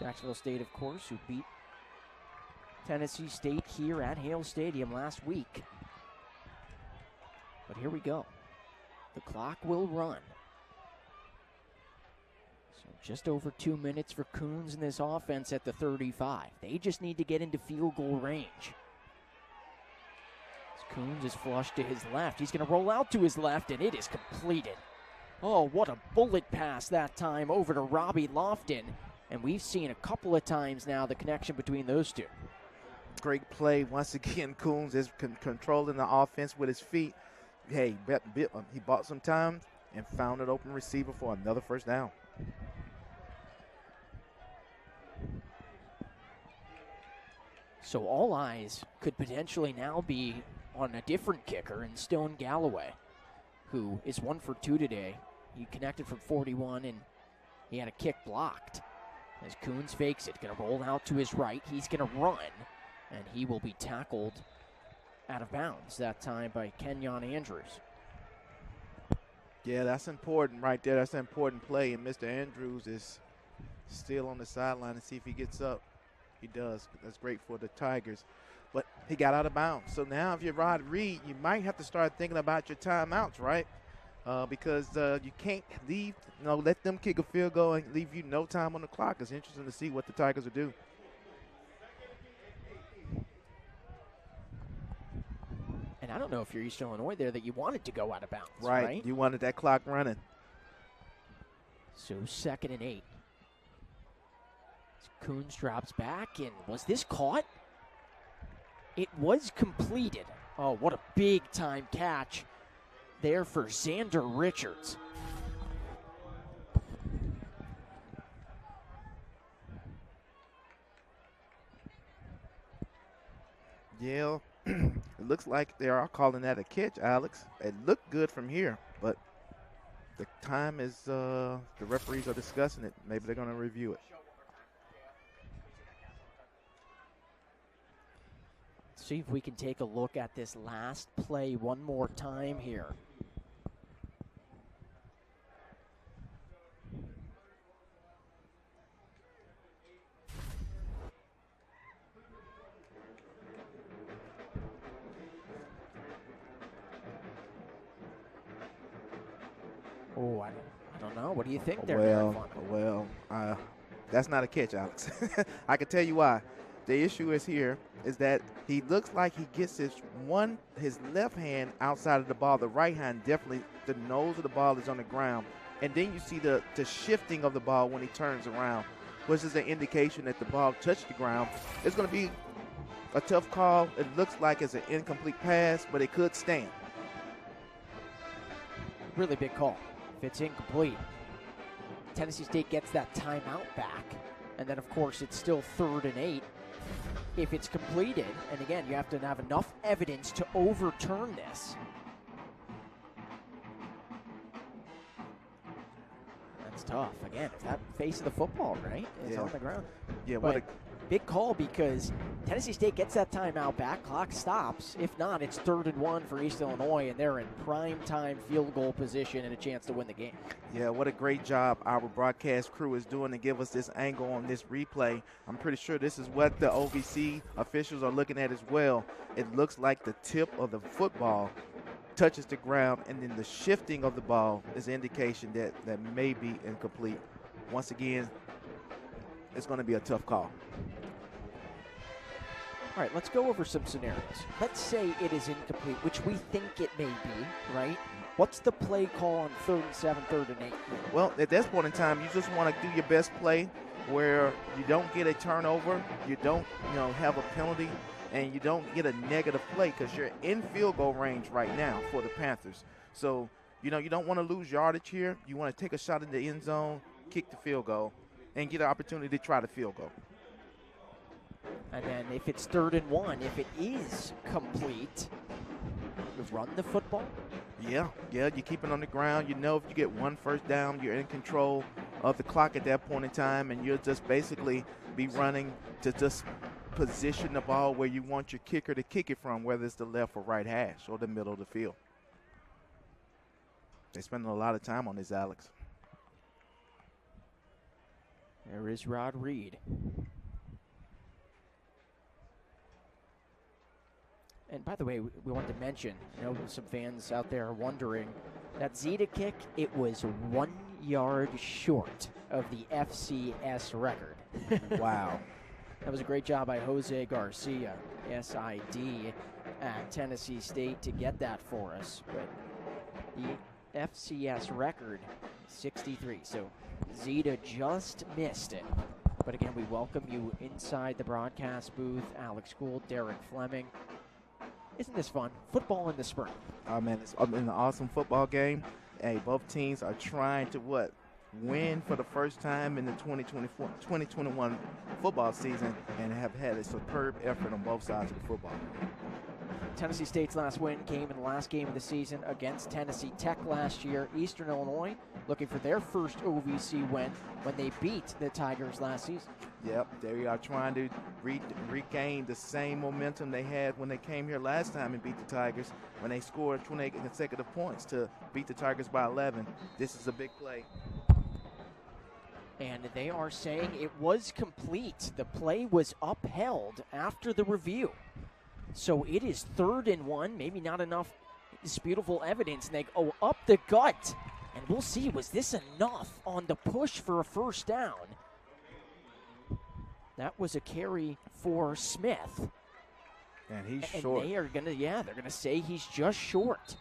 Jacksonville State, of course, who beat Tennessee State here at Hale Stadium last week. But here we go. The clock will run. So just over 2 minutes for Coons in this offense at the 35. They just need to get into field goal range. As Coons is flushed to his left. He's going to roll out to his left, and it is completed. Oh, what a bullet pass that time over to Robbie Lofton. And we've seen a couple of times now the connection between those two. Great play. Once again, Coons is controlling the offense with his feet. Hey, he bought some time and found an open receiver for another first down. So all eyes could potentially now be on a different kicker in Stone Galloway, who is 1 for 2 today. He connected from 41, and he had a kick blocked. As Coons fakes it, going to roll out to his right. He's going to run, and he will be tackled out of bounds that time by Kenyon Andrews. Yeah, that's important right there. That's an important play, and Mr. Andrews is still on the sideline to see if he gets up. He does. That's great for the Tigers. But he got out of bounds. So now if you're Rod Reed, you might have to start thinking about your timeouts, right? Because you can't leave, let them kick a field goal and leave you no time on the clock. It's interesting to see what the Tigers will do. And I don't know if you're East Illinois there that you wanted to go out of bounds, Right. right? You wanted that clock running. So 2nd and 8. Coons drops back, and was this caught? It was completed. Oh, what a big-time catch there for Xander Richards. Yeah, it looks like they are calling that a catch, Alex. It looked good from here, but the time is, the referees are discussing it. Maybe they're going to review it. See if we can take a look at this last play one more time here. Oh, I don't know. What do you think there? Well, that's not a catch, Alex. I can tell you why. The issue is that he looks like he gets his left hand outside of the ball. The right hand definitely, the nose of the ball is on the ground. And then you see the shifting of the ball when he turns around, which is an indication that the ball touched the ground. It's going to be a tough call. It looks like it's an incomplete pass, but it could stand. Really big call. If it's incomplete, Tennessee State gets that timeout back. And then, of course, it's still 3rd and 8. If it's completed, and again, you have to have enough evidence to overturn this. That's tough. Again, if that face of the football, right? It's on the ground. Yeah, but big call because Tennessee State gets that timeout back. Clock stops. If not, it's 3rd and 1 for East Illinois, and they're in prime time field goal position and a chance to win the game. Yeah, what a great job our broadcast crew is doing to give us this angle on this replay. I'm pretty sure this is what the OVC officials are looking at as well. It looks like the tip of the football touches the ground, and then the shifting of the ball is an indication that may be incomplete. Once again, it's going to be a tough call. All right, let's go over some scenarios. Let's say it is incomplete, which we think it may be, right? What's the play call on 3rd and 7, 3rd and 8? Well, at this point in time, you just want to do your best play where you don't get a turnover, you don't have a penalty, and you don't get a negative play because you're in field goal range right now for the Panthers. So, you don't want to lose yardage here. You want to take a shot in the end zone, kick the field goal, and get an opportunity to try the field goal. And then if it's 3rd and 1, if it is complete, you run the football? Yeah, you keep it on the ground. If you get 1 first down, you're in control of the clock at that point in time, and you'll just basically be running to just position the ball where you want your kicker to kick it from, whether it's the left or right hash or the middle of the field. They're spending a lot of time on this, Alex. There is Rod Reed. And by the way, we wanted to mention, some fans out there are wondering, that Zeta kick, it was 1 yard short of the FCS record. Wow. That was a great job by Jose Garcia, SID, at Tennessee State to get that for us. But the FCS record, 63. So Zeta just missed it. But again, we welcome you inside the broadcast booth. Alex Gould, Derek Fleming. Isn't this fun? Football in the spring. Oh, man, it's been an awesome football game. Hey, both teams are trying to win for the first time in the 2021 football season and have had a superb effort on both sides of the football. Tennessee State's last win came in the last game of the season against Tennessee Tech last year. Eastern Illinois looking for their first OVC win when they beat the Tigers last season. Yep, they are trying to regain the same momentum they had when they came here last time and beat the Tigers when they scored 28 consecutive points to beat the Tigers by 11. This is a big play. And they are saying it was complete. The play was upheld after the review. So it is 3rd and 1, maybe not enough disputable evidence. And they go up the gut. And we'll see, was this enough on the push for a first down? That was a carry for Smith. And he's short. They are going to, they're going to say he's just short.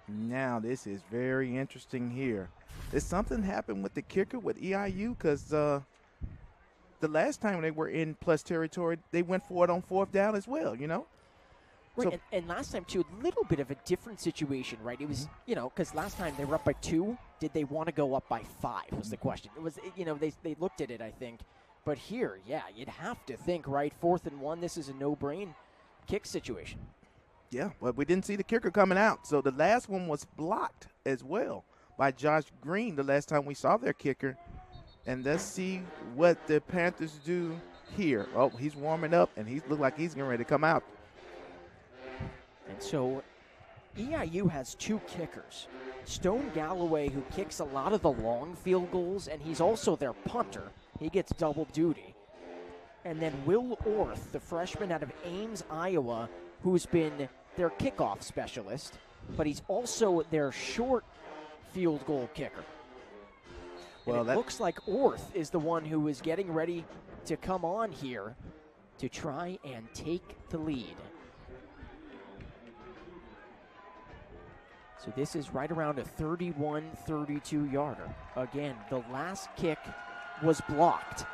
Now, this is very interesting here. Did something happen with the kicker with EIU? Because the last time they were in plus territory, they went for it on 4th down as well, you know? Right, So, and last time, too, a little bit of a different situation, right? It was, because last time they were up by 2. Did they want to go up by 5 was the question. It was, they looked at it, I think. But here, you'd have to think, right, 4th and 1, this is a no-brain kick situation. yeah, but we didn't see the kicker coming out. So the last one was blocked as well by Josh Green the last time we saw their kicker. And let's see what the Panthers do here. Oh, he's warming up, and he looks like he's getting ready to come out. And so EIU has 2 kickers. Stone Galloway, who kicks a lot of the long field goals, and he's also their punter. He gets double duty. And then Will Orth, the freshman out of Ames, Iowa, who's been their kickoff specialist, but he's also their short field goal kicker. Well, and it looks like Orth is the one who is getting ready to come on here to try and take the lead. So this is right around a 31-32 yarder. Again, the last kick was blocked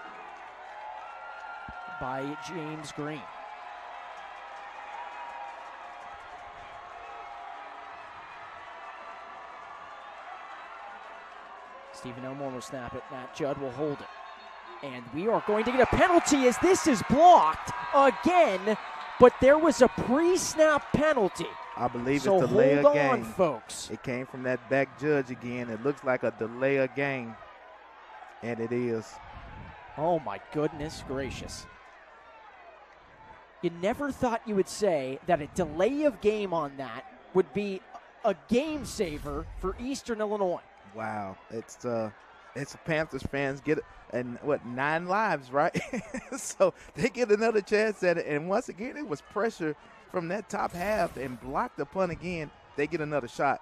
by James Green. Stephen Elmore will snap it. Matt Judd will hold it. And we are going to get a penalty as this is blocked again, but there was a pre-snap penalty. I believe so it's delay of hold game. on, folks. It came from that back judge again. It looks like a delay of game, and it is. Oh, my goodness gracious. You never thought you would say that a delay of game on that would be a game saver for Eastern Illinois. Wow, it's Panthers fans get it, and 9 lives, right? So they get another chance at it, and once again it was pressure from that top half and blocked the punt again. They get another shot.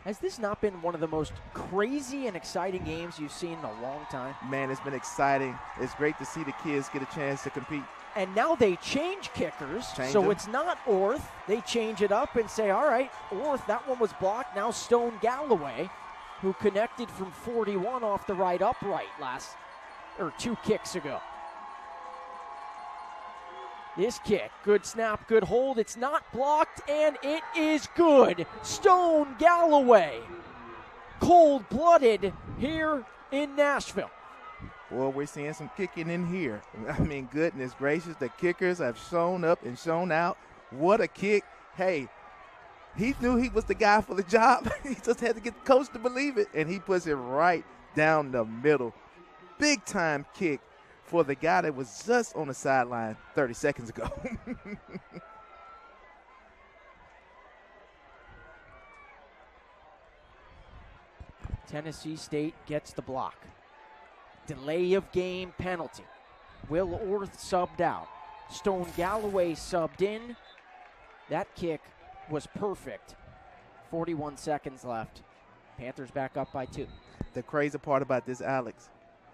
Has this not been one of the most crazy and exciting games you've seen in a long time? Man, it's been exciting. It's great to see the kids get a chance to compete. And now they change kickers, so them. it's not Orth. They change it up and say, all right, Orth, that one was blocked. Now Stone Galloway, who connected from 41 off the right upright 2 kicks ago. This kick, good snap, good hold. It's not blocked, and it is good. Stone Galloway, cold-blooded here in Nashville. Well, we're seeing some kicking in here. I mean, goodness gracious, the kickers have shown up and shown out. What a kick. Hey, he knew he was the guy for the job. He just had to get the coach to believe it, and he puts it right down the middle. Big-time kick for the guy that was just on the sideline 30 seconds ago. Tennessee State gets the block. Delay of game penalty. Will Orth subbed out. Stone Galloway subbed in. That kick was perfect. 41 seconds left. Panthers back up by 2. The crazy part about this, Alex,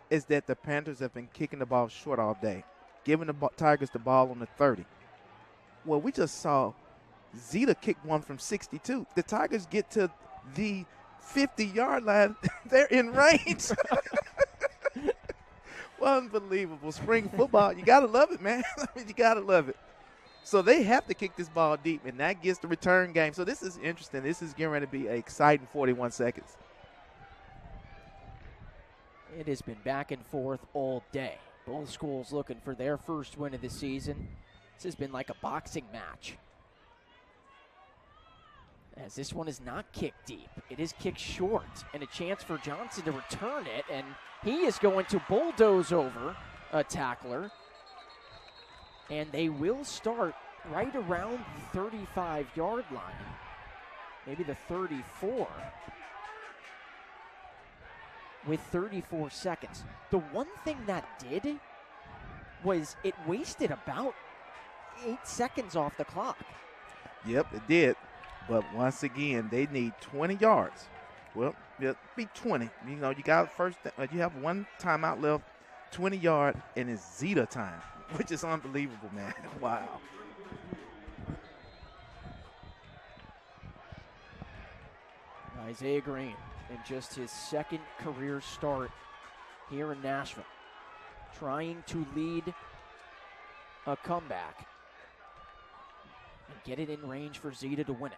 is that the Panthers have been kicking the ball short all day, giving the Tigers the ball on the 30. Well, we just saw Zeta kick one from 62. The Tigers get to the 50-yard line. They're in range. Unbelievable. Spring football. You got to love it, man. I mean, you got to love it. So they have to kick this ball deep, and that gets the return game. So this is interesting. This is getting ready to be an exciting 41 seconds. It has been back and forth all day. Both schools looking for their first win of the season. This has been like a boxing match, as this one is not kicked deep. It is kicked short, and a chance for Johnson to return it, and he is going to bulldoze over a tackler, and they will start right around the 35-yard line, maybe the 34, with 34 seconds. The one thing that did was it wasted about 8 seconds off the clock. Yep, it did. But once again, they need 20 yards. Well, it'll be 20. You know, you got first. You have one timeout left, 20 yard, and it's Zeta time, which is unbelievable, man. Wow. Isaiah Green in just his second career start here in Nashville, trying to lead a comeback and get it in range for Zeta to win it.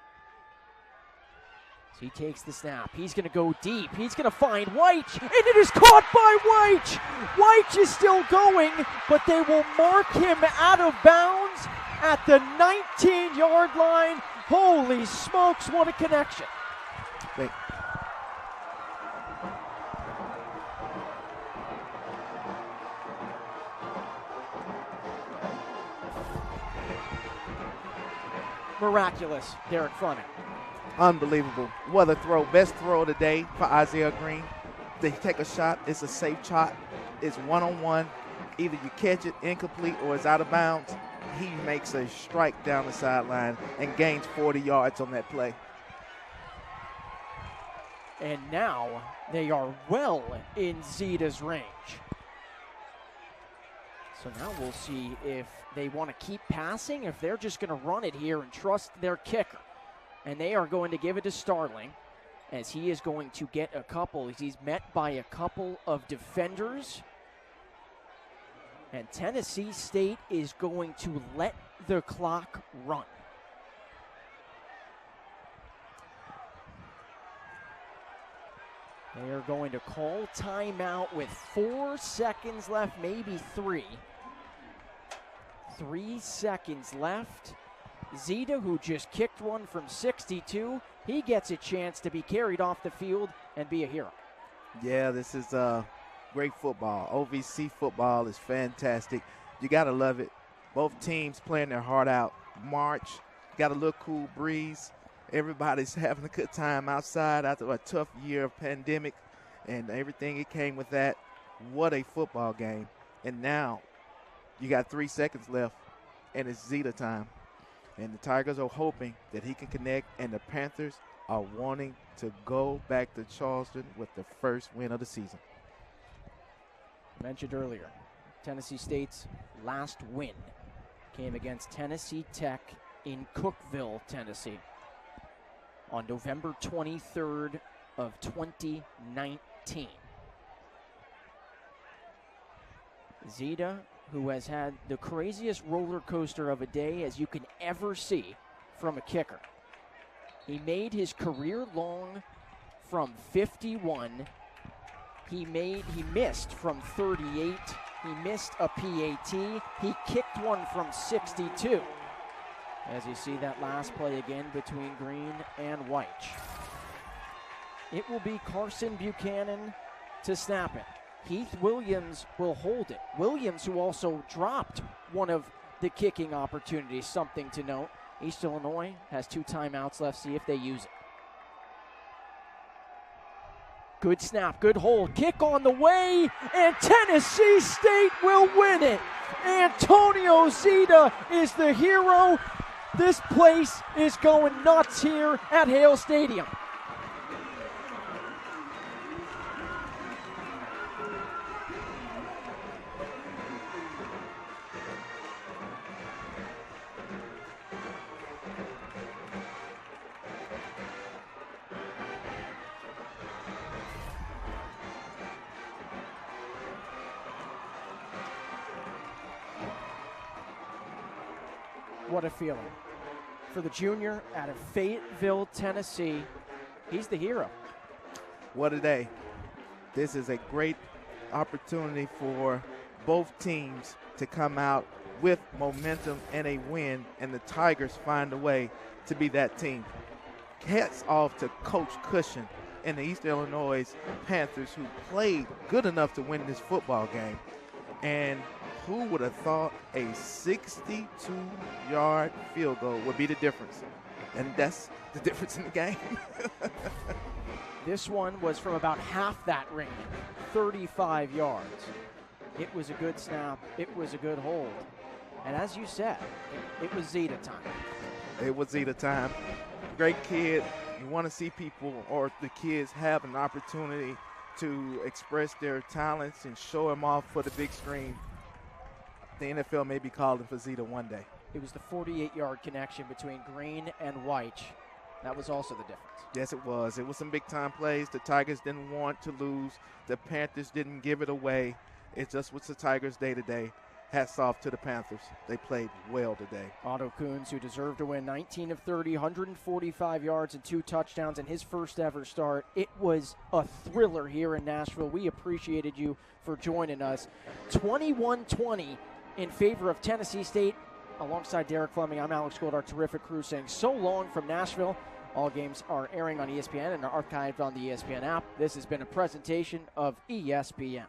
So he takes the snap. He's going to go deep. He's going to find White, and it is caught by White. White is still going, but they will mark him out of bounds at the 19-yard line. Holy smokes, what a connection. Wait. Miraculous, Derek Fleming. Unbelievable. What a throw. Best throw of the day for Isaiah Green. They take a shot. It's a safe shot. It's one-on-one. Either you catch it incomplete or it's out of bounds. He makes a strike down the sideline and gains 40 yards on that play. And now they are well in Zeta's range. So now we'll see if they want to keep passing, if they're just going to run it here and trust their kicker. And they are going to give it to Starling, as he is going to get a couple. He's met by a couple of defenders. And Tennessee State is going to let the clock run. They are going to call timeout with 4 seconds left, maybe 3. 3 seconds left. Zeta, who just kicked one from 62, he gets a chance to be carried off the field and be a hero. Yeah, this is great football. OVC football is fantastic. You got to love it. Both teams playing their heart out. March, got a little cool breeze. Everybody's having a good time outside after a tough year of pandemic and everything that came with that. What a football game. And now you got 3 seconds left, and it's Zeta time. And the Tigers are hoping that he can connect, and the Panthers are wanting to go back to Charleston with the first win of the season. Mentioned earlier, Tennessee State's last win came against Tennessee Tech in Cookeville, Tennessee, on November 23rd of 2019. Zeta, who has had the craziest roller coaster of a day as you can ever see from a kicker. He made his career long from 51. He missed from 38. He missed a PAT. He kicked one from 62. As you see that last play again between Green and White. It will be Carson Buchanan to snap it. Heath Williams will hold it. Williams, who also dropped one of the kicking opportunities, something to note. East Illinois has 2 timeouts left. See if they use it. Good snap, good hold. Kick on the way, and Tennessee State will win it. Antonio Zeta is the hero. This place is going nuts here at Hale Stadium. What a feeling. For the junior out of Fayetteville, Tennessee, he's the hero. What a day. This is a great opportunity for both teams to come out with momentum and a win, and the Tigers find a way to be that team. Hats off to Coach Cushion and the East Illinois Panthers, who played good enough to win this football game. And who would have thought a 62-yard field goal would be the difference? And that's the difference in the game. This one was from about half that range, 35 yards. It was a good snap. It was a good hold. And as you said, it was Zeta time. It was Zeta time. Great kid. You want to see people or the kids have an opportunity to express their talents and show them off for the big screen. The NFL may be calling for Zeta one day. It was the 48-yard connection between Green and Weich. That was also the difference. Yes, it was. It was some big-time plays. The Tigers didn't want to lose. The Panthers didn't give it away. It just was the Tigers' day-to-day. Hats off to the Panthers. They played well today. Otto Kuhns, who deserved to win, 19 of 30, 145 yards and 2 touchdowns in his first ever start. It was a thriller here in Nashville. We appreciated you for joining us. 21-20 in favor of Tennessee State. Alongside Derek Fleming, I'm Alex Gold, our terrific crew, saying so long from Nashville. All games are airing on ESPN and are archived on the ESPN app. This has been a presentation of ESPN.